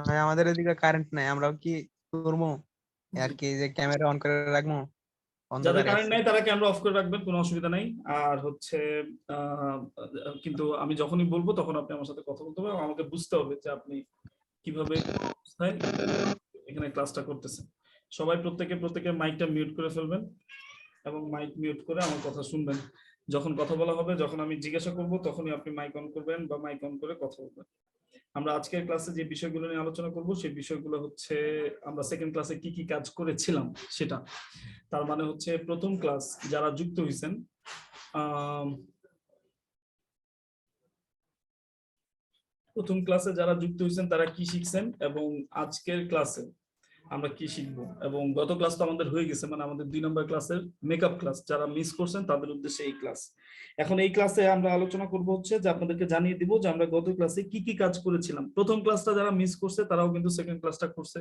ভাই আমাদের এদিকে কারেন্ট নাই, আমরাও কি করবো আর কি, যে ক্যামেরা অন করে রাখবো যাদের অন্ধকারে কারেন্ট আছে। নাই তারা ক্যামেরা অফ করে রাখবেন, কোনো অসুবিধা নাই। আর হচ্ছে কিন্তু আমি যখনই বলবো তখন আপনি আমার সাথে কথা বলতে হবে, এবং আমাকে বুঝতে হবে যে আপনি কিভাবে এখানে ক্লাসটা করতেছেন। সবাই প্রত্যেকে মাইকটা মিউট করে ফেলবেন এবং মাইক মিউট করে আমার কথা শুনবেন। যখন কথা বলা হবে, যখন আমি জিজ্ঞাসা করব, তখনই আপনি মাইক অন করবেন বা মাইক অন করে কথা বলবেন। আমরা আজকের ক্লাসে যে বিষয়গুলো নিয়ে আলোচনা করব সেই বিষয়গুলো হচ্ছে আমরা সেকেন্ড ক্লাসে কি কি কাজ করেছিলাম সেটা। তার মানে হচ্ছে প্রথম ক্লাস যারা যুক্ত হয়েছেন, প্রথম ক্লাসে যারা যুক্ত হয়েছেন তারা কি শিখছেন এবং আজকের ক্লাসে আমরা কি শিখবো। এবং গত ক্লাস তো আমাদের হয়ে গেছে, মানে আমাদের 2 নম্বর ক্লাসের মেকআপ ক্লাস, যারা মিস করছেন তাদের উদ্দেশ্যে এই ক্লাস। এখন এই ক্লাসে আমরা আলোচনা করব হচ্ছে যে আপনাদেরকে জানিয়ে দিব যে আমরা গত ক্লাসে কি কি কাজ করেছিলাম। প্রথম ক্লাসটা যারা মিস করছে তারাও কিন্তু সেকেন্ড ক্লাসটা করছে।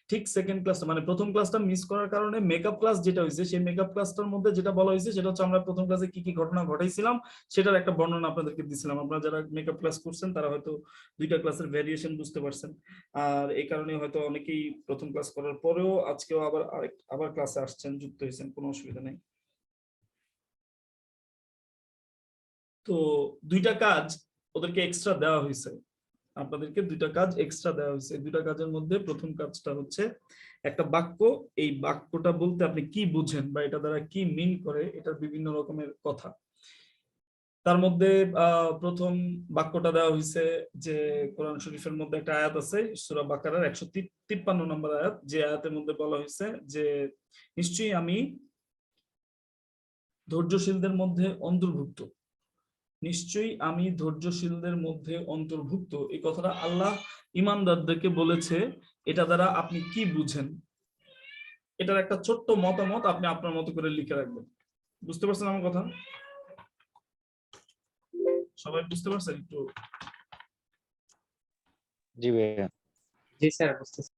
ঠিক সেকেন্ড ক্লাসটা মানে প্রথম ক্লাসটা মিস করার কারণে মেকআপ ক্লাস যেটা হয়েছে, সেই মেকআপ ক্লাসটার মধ্যে যেটা বলা হয়েছে সেটা হচ্ছে আমরা প্রথম ক্লাসে কি কি ঘটনা ঘটাইছিলাম সেটার একটা বর্ণনা আপনাদেরকে দিয়েছিলাম। আপনারা যারা মেকআপ ক্লাস করছেন তারা হয়তো 2টা ক্লাসের ভ্যারিয়েশন বুঝতে পারছেন। আর এই কারণে হয়তো অনেকেই প্রথম ক্লাস করার পরেও আজকেও আবার ক্লাসে আসছেন, যুক্ত হয়েছেন, কোনো অসুবিধা নেই। তো 2টা কাজ ওদেরকে এক্সট্রা দেওয়া হয়েছে, আপনাদেরকে 2টা কাজ এক্সট্রা দেওয়া হয়েছে। 2টা কাজের মধ্যে প্রথম কাজটা হচ্ছে একটা বাক্য, এই বাক্যটা বলতে আপনি কি বুঝেন বা এটা দ্বারা কি মিন করে, এটার বিভিন্ন রকমের কথা। তার মধ্যে প্রথম বাক্যটা দেওয়া হয়েছে যে কোরআন শরীফের মধ্যে একটা আয়াত আছে সূরা বাকারার 153 নম্বর আয়াত, যে আয়াতের মধ্যে বলা হয়েছে যে নিশ্চয়ই আমি ধৈর্যশীলদের মধ্যে অন্তর্ভুক্ত, নিশ্চয়ই আমি ধৈর্যশীলদের মধ্যে অন্তর্ভুক্ত। এই কথাটা আল্লাহ ঈমানদারদেরকে বলেছে। এটা দ্বারা আপনি কি বুঝেন, এটার একটা ছোট্ট মতামত আপনি আপনার মতো করে লিখে রাখবেন। বুঝতে পারছেন আমার কথা? সবাই বুঝতে পারছেন? একটু জি ভাইয়া। জি স্যার বুঝতেছি।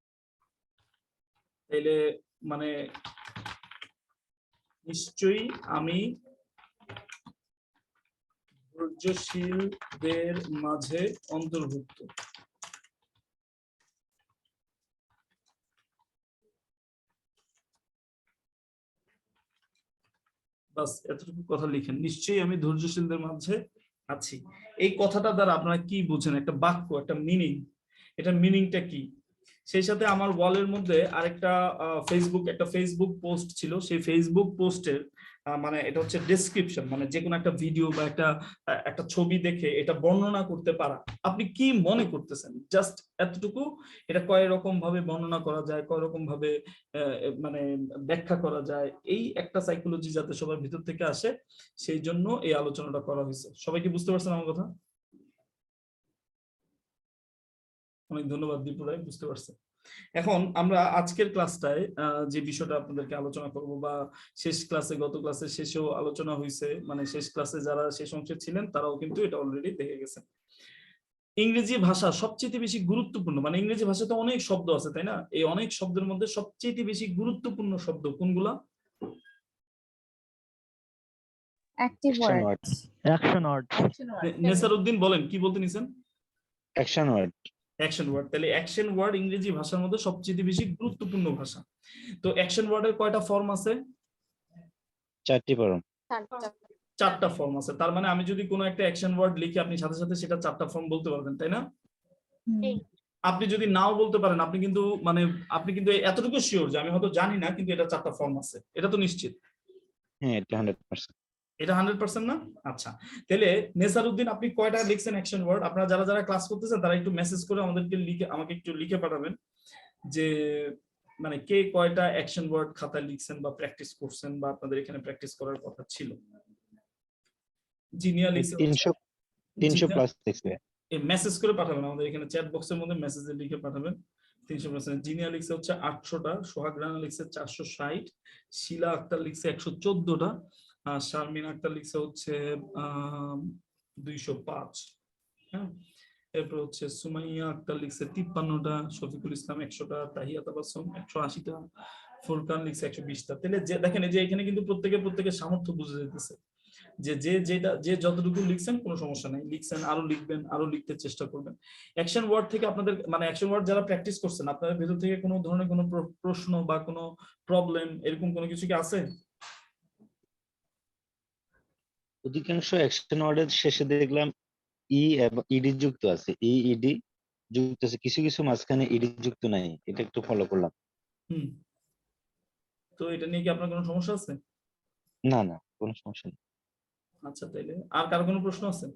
তাইলে মানে নিশ্চয়ই আমি ধৈর্যশীলদের মাঝে অন্তর্ভুক্ত। বাস এতটুকু কথা লিখেন, নিশ্চয়ই আমি ধৈর্যশীলদের মাঝে আছি। এই কথাটা দ্বারা আপনারা কি বুঝেন, একটা বাক্য, একটা মিনিং, এটার মিনিংটা কি। সেই সাথে আমার ওয়ালের মধ্যে আরেকটা একটা ফেসবুক পোস্ট ছিল, সেই ফেসবুক পোস্টের মানে এটা হচ্ছে ডেসক্রিপশন, মানে যে কোনো একটা ভিডিও বা একটা ছবি দেখে এটা বর্ণনা করতে পারা। আপনি কি মনে করতেছেন, জাস্ট এতটুকু। এটা কয় রকম ভাবে বর্ণনা করা যায়, কয় রকম ভাবে মানে ব্যাখ্যা করা যায়, এই একটা সাইকোলজি যাতে সবার ভিতর থেকে আসে, সেই জন্য এই আলোচনাটা করা হয়েছে। সবাই কি বুঝতে পারছেন আমার কথা? অনেক ধন্যবাদ দীপু রায়, বুঝতে পারছেন। এখন আমরা আজকের ক্লাসটায় যে বিষয়টা আপনাদেরকে আলোচনা করব, বা শেষ ক্লাসে, গত ক্লাসে শেষেও আলোচনা হয়েছে, মানে শেষ ক্লাসে যারা শেষ অংশে ছিলেন তারাও কিন্তু এটা অলরেডি দেখে গেছেন। ইংরেজি ভাষা সবচেয়ে বেশি গুরুত্বপূর্ণ, মানে ইংরেজি ভাষাতে অনেক শব্দ আছে তাই না, এই অনেক শব্দের মধ্যে সবচেয়ে বেশি গুরুত্বপূর্ণ শব্দ কোনগুলা? Active words, action word. Nesaruddin বলেন কি বলতে নিছেন? Action word. Action word. তাহলে অ্যাকশন ওয়ার্ড ইংরেজি ভাষার মধ্যে সবচেয়ে বেশি গুরুত্বপূর্ণ ভাষা। তো অ্যাকশন ওয়ার্ডের কয়টা ফর্ম আছে? 4টি ফর্ম। 4টা ফর্ম আছে। তার মানে আমি যদি কোনো একটা অ্যাকশন ওয়ার্ড লিখি, আপনি সাথে সাথে সেটা 4টা ফর্ম বলতে পারবেন, তাই না? আপনি যদি নাও বলতে পারেন, আপনি কিন্তু এতটুকু শিওর যে আমি হয়তো জানি না, কিন্তু এটা 4টা ফর্ম আছে, এটা তো নিশ্চিত। হ্যাঁ, এটা 100%। এটা 100% না? আচ্ছা, তাহলে নেসারউদ্দিন আপনি কয়টা লিখছেন অ্যাকশন ওয়ার্ড? আপনারা যারা যারা ক্লাস করতেছেন তারা একটু মেসেজ করে আমাকে একটু লিখে পাঠাবেন যে মানে কে কয়টা অ্যাকশন ওয়ার্ড খাতায় লিখছেন বা প্র্যাকটিস করছেন, বা আপনাদের এখানে প্র্যাকটিস করার কথা ছিল। জিনিয়া লিখছে 300 প্লাস লিখছে। এই মেসেজ করে পাঠাবেন আমাদের এখানে চ্যাট বক্সের মধ্যে, মেসেজে লিখে পাঠাবেন 300%। জিনিয়া লিখছে হচ্ছে 800টা, সোহাগ রানা লিখছে 460, শিলা আক্তার লিখছে 114টা, আর শারমিন আক্তার লিখছে হচ্ছে 205। হ্যাঁ, এরপর হচ্ছে সুমাইয়া আক্তার লিখছে 53টা, শফিকুল ইসলাম 100টা, তাহিয়া তাবাসসুম 180টা, ফুরকান লিখছে 120টা। তাহলে যে দেখেন, এই যে এখানে কিন্তু প্রত্যেকের সামর্থ্য বুঝে যেতেছে। যে যতটুকু লিখছেন কোনো সমস্যা নাই, লিখছেন আরো লিখবেন, আরো লিখতে চেষ্টা করবেন। অ্যাকশন ওয়ার্ড থেকে আপনাদের মানে অ্যাকশন ওয়ার্ড যারা প্র্যাকটিস করছেন আপনাদের ভেতর থেকে কোনো ধরনের কোনো প্রশ্ন বা কোনো প্রবলেম এরকম কোনো কিছু কি আছে? অধিকাংশ অ্যাকশন ওয়ার্ডের শেষে দেখলাম ই এবং ইডি যুক্ত আছে, ইডি যুক্ত আছে, কিছু কিছু মাঝখানে ইডি যুক্ত নাই, এটা একটু ফলো করলাম। হুম, তো এটা নিয়ে কি আপনার কোনো সমস্যা আছে? না না, কোনো সমস্যা নেই। আচ্ছা, তাইলে আর কারো কোনো প্রশ্ন আছে?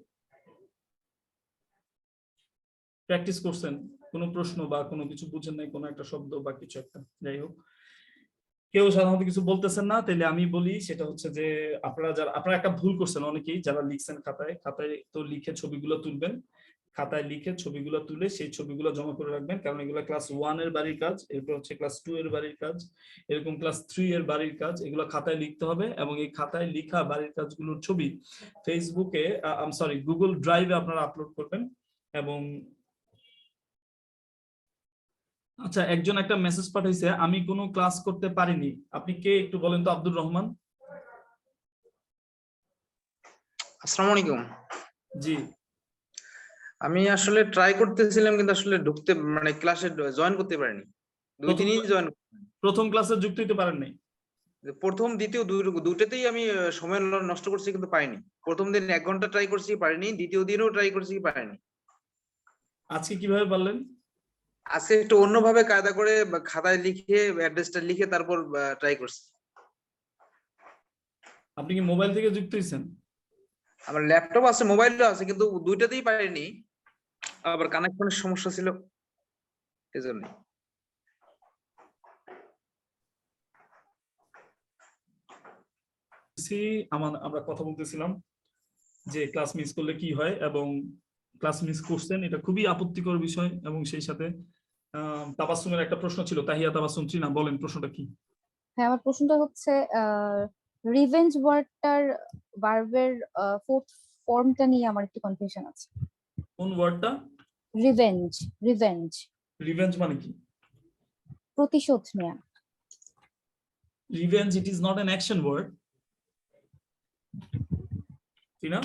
প্র্যাকটিস করছেন, কোনো প্রশ্ন বা কোনো কিছু বুঝেন নাই, কোনো একটা শব্দ বা কিছু একটা, যাই হোক কেউ সাধারণত কিছু বলতেছেন না, তাহলে আমি বলি সেটা হচ্ছে যে আপনারা একটা ভুল করছেন অনেকেই যারা লিখছেন খাতায় তো লিখে ছবিগুলো তুলবেন, খাতায় লিখে ছবিগুলো তুলে সেই ছবিগুলো জমা করে রাখবেন, কারণ এগুলো ক্লাস 1 এর বাড়ির কাজ, এরপর হচ্ছে ক্লাস 2 এর বাড়ির কাজ, এরকম ক্লাস 3 এর বাড়ির কাজ, এগুলো খাতায় লিখতে হবে এবং এই খাতায় লিখা বাড়ির কাজগুলোর ছবি ফেসবুকে গুগল ড্রাইভে আপনারা আপলোড করবেন। এবং আচ্ছা, একজন একটা মেসেজ পাঠাইছে, আমি কোনো ক্লাস করতে পারিনি। আপনি কে একটু বলেন তো? আব্দুর রহমান। আসসালামু আলাইকুম। জি, আমি আসলে ট্রাই করতেছিলাম কিন্তু আসলে ঢুকতে মানে ক্লাসে জয়েন করতে পারিনি। দুই প্রথম দিনই জয়েন প্রথম ক্লাসে যুক্ত হইতে পারেন নাই? প্রথম দ্বিতীয় দুইটাতেই আমি সময় নষ্ট করছি কিন্তু পাইনি। প্রথম দিন 1 ঘন্টা ট্রাই করছি পারিনি, দ্বিতীয় দিনও ট্রাই করছি পারিনি। আজকে কিভাবে পারলেন? আজকে একটু অন্যভাবে কায়দা করে খাতায় লিখে অ্যাড্রেসটা লিখে তারপর ট্রাই করছি। আপনি কি মোবাইল থেকে যুক্ত হয়েছেন? আমার ল্যাপটপ আছে, মোবাইলও আছে, কিন্তু দুইটাতেই পারিনি, আবার কানেকশনের সমস্যা ছিল এজন্য। আমরা কথা বলতেছিলাম যে ক্লাস মিস করলে কি হয়, এবং ক্লাস মিস করছেন, এটা খুবই আপত্তিকর বিষয়। এবং সেই সাথে তাবাসসুমের একটা প্রশ্ন ছিল, তাহিয়া তাবাসসুম ত্রিনা, বলেন প্রশ্নটা কি? হ্যাঁ, আমার প্রশ্নটা হচ্ছে রিভেঞ্জ ওয়ার্ডটার ভার্বের ফোর্থ ফর্মটা নিয়ে আমার একটু কনফিউশন আছে। কোন ওয়ার্ডটা? রিভেঞ্জ। রিভেঞ্জ রিভেঞ্জ মানে কি? প্রতিশোধ নেওয়া। Revenge, it is not an action word, Trina.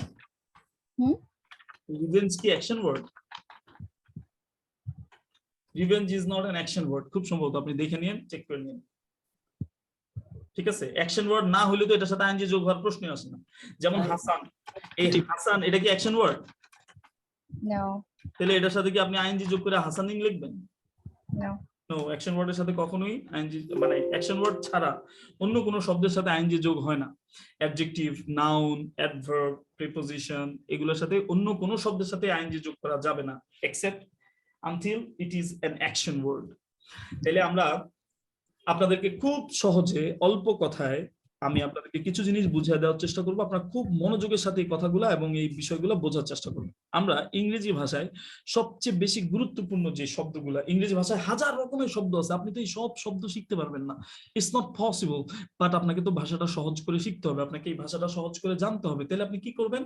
Revenge কি action word? Revenge is not an action word, খুব সম্ভবত আপনি দেখে নিন, চেক করে নিন। ঠিক আছে, অ্যাকশন ওয়ার্ড না হলে তো এটার সাথে আইএনজি যোগ হওয়ার প্রশ্নই আসে না। যেমন হাসান, এই হাসান এটা কি অ্যাকশন ওয়ার্ড? নো তাহলে এটার সাথে কি আপনি আইএনজি যোগ করে হাসানিং লিখবেন? নো নো, অ্যাকশন ওয়ার্ডের সাথে কখনোই আইএনজি মানে অ্যাকশন ওয়ার্ড ছাড়া অন্য কোনো শব্দের সাথে আইএনজি যোগ হয় না। অ্যাডজেক্টিভ, নাউন, অ্যাডভার্ব, প্রিপোজিশন এগুলোর সাথে অন্য কোনো শব্দের সাথে আইএনজি যোগ করা যাবে না, except until it is an action word. তাহলে আমরা আপনাদেরকে খুব সহজে অল্প কথায় আমি আপনাদেরকে কিছু জিনিস বুঝিয়ে দেওয়ার চেষ্টা করবো, আপনারা খুব মনোযোগের সাথে এই কথাগুলো এবং এই বিষয়গুলো বোঝার চেষ্টা করবেন। আমরা ইংরেজি ভাষায় সবচেয়ে বেশি গুরুত্বপূর্ণ যে শব্দগুলো, ইংরেজি ভাষায় হাজার রকমের শব্দ আছে, আপনি তো এই সব শব্দ শিখতে পারবেন না, ইটস নট পসিবল। বাট আপনাকে তো ভাষাটা সহজ করে শিখতে হবে, আপনাকে এই ভাষাটা সহজ করে জানতে হবে। তাহলে আপনি কি করবেন?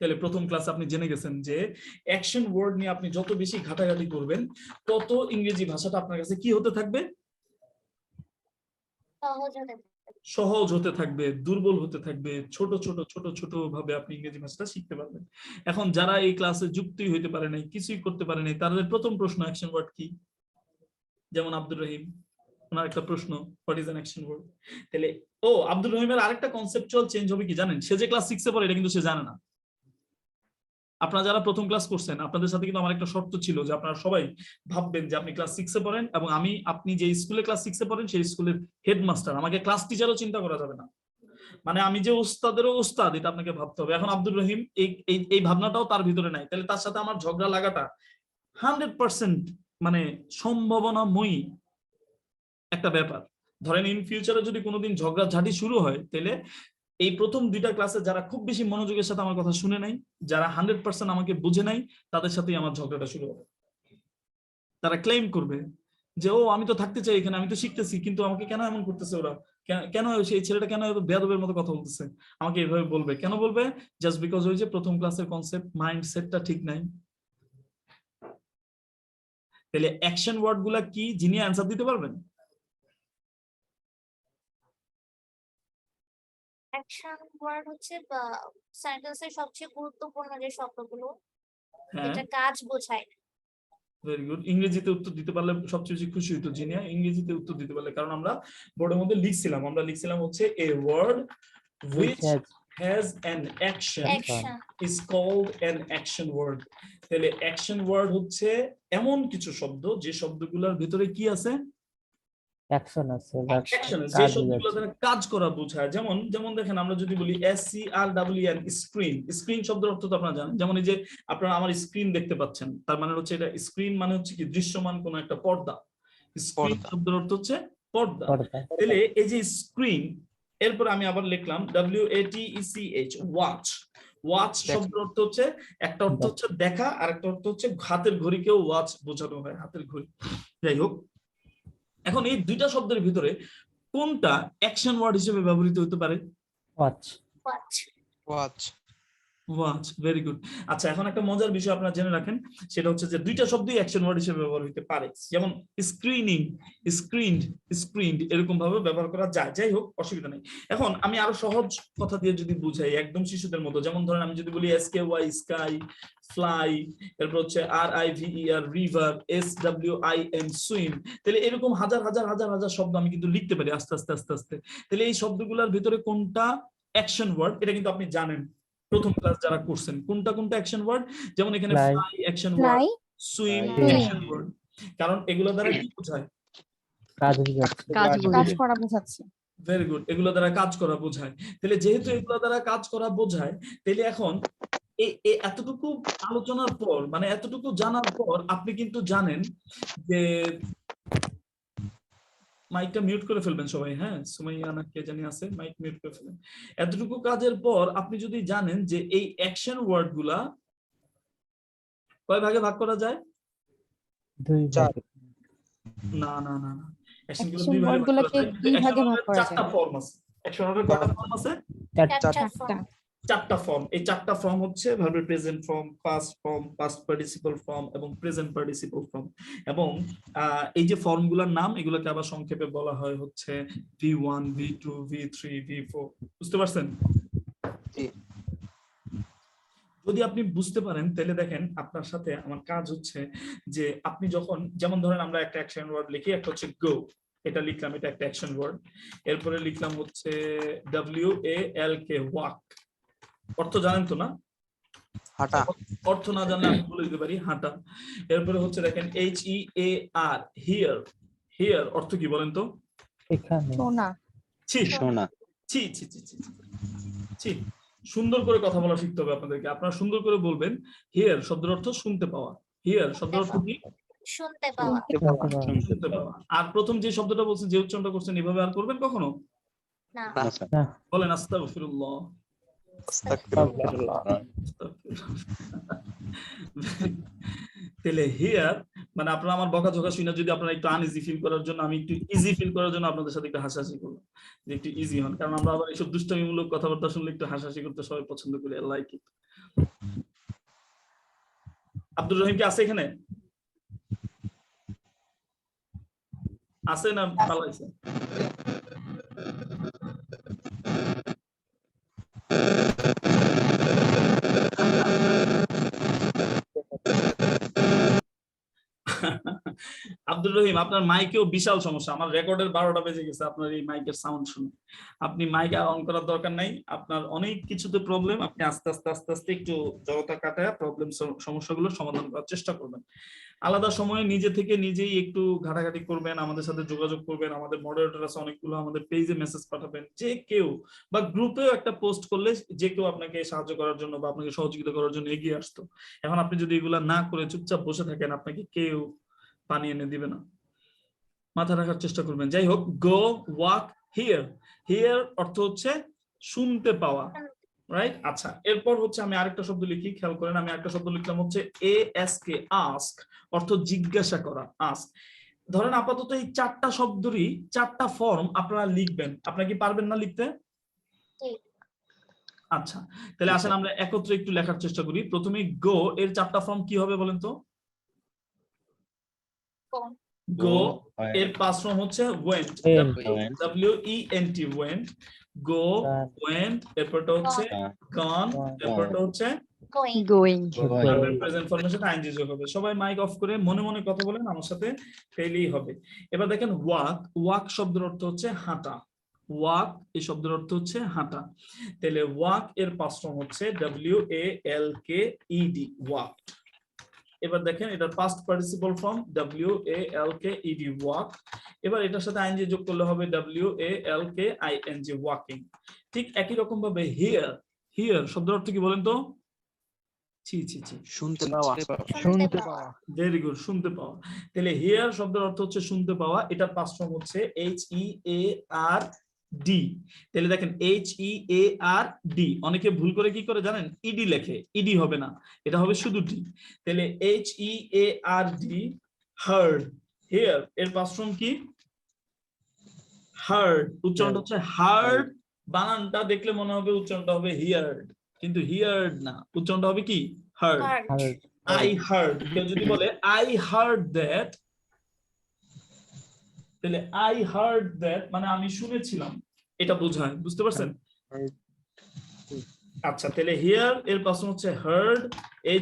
তাহলে প্রথম ক্লাসে আপনি জেনে গেছেন যে অ্যাকশন ওয়ার্ড নিয়ে আপনি যত বেশি ঘাটাঘাটি করবেন তত ইংরেজি ভাষাটা আপনার কাছে কি হতে থাকবে? সহজ হতে থাকবে, দুর্বল হতে থাকবে, ছোট ছোট ছোট ছোট ভাবে আপনি ইংরেজি ভাষাটা শিখতে পারবেন। এখন যারা এই ক্লাসে যুক্তই হইতে পারে নাই, কিছুই করতে পারে নাই, তাদের প্রথম প্রশ্ন অ্যাকশন ওয়ার্ড কি? যেমন আব্দুর রহিম, ওনার একটা প্রশ্ন, what is an action word? তাহলে আব্দুর রহিমের আরেকটা কনসেপচুয়াল চেঞ্জ হবে কি জানেন? সে যে ক্লাস 6 এ পড়ে এটা কিন্তু সে জানে না। আপনারা যারা প্রথম ক্লাস করছেন আপনাদের সাথে কিন্তু আমার একটা শর্ত ছিল যে আপনারা সবাই ভাববেন যে আপনি ক্লাস 6 এ পড়েন এবং আপনি যে স্কুলে ক্লাস 6 এ পড়েন সেই স্কুলের হেডমাস্টার, আমাকে ক্লাস টিচারও চিন্তা করা যাবে না, মানে আমি যে ওস্তাদেরও ওস্তাদ, এটা আপনাকে ভাবতে হবে। এখন আব্দুর রহিম এই ভাবনাটাও তার ভিতরে নাই, তাহলে তার সাথে আমার ঝগড়া লাগাটা 100% মানে সম্ভাবনাময়ী একটা ব্যাপার। ধরেন ইন ফিউচারে যদি কোনোদিন ঝগড়া ঝাঁটি শুরু হয়, তাহলে এই প্রথম 2টা ক্লাসে যারা খুব বেশি মনোযোগের সাথে আমার কথা শুনে নাই, যারা 100% আমাকে বুঝে নাই, তাদের সাথেই আমার ঝগড়াটা শুরু হবে। তারা ক্লেম করবে যে আমি তো থাকতে চাই এখানে, আমি তো শিখতেছি, কিন্তু আমাকে কেন এমন করতেছে ওরা, কেন সেই ছেলেটা কেন বেয়াদবের মতো কথা বলতেছে, আমাকে এইভাবে বলবে। কেন বলবে? জাস্ট বিকজ ওই যে প্রথম ক্লাসের কনসেপ্ট, মাইন্ডসেটটা ঠিক নাই। তাহলে অ্যাকশন ওয়ার্ড গুলা কি, যিনি অ্যান্সার দিতে পারবেন? অ্যাকশন ওয়ার্ড হচ্ছে সেন্টেন্সের সবচেয়ে গুরুত্বপূর্ণ যে শব্দগুলো হ্যাঁ, এটা কাজ বোঝায়। Very good. ইংরেজিতে উত্তর দিতে পারলে সবচেয়ে বেশি খুশি হতো জিনিয়া, ইংরেজিতে উত্তর দিতে পারলে, কারণ আমরা বোর্ডের মধ্যে লিখছিলাম হচ্ছে a word which has an action action is called an action word। তাহলে অ্যাকশন ওয়ার্ড হচ্ছে এমন কিছু শব্দ যে শব্দগুলোর ভিতরে কি আছে, অ্যাকশন আছে বা অ্যাকশন, যে কাজ শব্দগুলো বোঝাচ্ছে। দ্বারা কাজ করা বোঝায়। যেমন যেমন দেখেন, আমরা যদি বলি SCRWN স্ক্রিন, স্ক্রিন শব্দের অর্থ তো আপনারা জানেন। যেমন এই যে আপনারা আমার স্ক্রিন দেখতে পাচ্ছেন, তার মানে হচ্ছে এটা স্ক্রিন মানে হচ্ছে কি দৃশ্যমান কোন একটা পর্দা। স্ক্রিন পর্দা। শব্দের অর্থ হচ্ছে পর্দা। পর্দা। তাহলে এই যে স্ক্রিন, এরপর আমি আবার লিখলাম WATECH ওয়াচ। ওয়াচ শব্দের অর্থ হচ্ছে, একটা অর্থ হচ্ছে দেখা, আর একটা অর্থ হচ্ছে হাতের ঘড়িকেও ওয়াচ বোঝানো হয়, হাতের ঘড়ি। যাই হোক, এখন এই দুইটা শব্দের ভিতরে কোনটা অ্যাকশন ওয়ার্ড হিসেবে ব্যবহৃত হতে পারে? Watch. Watch watch. Watch, very good. আচ্ছা, এখন একটা মজার বিষয় আপনারা জেনে রাখেন, সেটা হচ্ছে যে দুইটা শব্দই অ্যাকশন ওয়ার্ড হিসেবে ব্যবহার হতে পারে। যেমন স্ক্রিনিং, স্ক্রিনড, স্ক্রিনড এরকম ভাবে ব্যবহার করা যায়। যাই হোক, অসুবিধা নেই। এখন আমি আরো সহজ কথা দিয়ে যদি বুঝাই, একদম শিশুদের মতো, যেমন ধরেন আমি যদি বলি SKY স্কাই, ফ্লাই, এরপর হচ্ছে RIVER রিভার, SWIM সুইম, তাহলে এরকম হাজার হাজার হাজার হাজার শব্দ আমি কিন্তু লিখতে পারি আস্তে আস্তে আস্তে আস্তে। তাহলে এই শব্দগুলোর ভিতরে কোনটা অ্যাকশন ওয়ার্ড, এটা কিন্তু আপনি জানেন প্রথম ক্লাস যারা করছেন, কোনটা কোনটা অ্যাকশন ওয়ার্ড। যেমন এখানে Fly, fly action word, fly, swim Swim. Action word, কারণ এগুলো দ্বারা কি বোঝায়? কাজ বোঝাচ্ছে। কাজ করা বোঝাচ্ছে। ভেরি গুড, এগুলো দ্বারা কাজ করা বোঝায়। তাহলে যেহেতু এগুলো দ্বারা কাজ করা বোঝায়, তাহলে এখন এতটুকু আলোচনার পর, মানে এতটুকু জানার পর আপনি কিন্তু জানেন যে, মাইকটা মিউট করে ফেলবেন সবাই, হ্যাঁ, সুমাইয়া না কে জানি আছে, মাইক মিউট করে ফেলবেন। এতটুকু কাজের পর আপনি যদি জানেন যে এই অ্যাকশন ওয়ার্ড গুলা কয় ভাগে ভাগ করা যায়? দুই ভাগে। না না না না, অ্যাকশন গুলো Action দুই ভাগে word ভাগ করা গুলোকে যায়। দুই ভাগে Action ভাগ word-এর করা চারটা যায়। ফর্ম আছে। অ্যাকশন ওয়ার্ডের কয়টা ফর্ম আছে? চারটা ফর্ম। চারটা ফর্ম। এই চারটা ফর্ম হচ্ছে ভার্বের present form, past form, past participle form এবং প্রেজেন্ট পার্টিসিপল ফর্ম। এবং এই যে ফর্মগুলোর নাম, এগুলোকে আবার সংক্ষেপে বলা হয় হচ্ছে V1, V2, V3, V4। বুঝতে পারছেন? জি। যদি আপনি বুঝতে পারেন, তাহলে দেখেন আপনার সাথে আমার কাজ হচ্ছে যে আপনি যখন, যেমন ধরেন আমরা একটা অ্যাকশন ওয়ার্ড লিখি, একটা হচ্ছে গো, এটা লিখলাম, এটা একটা অ্যাকশন ওয়ার্ড। এরপরে লিখলাম হচ্ছে WALK ওয়াক, অর্থ জানেন তো না? হাঁটা। অর্থ না জানলে আমি বলে দিতে পারি হাঁটা। এরপরে হচ্ছে দেখেন HEAR হিয়ার, হিয়ার অর্থ কি বলেন তো? এখানে শোনা। ছি শোনা। ছি ছি ছি ছি ছি, ছি। সুন্দর করে কথা বলা শিখতে হবে আপনাদেরকে। আপনারা সুন্দর করে বলবেন হিয়ার শব্দের অর্থ শুনতে পাওয়া। হিয়ার শব্দের অর্থ কি? শুনতে পাওয়া। শুনতে পাওয়া। আর প্রথম যে শব্দটা বলছেন, যে উচ্চারণটা করছেন, এভাবে আর করবেন কখনো? না। বলেন আস্তাগফিরুল্লাহ। তাহলে হিয়ার মানে আপনারা আমার বকাঝকা শুনে যদি আপনারা একটু আনইজি ফিল করার জন্য, আমি একটু ইজি ফিল করার জন্য আপনাদের সাথে একটু হাসাহাসি করবো, যে একটু ইজি হন, কারণ আমরা আবার এইসব দুষ্টামিমূলক কথাবার্তা শুনলে একটু হাসাহাসি করতে সবাই পছন্দ করি। Like it. আব্দুর রহিম কি আছে এখানে? আছে না পালাইছে? আব্দুর রহিম, আপনার মাইকেও বিশাল সমস্যা। আমার রেকর্ডের 12টা বেজে গেছে আপনার এই মাইকের সাউন্ড শুনে। আপনি মাইক আর অন করার দরকার নাই, আপনার অনেক কিছুতে প্রবলেম। আপনি আস্তে আস্তে আস্তে আস্তে একটু জড়তা কাটায় প্রবলেম সমস্যাগুলো সমাধান করার চেষ্টা করবেন। আলাদা সময়ে নিজে থেকে নিজেই একটু ঘাটাঘাটি করবেন, আমাদের সাথে যোগাযোগ করবেন। আমাদের মডারেটর আছে অনেকগুলো, আমাদের পেজে মেসেজ পাঠাবেন, যে কেউ বা গ্রুপেও একটা পোস্ট করলে যে কেউ আপনাকে সাহায্য করার জন্য বা আপনাকে সহযোগিতা করার জন্য এগিয়ে আসতো। এখন আপনি যদি এগুলা না করে চুপচাপ বসে থাকেন, আপনাকে কেউ পানি এনে দিবে না। মাথা রাখার চেষ্টা করবেন। যাই হোক, গো, ওয়াক, হিয়ার। হিয়ার অর্থ হচ্ছে শুনতে পাওয়া, রাইট? আচ্ছা, এরপর হচ্ছে আমি আরেকটা শব্দ লিখি, খেয়াল করেন। আমি আরেকটা শব্দ লিখলাম হচ্ছে ASK আস্ক, অর্থ জিজ্ঞাসা করা। আস্ক। ধরেন আপাতত এই চারটা শব্দেরই চারটা ফর্ম আপনারা লিখবেন। আপনারা কি পারবেন না লিখতে? আচ্ছা, তাহলে আসেন আমরা একত্রে একটু লেখার চেষ্টা করি। প্রথমে গো এর চারটা ফর্ম কি হবে বলেন তো? গো এর পাঁচ ফর্ম হচ্ছে ওয়েন্ট, WENT, ওয়েন্ট। গো, Gone. ওয়েন্ট, এরপরটা হচ্ছে গন, এরপরটা হচ্ছে গোয়িং ভার্বের প্রেজেন্ট ফর্মের সাথে আইএনজি যোগ হবে। সবাই মাইক অফ করে মনে মনে কথা বলেন, আমার সাথে তাইলেই হবে। এবার দেখেন ওয়াক, ওয়াক শব্দের অর্থ হচ্ছে হাঁটা। ওয়াক এই শব্দের অর্থ হচ্ছে হাঁটা। তাহলে ওয়াক এর পাস্ট ফর্ম হচ্ছে WALKED, ওয়াক। এবার দেখেন এটার past participle form WALKED, walk. এবার এটার সাথে আইএনজি যোগ করলে হবে WALKING, ওয়াকিং। ঠিক একই রকম ভাবে হিয়ার, হিয়ার শব্দের অর্থ কি বলেন তো? শুনতে পাওয়া। শুনতে পাওয়া ভেরি গুড, শুনতে পাওয়া। তাহলে হিয়ার শব্দের অর্থ হচ্ছে শুনতে পাওয়া, এটার পাস্ট ফর্ম হচ্ছে HEARD। তাহলে দেখেন HEARD, অনেকে ভুল করে কি করে জানেন, ইডি লেখে, ইডি হবে না, এটা হবে শুধু ডি। তাহলে HEARD, হার্ড। হিয়ার এর পাস্ট ফর্ম কি? হার্ড। উচ্চারণটা হচ্ছে হার্ড, বানানটা দেখলে মনে হবে উচ্চারণটা হবে হিয়ার্ড, কিন্তু হিয়ার্ড না, উচ্চারণটা হবে কি? হার্ড। Heard. I heard, কেউ যদি বলে I heard that, তাহলে I heard that মানে আমি শুনেছিলাম, এটা বোঝায়, বুঝতে পারছেন? আচ্ছা, তাহলে হিয়ার এর পাশে হচ্ছে heard,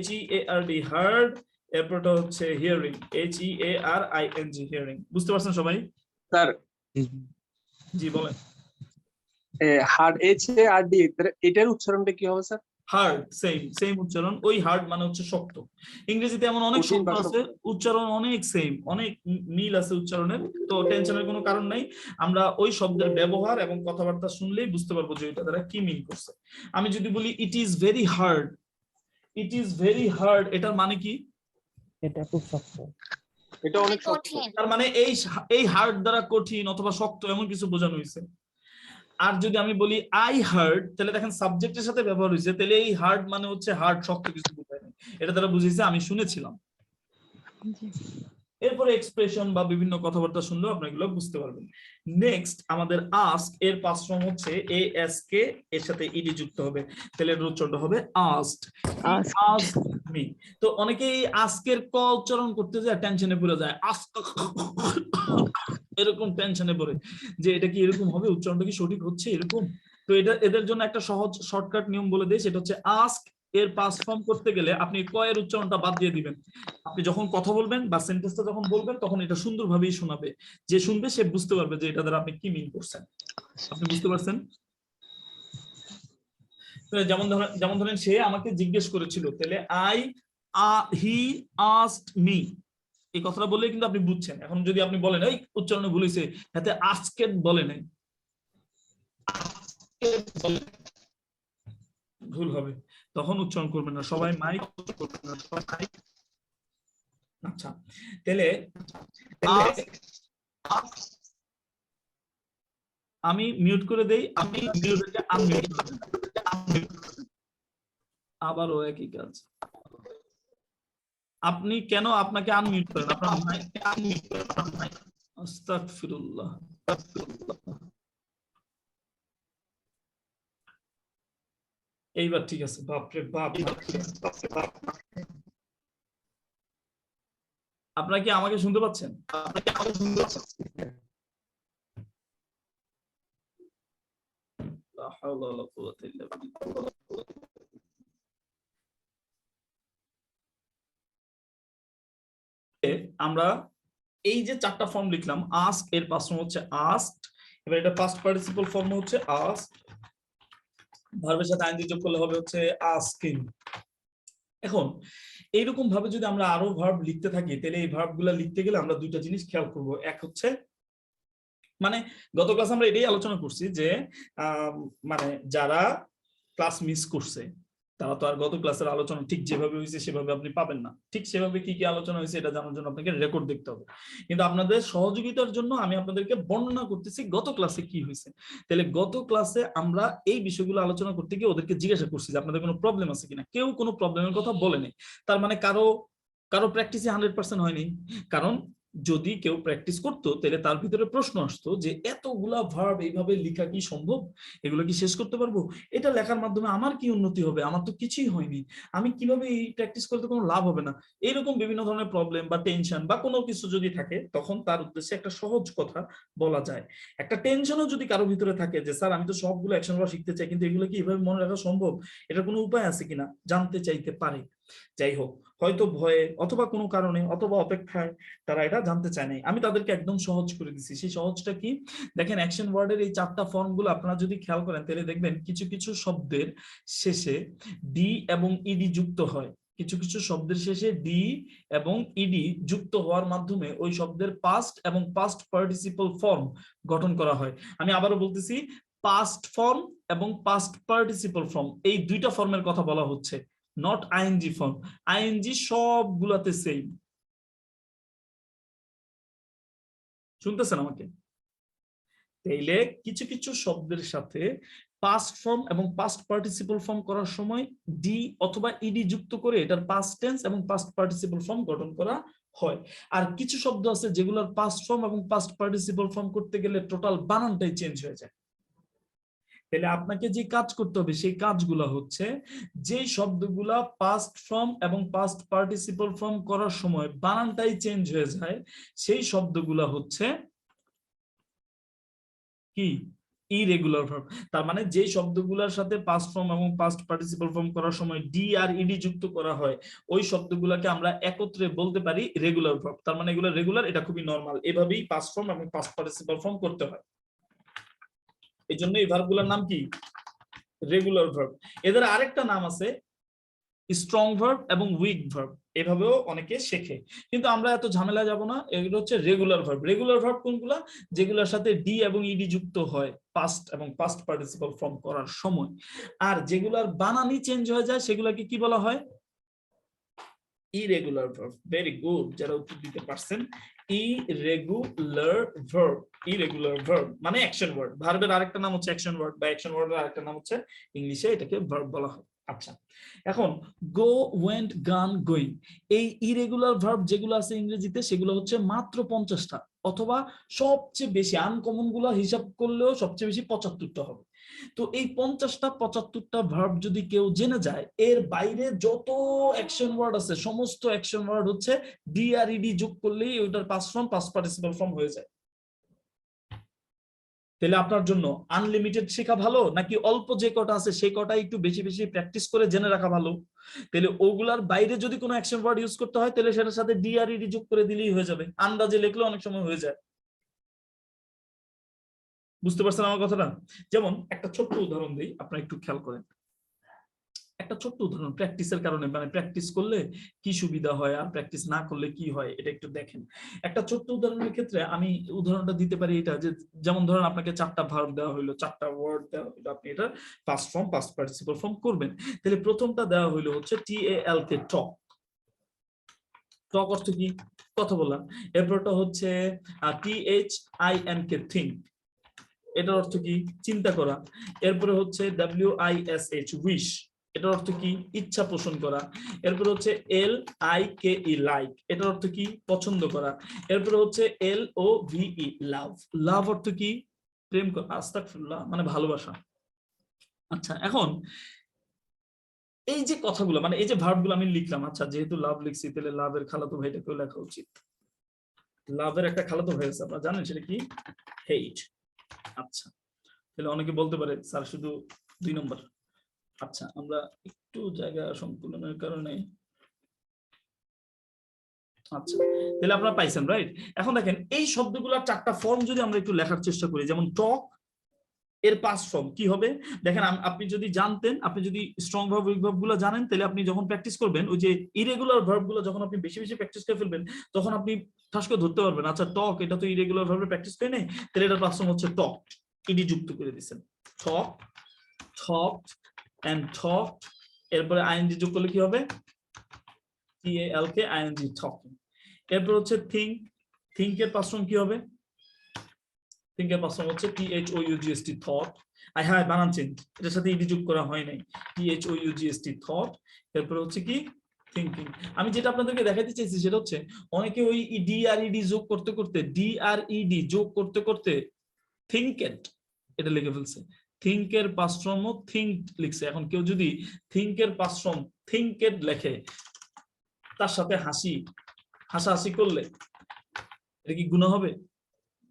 HEARD, heard, এরপরটা হচ্ছে hearing, HEARING, hearing। বুঝতে পারছেন সবাই? স্যার জি বলেন। হার্ড HARD এটার উচ্চারণটা কি হবে স্যার? হার্ড, সেম উচ্চারণ। ওই হার্ড মানে হচ্ছে শক্ত। ইংরেজিতে এমন অনেক কঠিন শব্দ বা আছে, শক্ত। উচ্চারণ অনেক সেম, অনেক মিল আছে উচ্চারণের, তো টেনশনের কোনো কারণ নাই। আমরা ওই শব্দের ব্যবহার এবং কথাবার্তা শুনলেই বুঝতে পারবো যে এটা দ্বারা কি মিন করছে। আমি যদি বলি it is very hard, it is very hard, এটার মানে কি? এটা খুব শক্ত। এটা অনেক শক্ত। কঠিন তার মানে এই হার্ড দ্বারা কঠিন অথবা শক্ত এমন কিছু বোঝানো হয়েছে। আর যদি আমি বলি আই হার্ড, তাহলে দেখেন সাবজেক্টের সাথে ব্যবহার হয়েছে, তাহলে এই হার্ড মানে হচ্ছে হার্ড, শক্ত কিছু বোঝায় না, এটা দ্বারা বুঝিয়েছে আমি শুনেছিলাম। এরপরে এক্সপ্রেশন বা বিভিন্ন কথাবার্তা শুনলেও আপনি এগুলো বুঝতে পারবেন। নেক্সট আমাদের আস্ক এর পাস্ট ফর্ম হচ্ছে ASK, এর সাথে ইডি যুক্ত হবে, তাহলে এর উচ্চারণটা হবে আস্কড, আস্ক মি। তো অনেকে এই আস্কের ক উচ্চারণ করতে যায় টেনশনে পড়ে যায়, আস্ক এরকম টেনশনে পড়ে যে এটা কি এরকম হবে, উচ্চারণটা কি সঠিক হচ্ছে এরকম। তো এটা এদের জন্য একটা সহজ শর্টকাট নিয়ম বলে দেই, সেটা হচ্ছে আস্ক এর পাস্ট ফর্ম করতে গেলে আপনি ক এর উচ্চারণটা বাদ দিয়ে দিবেন। আপনি যখন কথা বলবেন বা সেন্টেন্সটা যখন বলবেন তখন এটা সুন্দরভাবেই শোনাবে, যে শুনবে সে বুঝতে পারবে যে এটা দ্বারা আপনি কি মিন করছেন। আপনি বুঝতে পারছেন? যেমন ধরেন সে আমাকে জিজ্ঞেস করেছিল, তাহলে হি আস্কড মি, এই কথাটা বললে কিন্তু আপনি বুঝছেন। এখন যদি আপনি বলেন এই উচ্চারণে ভুল হয়েছে, হাতে আস্কেড বলে নাই, ভুল হবে, তখন উচ্চারণ করবেন না। সবাই মাইক করবেন না, সবাই মাইক। আচ্ছা, তাহলে আমি মিউট করে দেই, আপনি মিউটকে আনমিউট করবেন, আবারও একই কাজ। আপনি কেন আপনাকে আনমিউট করেন, আপনার মাইককে আনমিউট করেন, আস্তাগফিরুল্লাহ। এইবার ঠিক আছে, বাপরে বাপ। আপনারা কি আমাকে শুনতে পাচ্ছেন? লা হাওলা ওয়ালা কুওয়াতা ইল্লা বিল্লাহ। আমরা এই যে চারটা ফর্ম লিখলাম, আস্ক এর পাস্ট ফর্ম হচ্ছে আস্কড, এবার এটা পাস্ট পার্টিসিপল ফর্ম হচ্ছে আস্কড, ভার্বের সাথে আইএনজি যোগ করলে হবে হচ্ছে আস্কিং। এখন এইরকম ভাবে যদি আমরা আরো ভার্ব লিখতে থাকি, তাহলে এই ভার্বগুলো লিখতে গেলে আমরা দুইটা জিনিস খেয়াল করব। এক হচ্ছে মানে গত ক্লাসে আমরা এটাই আলোচনা করছি যে মানে যারা ক্লাস মিস করছে তারা তো আর গত ক্লাসের আলোচনা ঠিক যেভাবে হয়েছে সেভাবে আপনি পাবেন না। ঠিক সেভাবে কি কি আলোচনা হয়েছে এটা জানার জন্য আপনাকে রেকর্ড দেখতে হবে। কিন্তু আপনাদের সহযোগিতার জন্য আমি আপনাদেরকে বর্ণনা করতেছি গত ক্লাসে কি হয়েছে। তাহলে গত ক্লাসে আমরা এই বিষয়গুলো আলোচনা করতে গিয়ে ওদেরকে জিজ্ঞাসা করছি যে আপনাদের কোনো প্রবলেম আছে কিনা। কেউ কোনো প্রবলেমের কথা বলেনি, তার মানে কারো প্র্যাকটিসে 100% হয়নি। কারণ যদি কেউ প্র্যাকটিস করতো তাহলে তার ভিতরে প্রশ্ন আসতো যে এতগুলা ভার্ব এইভাবে লেখা কি সম্ভব, এগুলো কি শেষ করতে পারবো, এটা লেখার মাধ্যমে আমার কি উন্নতি হবে, আমার তো কিছুই হয়নি, আমি কিভাবে এই প্র্যাকটিস করতে কোনো লাভ হবে না, এরকম বিভিন্ন ধরনের প্রবলেম বা টেনশন বা কোনো কিছু যদি থাকে তখন তার উদ্দেশ্যে একটা সহজ কথা বলা যায়। একটা টেনশনও যদি কারো ভিতরে থাকে যে স্যার আমি তো সবগুলো অ্যাকশন ভার্ব শিখতে চাই কিন্তু এগুলো কি এভাবে মনে রাখা সম্ভব, এটার কোনো উপায় আছে কিনা জানতে চাইতে পারে। যাই হোক, হয়তো ভয়ে অথবা কোনো কারণে অথবা অপেক্ষায় তারা এটা জানতে চায় নাই, আমি তাদেরকে একদম সহজ করে দিচ্ছি। সেই সহজটা কি, দেখেন অ্যাকশন ওয়ার্ডের এই 4টা ফর্ম গুলো আপনারা যদি খেয়াল করেন তাহলে দেখবেন কিছু কিছু শব্দের শেষে ডি এবং ইডি যুক্ত হয়, কিছু কিছু শব্দের শেষে ডি এবং ইডি যুক্ত হওয়ার মাধ্যমে ওই শব্দের পাস্ট এবং পাস্ট পার্টিসিপল ফর্ম গঠন করা হয়। আমি আবারও বলতেছি, পাস্ট ফর্ম এবং পাস্ট পার্টিসিপল ফর্ম এই দুইটা ফর্মের কথা বলা হচ্ছে, নট আইএনজি ফর্ম। আইএনজি সবগুলাতে সেম। শুনতেছেন আমাকে? তাইলে কিছু কিছু শব্দের সাথে পাস্ট ফর্ম এবং পাস্ট পার্টিসিপল ফর্ম করার সময় ডি অথবা ইডি যুক্ত করে এটার পাস্ট টেন্স এবং পাস্ট পার্টিসিপল ফর্ম গঠন করা হয়। আর কিছু শব্দ আছে যেগুলোর পাস্ট ফর্ম এবং পাস্ট পার্টিসিপল ফর্ম করতে গেলে টোটাল বানানটাই চেঞ্জ হয়ে যায়। তাহলে আপনাকে যে কাজ করতে হবে সেই কাজগুলো হচ্ছে, যে শব্দগুলা পাস্ট ফর্ম এবং পাস্ট পার্টিসিপল ফর্ম করার সময় বানানটাই চেঞ্জ হয়ে যায় সেই শব্দগুলা হচ্ছে কি, ইরেগুলার ভার্ব। তার মানে যে শব্দগুলোর সাথে পাস্ট ফর্ম এবং পাস্ট পার্টিসিপল ফর্ম করার সময় ডি আর ইডি যুক্ত করা হয় ওই শব্দগুলোকে আমরা একত্রে বলতে পারি রেগুলার ভার্ব। তার মানে এগুলো রেগুলার, এটা খুবই নরমাল, এভাবেই পাস্ট ফর্ম এবং পাস্ট পার্টিসিপল ফর্ম করতে হয়। এই জন্য এই ভার্বগুলোর নাম কি, রেগুলার ভার্ব। এদের আরেকটা নাম আছে স্ট্রং ভার্ব এবং উইক ভার্ব, এভাবেও অনেকে শেখে, কিন্তু আমরা এত ঝামেলা যাব না। এগুলো হচ্ছে রেগুলার ভার্ব। রেগুলার ভার্ব কোনগুলা, যেগুলোর সাথে ডি এবং ইডি যুক্ত হয় পাস্ট এবং পাস্ট পার্টিসিপল ফর্ম করার সময়, আর যেগুলার বানানই চেঞ্জ হয়ে যায় সেগুলোকে কি বলা হয়, ইরেগুলার ভার্ব। ভেরি গুড, যারা উত্তর দিতে পারছেন। ইরেগুলার ভার্ব, ইরেগুলার ভার্ব মানে অ্যাকশন ওয়ার্ড। ভার্বের আরেকটা নাম হচ্ছে অ্যাকশন ওয়ার্ড, বা অ্যাকশন ওয়ার্ডের আরেকটা নাম হচ্ছে ইংলিশে এটাকে ভার্ব বলা হয়। আচ্ছা, এখন গো, ওয়েন্ট, গান, গোয়িং, এই ইরেগুলার ভার্ব যেগুলো আছে ইংরেজিতে সেগুলো হচ্ছে মাত্র 50টা, অথবা সবচেয়ে বেশি আনকমন গুলো হিসাব করলেও সবচেয়ে বেশি 75টা হবে। তো এই 50টা 75টা ভার্ব যদি কেউ জেনে যায়, এর বাইরে যত অ্যাকশন ওয়ার্ড আছে সমস্ত অ্যাকশন ওয়ার্ড হচ্ছে ডি আর ইডি যোগ করলেই ওইটার past form past participle form হয়ে যায়। তাহলে আপনার জন্য আনলিমিটেড শেখা ভালো নাকি অল্প যে কটা আছে সেই কটা একটু বেশি বেশি প্র্যাকটিস করে জেনে রাখা ভালো? তাহলে ওগুলার বাইরে যদি কোনো অ্যাকশন ওয়ার্ড ইউজ করতে হয় তাহলে সেটার সাথে ডি আর ইডি যোগ করে দিলেই হয়ে যাবে, আন্দাজে লিখলে অনেক সময় হয়ে যায়। বুঝতে পারছেন আমার কথাটা? যেমন একটা ছোট্ট উদাহরণ দিই, আপনারা একটু খেয়াল করেন। একটা ছোট্ট উদাহরণ প্র্যাকটিসের কারণে, মানে প্র্যাকটিস করলে কি সুবিধা হয় আর প্র্যাকটিস না করলে কি হয় এটা একটু দেখেন। একটা ছোট্ট উদাহরণের ক্ষেত্রে আমি উদাহরণটা দিতে পারি এটা, যে যেমন ধরেন আপনাকে 4টা ভার্ব দেওয়া হলো, 4টা ওয়ার্ড দেওয়া হলো, আপনি এটা past form past participle form করবেন। তাহলে প্রথমটা দেওয়া হলো হচ্ছে TAL কে টক। টক অর্থ কি, কথা বললাম। এরপরটা হচ্ছে THIN কে থিঙ্ক, এটার অর্থ কি, চিন্তা করা। এরপরে হচ্ছে WISH উইশ, এটার অর্থ কি, ইচ্ছা পোষণ করা। এরপরে হচ্ছে LIKE লাইক, এটার অর্থ কি, পছন্দ করা। এরপরে হচ্ছে LOVE লাভ, লাভ অর্থ কি, প্রেম করা, আস্তাগফিরুল্লাহ মানে ভালোবাসা। আচ্ছা, এখন এই যে কথাগুলো মানে এই যে ভার্বগুলো আমি লিখলাম, আচ্ছা যেহেতু লাভ লিখছি তাহলে লাভের খালাতো ভাইটাকেও লেখা উচিত। লাভের একটা খালাতো ভাই আছে, আপনারা জানেন সেটা কি, হেইট। আচ্ছা, তাহলে অনেকে বলতে পারে স্যার শুধু 2 নম্বর। আচ্ছা, আমরা একটু জায়গা সংকুলনের কারণে, আচ্ছা তাহলে আপনারা পাইছেন, রাইট? এখন দেখেন এই শব্দগুলোর 4টা ফর্ম যদি আমরা একটু লেখার চেষ্টা করি, যেমন টক, এর পাস্ট ফর্ম কি হবে দেখেন। আপনি যদি জানতেন, আপনি যদি স্ট্রং ভার্ব উইক ভার্ব গুলো জানেন, তাহলে আপনি যখন প্র্যাকটিস করবেন ওই যে ইরেগুলার ভার্ব গুলো যখন আপনি বেশি বেশি প্র্যাকটিস করে ফেলবেন তখন আপনি ঠাস করে ধরতে পারবেন, আচ্ছা টক এটা তো ইরেগুলার ভার্বে প্র্যাকটিস করে নেই, তাহলে এটার পাস্ট ফর্ম হচ্ছে টক, ইডি যুক্ত করে দিবেন, টক, talked and talked, এরপরে আইএনজি যোগ করলে কি হবে, TAL কে আইএনজি talking। এরপর হচ্ছে think, think এর পাস্ট ফর্ম কি হবে, think এর পাস্ট ফর্ম হচ্ছে THOUGST thought। হ্যাঁ বানান চেঞ্জ, এটার সাথে ইডি যোগ করা হয় নাই, THOUGST thought। এরপর হচ্ছে কি থিঙ্কিং। আমি যেটা আপনাদেরকে দেখাতে চাইছি সেটা হচ্ছে অনেকে ওই ডি আর ইডি যোগ করতে করতে যোগ করতে করতে থিঙ্কেড এটা লিখে ফেলছে। থিঙ্কের পাস্ট ফর্ম থিঙ্ক লিখছে। এখন কেউ যদি থিঙ্কের পাস্ট ফর্ম থিঙ্কেড লেখে, তার সাথে হাসাহাসি করলে এটা কি গুনাহ হবে?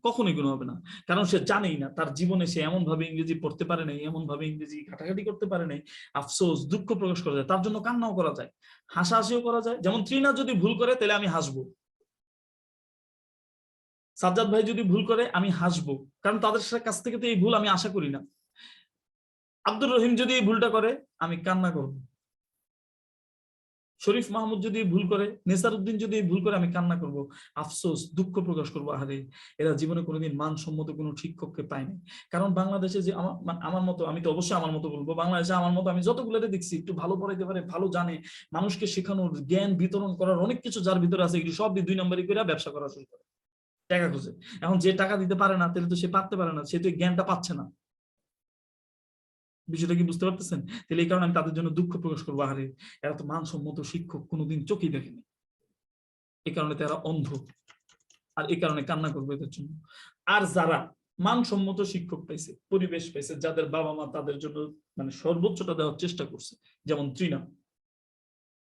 কখনোই গুনাহ হবে না, কারণ সে জানেই না, তার জীবনে সে এমন ভাবে ইংরেজি পড়তে পারে নাই, এমন ভাবে ইংরেজি ঘাটাঘাটি করতে পারে নাই। আফসোস, দুঃখ প্রকাশ করা যায়, তার জন্য কান্নাও করা যায়, হাসাহাসিও করা যায়। যেমন ত্রিনা যদি ভুল করে তাহলে আমি হাসবো, সাজ্জাদ ভাই যদি ভুল করে আমি হাসবো, কারণ তাদের কাছ থেকে তো এই ভুল আমি আশা করি না। আব্দুর রহিম যদি এই ভুলটা করে আমি কান্না করব। শরীফ মাহমুদ যদি ভুল করে, নেসার উদ্দিন যদি ভুল করে আমি কান্না করব, আফসোস, দুঃখ প্রকাশ করবো, আরে এরা জীবনে কোনোদিন মানসম্মত কোনো শিক্ষককে পায়নি। কারণ বাংলাদেশে যে আমার মতো, আমি তো অবশ্যই আমার মতো বলবো, বাংলাদেশে আমার মতো আমি যতগুলোতে দেখছি একটু ভালো পড়াইতে পারে, ভালো জানে, মানুষকে শেখানোর, জ্ঞান বিতরণ করার অনেক কিছু যার ভিতরে আছে, এগুলি সব 2 নম্বরই করে ব্যবসা করা শুরু করে, টাকা খুঁজে। এখন যে টাকা দিতে পারে না তাহলে তো সে পারতে পারে না, সে তো জ্ঞানটা পাচ্ছে না। বিষয়টা কি বুঝতে পারতেছেন? তাহলে এই কারণে আমি তাদের জন্য দুঃখ প্রকাশ করবো, আরে এরা তো মানসম্মত শিক্ষক কোনোদিন চোখেই দেখেনি, এই কারণে তারা অন্ধ, আর এই কারণে কান্না করবো এদের জন্য। আর যারা মানসম্মত শিক্ষক পাইছে, পরিবেশ পাইছে, যাদের বাবা মা তাদের জন্য মানে সর্বোচ্চটা দেওয়ার চেষ্টা করছে, যেমন ত্রিনা,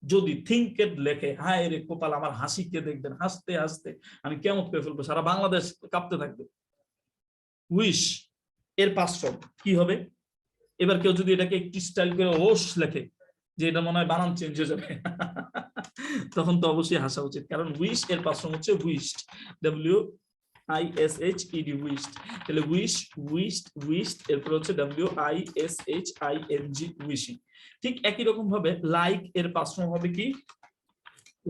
যদি থিঙ্কেড লেখে, হায় রে কপাল, আমার হাসি কে দেখবেন, হাসতে হাসতে আমি কেমন করে ফেলবো, সারা বাংলাদেশ কাঁপতে থাকবে। উইশ এর পাস্ট ফর্ম কি হবে? এবার কেউ যদি এটাকে একটু স্টাইল করে ওশ লেখে, যে এটা মনে হয় বানান চেঞ্জ হয়ে যাবে, তখন তো অবশ্যই হাসা উচিত, কারণ উইশ এর পাস্ট ফর্ম হচ্ছে উইশড, WISHED, উইশড। তাহলে উইশ, উইশড, উইশড, এরপর হচ্ছে WISHING, উইশিং। ঠিক একই রকম ভাবে লাইক এর পাস্ট ফর্ম হবে কি?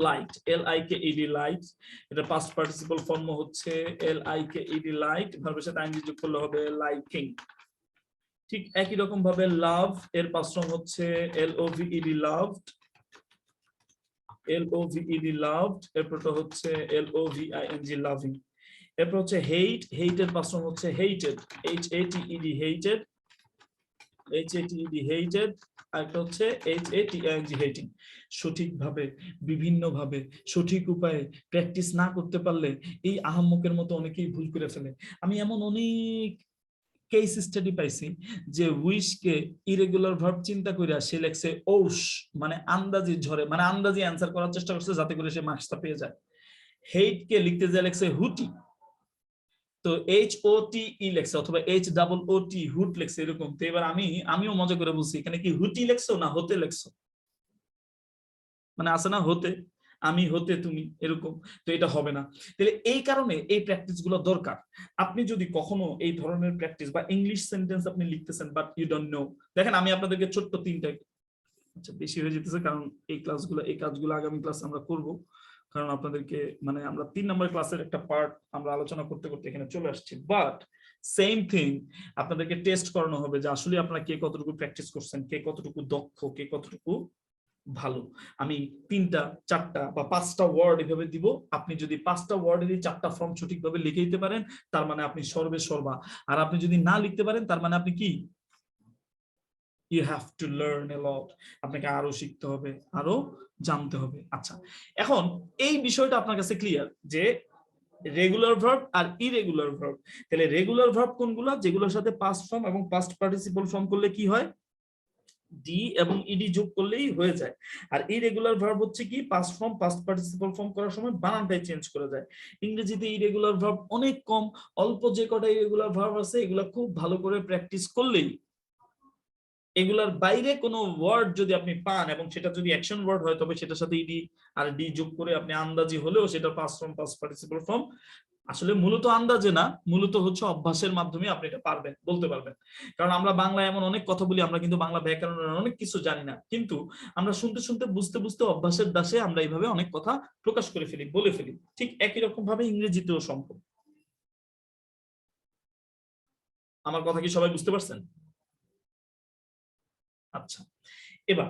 Light, LIKED, light. এটা পাস্ট পার্টিসিপল ফর্ম হচ্ছে LIKED, লাইট। ভার্বের সাথে আইএনজি যোগ করলে হবে লাইকিং। ঠিক একই রকম ভাবে লাভ এর পাস্ট ফর্ম হচ্ছে LOVED, লাভড, LOVED, লাভড। এরপরটা হচ্ছে LOVING, লাভিং। এরপর হচ্ছে হেইট, হেইটের পাস্ট ফর্ম হচ্ছে হেইটেড, HATED, হেইটেড, HATED, হেইটেড। আরেকটা হচ্ছে HATING, হেটিং। সঠিকভাবে, বিভিন্নভাবে, সঠিক উপায়ে প্র্যাকটিস না করতে পারলে এই আহাম্মকের মতো অনেকেই ভুল করে ফেলে। আমি এমন অনেক কেস স্টাডি পাইছি যে উইশকে ইরেগুলার ভার্ব চিন্তা কইরা সে লেখছে ওশ, মানে আন্দাজি ঝরে, মানে আন্দাজি অ্যান্সার করার চেষ্টা করছে যাতে করে সে মার্কসটা পেয়ে যায়। হেইট কে লিখতে যায় লেখছে হুটি, তো HOTE লেখছে, অথবা HOOT, হুট লেখছে, এরকম। তো এবার আমিও মজা করে বলছি, এখানে কি হুটি লেখছো না হতে লেখছো? মানে আছে না হতে, আমি হতে তুমি, এরকম। তো এটা হবে না। তাহলে এই কারণে এই প্র্যাকটিস গুলো দরকার। আপনি যদি কখনো এই ধরনের প্র্যাকটিস বা ইংলিশ সেন্টেন্স আপনি লিখতেছেন বাট ইউ ডোন্ট নো, দেখেন আমি আপনাদেরকে ছোট্ট 3টা, আচ্ছা বেশি হয়ে যেতেছে কারণ এই কাজগুলো আগামী ক্লাসে আমরা করব, কারণ আপনাদেরকে মানে আমরা 3 নম্বর ক্লাসের একটা পার্ট আমরা আলোচনা করতে করতে এখানে চলে আসছি। বাট সেম থিং, আপনাদেরকে টেস্ট করানো হবে যে আসলে আপনারা কে কতটুকু প্র্যাকটিস করছেন, কে কতটুকু দক্ষ, কে কতটুকু ভালো। আমি 3টা 4টা বা 5টা ওয়ার্ড এভাবে দিব, আপনি যদি 5টা ওয়ার্ডেরই 4টা ফর্ম সঠিকভাবে লিখে দিতে পারেন তার মানে আপনি সর্বে সর্বা। আর আপনি যদি না লিখতে পারেন তার মানে আপনি কি, you have to learn a lot, আপনাকে আরো শিখতে হবে, আরো জানতে হবে। আচ্ছা, এখন এই বিষয়টা আপনার কাছে ক্লিয়ার যে রেগুলার ভার্ব আর ইরেগুলার ভার্ব। তাহলে রেগুলার ভার্ব কোনগুলো? যেগুলোর সাথে পাস্ট ফর্ম এবং পাস্ট পার্টিসিপল ফর্ম করলে কি হয়, ডি এবং ইডি যোগ করলেই হয়ে যায়। আর ইরেগুলার ভার্ব হচ্ছে কি, past form past participle form করার সময় বানানটাই চেঞ্জ করে যায়। ইংরেজিতে ইরেগুলার ভার্ব অনেক কম, অল্প যে কটা ইরেগুলার ভার্ব আছে এগুলা খুব ভালো করে প্র্যাকটিস করলেই, এগুলার বাইরে কোনো ওয়ার্ড যদি আপনি পান এবং সেটা যদি অ্যাকশন ওয়ার্ড হয় তবে সেটার সাথে ইডি আর ডি যোগ করে আপনি আন্দাজি হলেও সেটা past form past participle form, আসলে মূলত আন্দাজে না, মূলত হচ্ছে অভ্যাসের মাধ্যমে আপনি এটা পারবেন, বলতে পারবেন। কারণ আমরা বাংলায় এমন অনেক কথা বলি, আমরা কিন্তু বাংলা ব্যাকরণের অনেক কিছু জানি না, কিন্তু আমরা শুনতে শুনতে বুঝতে বুঝতে অভ্যাসের দাসে আমরা এইভাবে অনেক কথা প্রকাশ করে ফেলি, বলে ফেলি। ঠিক একই রকম ভাবে ইংরেজিতেও সম্ভব। আমার কথা কি সবাই বুঝতে পারছেন? আচ্ছা, এবার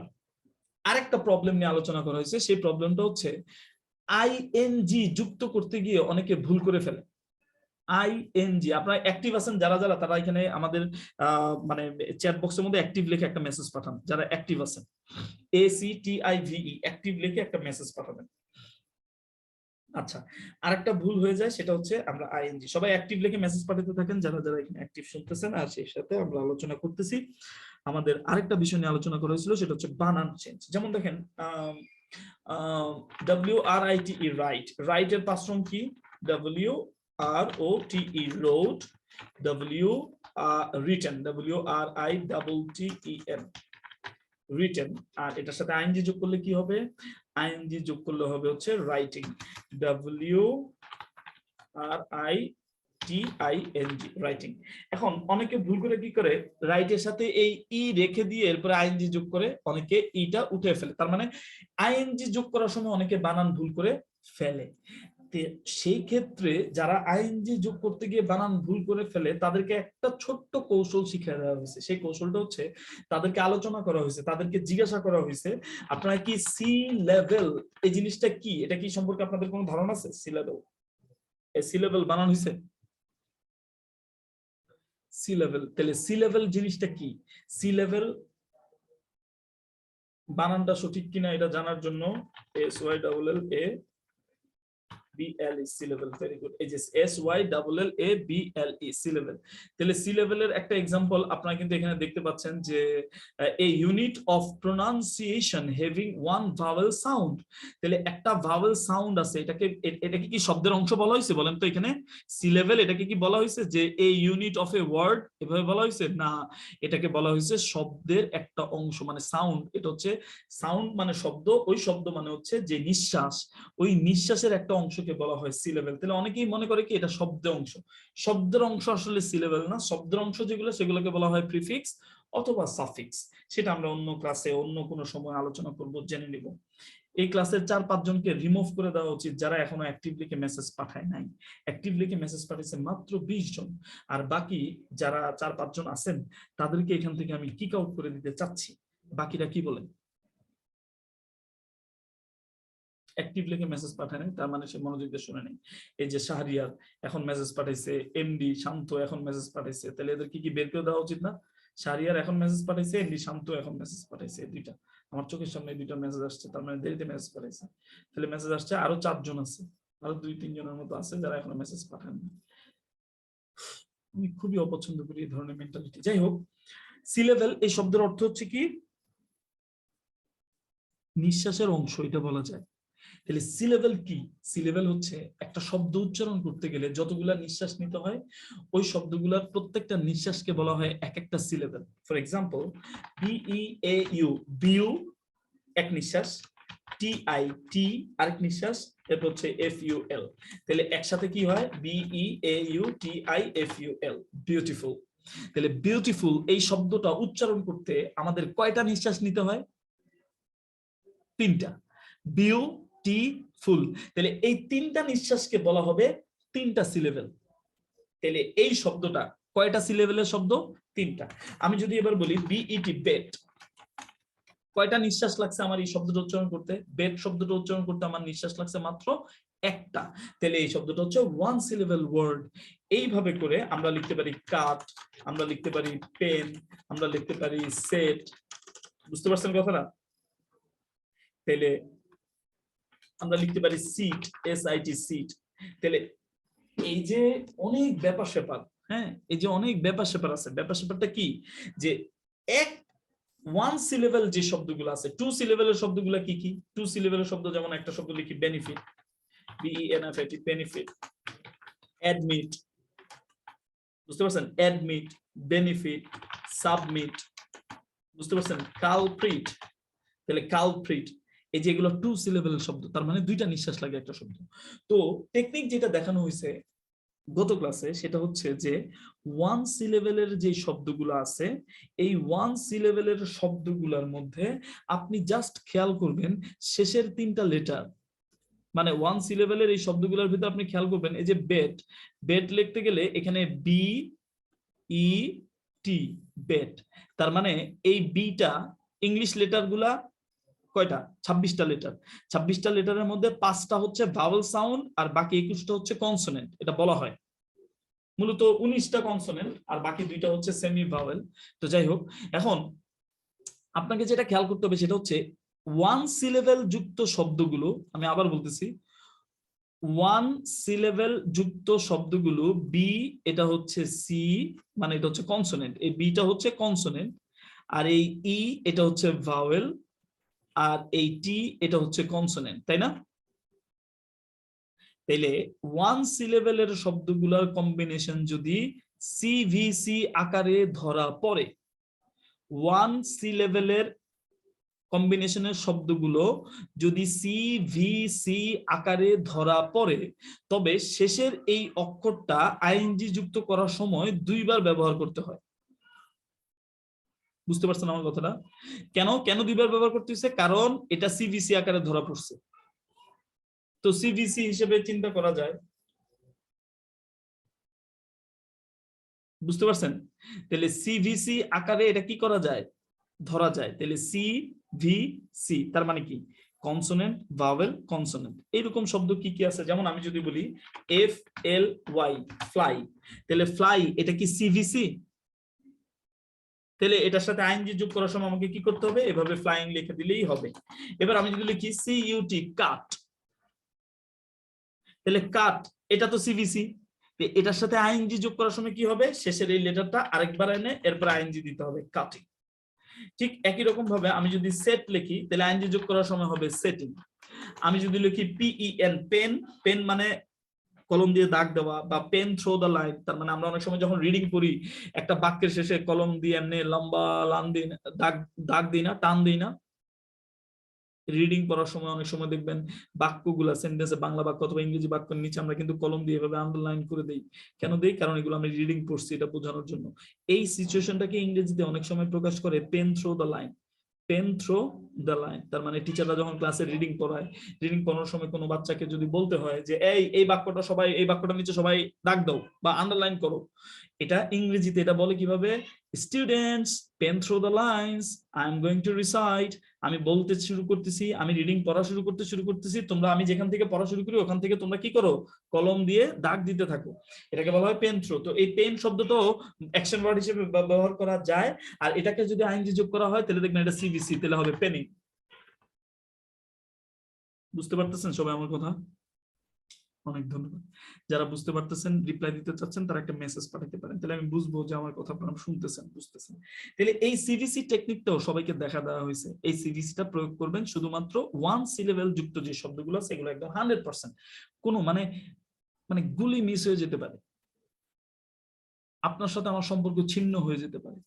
আরেকটা প্রবলেম নিয়ে আলোচনা করা হয়েছে, সেই প্রবলেমটা হচ্ছে ING যুক্ত করতে গিয়ে অনেকে ভুল করে ফেলে। আইএনজি। আপনারা অ্যাক্টিভ আছেন যারা যারা, তারা এখানে আমাদের মানে চ্যাট বক্সের মধ্যে অ্যাক্টিভ লিখে একটা মেসেজ পাঠান। যারা অ্যাক্টিভ আছেন, ACTIVE অ্যাক্টিভ লিখে একটা মেসেজ পাঠাবেন। আচ্ছা, আরেকটা ভুল হয়ে যায়, সেটা হচ্ছে আমরা আইএনজি। সবাই অ্যাক্টিভ লিখে মেসেজ পাঠাতে থাকেন যারা যারা এখানে অ্যাক্টিভ শুনতেছেন, আর সেই সাথে আমরা আলোচনা করতেছি। আমাদের আরেকটা বিষয় নিয়ে আলোচনা করা হয়েছিল, সেটা হচ্ছে বানান চেঞ্জ। যেমন দেখেন WRITE রাইট, রাইট এর পাঁচ ফর্ম কি? WROTE wrote, written WRITTEN written. আর এটার সাথে আইএনজি যোগ করলে কি হবে? আইএনজি যোগ করলে হবে হচ্ছে রাইটিং, WRITING রাইটিং। এখন অনেকে ভুল করে কি করে, রাইটের সাথে এই ই রেখে দিয়ে এরপরে আইএনজি যোগ করে, অনেকে ইটা উঠে ফেলে। তার মানে আইএনজি যোগ করার সময় অনেকে বানান ভুল করে ফেলে। সেই ক্ষেত্রে যারা আইএনজি যোগ করতে গিয়ে বানান ভুল করে ফেলে, তাদেরকে একটা ছোট্ট কৌশল শিখিয়ে দেওয়া হয়েছে। সেই কৌশলটা হচ্ছে, তাদেরকে আলোচনা করা হয়েছে, তাদেরকে জিজ্ঞাসা করা হয়েছে আপনারা কি সি লেভেল এই জিনিসটা কি, এটা কি সম্পর্কে আপনাদের কোনো ধারণা আছে? সি লেভেল, সি লেভেল বানান হয়েছে সি লেভেল। তাহলে সি লেভেল জিনিসটা কি, সি লেভেল বানানটা সঠিক কিনা এটা জানার জন্য SYLLABLE syllable, very good. এই যে SYLLABLE সি লেভেল। তাহলে সি লেভেলের একটা এক্সাম্পল আপনারা কিন্তু এখানে দেখতে পাচ্ছেন যে a unit of pronunciation having one vowel sound. তাহলে একটা ভাওয়েল সাউন্ড আছে, এটাকে কি শব্দের অংশ বলা হয়েছে বলেন তো? এখানে সি লেভেল এটাকে কি বলা হয়েছে যে a unit of a word, এভাবে বলা হয়েছে না, এটাকে বলা হয়েছে শব্দের একটা অংশ, মানে সাউন্ড। এটা হচ্ছে সাউন্ড মানে শব্দ, ওই শব্দ মানে হচ্ছে যে নিঃশ্বাস, ওই নিঃশ্বাসের একটা অংশকে বলা হয় সি লেভেল। তাহলে অনেকেই মনে করে কি এটা শব্দের অংশ, শব্দের অংশ আসলে সি লেভেল না। শব্দের অংশ যেগুলো, সেগুলোকে বলা হয় প্রিফিক্স অথবা সাফিক্স। সেটা আমরা অন্য ক্লাসে অন্য কোনো সময় আলোচনা করব, জেনে নিব। এই ক্লাসের 4-5 জনকে রিমুভ করে দেওয়া উচিত যারা এখনো অ্যাক্টিভ লিখে মেসেজ পাঠায় নাই। অ্যাক্টিভ লিখে মেসেজ পাঠিয়েছে মাত্র 20 জন, আর বাকি যারা 4-5 জন আছেন তাদেরকে এখান থেকে আমি কিক আউট করে দিতে চাচ্ছি। বাকিরা কি বলেন? অ্যাক্টিভ লিখে মেসেজ পাঠায় নাই, তার মানে সে মনোযোগ দিয়ে শুনে নেই। এই যে শাহরিয়ার এখন মেসেজ পাঠাইছে, এমডি শান্ত এখন মেসেজ পাঠাইছে, তাহলে এদেরকে কি বের করে দেওয়া উচিত না? শাহরিয়ার এখন মেসেজ পাঠাইছে, এমডি শান্ত এখন মেসেজ পাঠাইছে, দুইটা আমার চোখের সামনে দুইটা মেসেজ আসছে, তার মানে দেরিতে মেসেজ পাঠাইছে। তাহলে মেসেজ আসছে আরো 4 জন আছে, আরো 2-3 জনের মতো আছে যারা এখনো মেসেজ পাঠাননি। আমি খুবই অপছন্দ করি এই ধরনের মেন্টালিটি। যাই হোক, সি লেভেল এই শব্দের অর্থ হচ্ছে কি? নিঃশ্বাসের অংশ, এটা বলা যায়। তাহলে সি লেভেল কি? সি লেভেল হচ্ছে একটা শব্দ উচ্চারণ করতে গেলে যতগুলা নিঃশ্বাস নিতে হয়, ওই শব্দগুলোর প্রত্যেকটা নিঃশ্বাসকে বলা হয় এক একটা syllable. For example, BEAU beau এক নিঃশ্বাস, TIT আরেক নিঃশ্বাস, এরপর হচ্ছে FUL। তাহলে একসাথে কি হয়? BEAU TIFUL, beautiful. তাহলে বিউটিফুল এই শব্দটা উচ্চারণ করতে আমাদের কয়টা নিঃশ্বাস নিতে হয়? 3টা। বিউটিফুল। তাহলে এই 3টা নিঃশ্বাসকে বলা হবে 3টা সি লেভেল। তাহলে এই শব্দটা কয়টা সি লেভেলের শব্দ? 3টা। আমি যদি এবার বলি BET বেট, কয়টা নিঃশ্বাস লাগছে আমার এই শব্দটা উচ্চারণ করতে? বেট শব্দটা উচ্চারণ করতে আমার নিঃশ্বাস লাগছে মাত্র একটা। তাহলে এই শব্দটা হচ্ছে ওয়ান সিলেবল ওয়ার্ড। এইভাবে করে আমরা লিখতে পারি কাট, আমরা লিখতে পারি পেন, আমরা লিখতে পারি সেট। বুঝতে পারছেন কথাটা? তাহলে আমরা লিখতে পারি সিট, SIT সিট। তাহলে এই যে অনেক ব্যাপার স্যাপার, হ্যাঁ, এই যে অনেক ব্যাপার স্যাপার আছে। ব্যাপার স্যাপারটা কি? যে এক ওয়ান সিলেবল যে শব্দগুলো আছে, 2 সিলেবলের শব্দগুলো কি কি? 2 সিলেবলের শব্দ যেমন একটা শব্দ লিখি বেনিফিট, BENFIT বেনিফিট, অ্যাডমিট, বুঝতে পারছেন? অ্যাডমিট, বেনিফিট, সাবমিট, বুঝতে পারছেন? কালপ্রিট, তাহলে কালপ্রিট। এই যে এগুলো 2 সিলেবলের শব্দ, তার মানে 2টা নিঃশ্বাস লাগে একটা শব্দ। তো টেকনিক যেটা দেখানো হয়েছে গত ক্লাসে, সেটা হচ্ছে যে 1 সিলেবলের যে শব্দগুলো আছে, এই 1 সিলেবলের শব্দগুলোর মধ্যে আপনি জাস্ট খেয়াল করবেন শেষের 3টা লেটার, মানে 1 সিলেবলের এই শব্দগুলোর ভিতরে আপনি খেয়াল করবেন এই যে বেট, বেট লিখতে গেলে এখানে BET বেট, তার মানে এই বিটা ইংলিশ লেটারগুলা কয়টা? 26টা লেটার। 26টা লেটারের মধ্যে 5টা হচ্ছে ভাওয়েল সাউন্ড আর বাকি 21টা হচ্ছে কনসোনেন্ট, এটা বলা হয়। মূলত 19টা কনসোনেন্ট আর বাকি 2টা হচ্ছে সেমি ভাওয়েল। তো যাই হোক, এখন আপনাকে যেটা খেয়াল করতে হবে সেটা হচ্ছে ওয়ান সিলেবেল যুক্ত শব্দগুলো, আমি আবার বলতেছি, ওয়ান সিলেবেল যুক্ত শব্দগুলো বি, এটা হচ্ছে সি, মানে এটা হচ্ছে কনসোনেন্ট, এই বিটা হচ্ছে কনসোনেন্ট, আর এই ই এটা হচ্ছে ভাওয়েল, আর এই টি এটা হচ্ছে কনসোনেন্ট, তাই না? তাইলে ওয়ান সিলেবেলের শব্দগুলোর কম্বিনেশন যদি সিভিসি আকারে ধরা পড়ে, ওয়ান সিলেবেলের কম্বিনেশনের শব্দগুলো যদি সিভিসি আকারে ধরা পড়ে, তবে শেষের এই অক্ষরটা আইএনজি যুক্ত করার সময় 2বার ব্যবহার করতে হয়। বুঝতে পারছেন আমার কথাটা? কেন কেন 2বার ব্যবহার করতে হচ্ছে? কারণ এটা সিভিসি আকারে ধরা পড়ছে। তো সিভিসি হিসেবে চিন্তা করা যায়, বুঝতে পারছেন? তাহলে সিভিসি আকারে এটা কি করা যায়? ধরা যায়। তাহলে সিভিসি তার মানে কি? Consonant, vowel, consonant. এইরকম শব্দ কি কি আছে? যেমন আমি যদি বলি এফ এল ওয়াই, ফ্লাই, তাহলে ফ্লাই এটা কি সিভিসি? তাহলে এটার সাথে আইএনজি যোগ করার সময় আমাকে কি করতে হবে? এভাবে ফ্লাইং লিখে দিলেই হবে। এবার আমি যদি লিখি সিইউটি, কাট, তাহলে কাট এটা তো সিভিসি, এটার সাথে আইএনজি যোগ করার সময় কি হবে? শেষের এই লেটারটা আরেকবার এনে এরপর আইএনজি দিতে হবে, কাটিং। ঠিক একই রকম ভাবে আমি যদি সেট লিখি তাহলে আইএনজি যোগ করার সময় হবে সেটিং। আমি যদি লিখি পিইএন, পেন, পেন মানে কলম দিয়ে দাগ দেওয়া, বা পেন থ্রো দ্য লাইন, তার মানে আমরা অনেক সময় যখন রিডিং করি একটা বাক্যের শেষে কলম দিয়ে এমনি লম্বা লাইন দিই, দাগ দিই না, টান দিই না। রিডিং পড়ার সময় অনেক সময় দেখবেন বাক্যগুলা, সেন্টেন্সে বাংলা বাক্য অথবা ইংরেজি বাক্যের নিচে আমরা কিন্তু কলম দিয়ে এভাবে আন্ডারলাইন করে দেই। কেন দেই? কারণ এগুলো আমি রিডিং পড়ছি, এটা বোঝানোর জন্য। এই সিচুয়েশনটাকে ইংরেজিতে অনেক সময় প্রকাশ করে pen through the line, pen through the line. তার মানে টিচাররা যখন ক্লাসে রিডিং পড়ায়, রিডিং পড়ানোর সময় কোনো বাচ্চাকে যদি বলতে হয় যে এই বাক্যটা সবাই, এই বাক্যটার নিচে সবাই দাগ দাও বা আন্ডারলাইন করো, এটা ইংরেজিতে এটা বলে কিভাবে? Students pen through the lines, I am going to recite. আমি বলতে শুরু করতেছি, আমি রিডিং পড়া শুরু করতেছি, তোমরা, আমি যেখান থেকে পড়া শুরু করি ওখান থেকে তোমরা কি করো? কলম দিয়ে দাগ দিতে থাকো। এটাকে বলা হয় পেন থ্রো। তো এই পেন শব্দটাও অ্যাকশন ওয়ার্ড হিসেবে ব্যবহার করা যায়, আর এটাকে যদি আইএনজি যোগ করা হয় তাহলে দেখবেন এটা সিভিসি, তাহলে হবে পেনিং। বুঝতে পারতেছেন সবাই আমার কথা? অনেক ধন্যবাদ। যারা বুঝতে পারতেছেন, রিপ্লাই দিতে চাচ্ছেন, তারা একটা মেসেজ পাঠাতে পারেন, তাহলে আমি বুঝবো যে আমার কথা আপনারা শুনতেছেন, বুঝতেছেন। তাহলে এই সিভিসি টেকনিকটাও সবাইকে দেখা দেওয়া হয়েছে। এই সিভিসিটা প্রয়োগ করবেন শুধুমাত্র ওয়ান সিলেবেল যুক্ত যে শব্দগুলো আছে এগুলো একদম 100%, কোনো মানে গুলি মিস হয়ে যেতে পারে, আপনার সাথে আমার সম্পর্ক ছিন্ন হয়ে যেতে পারে,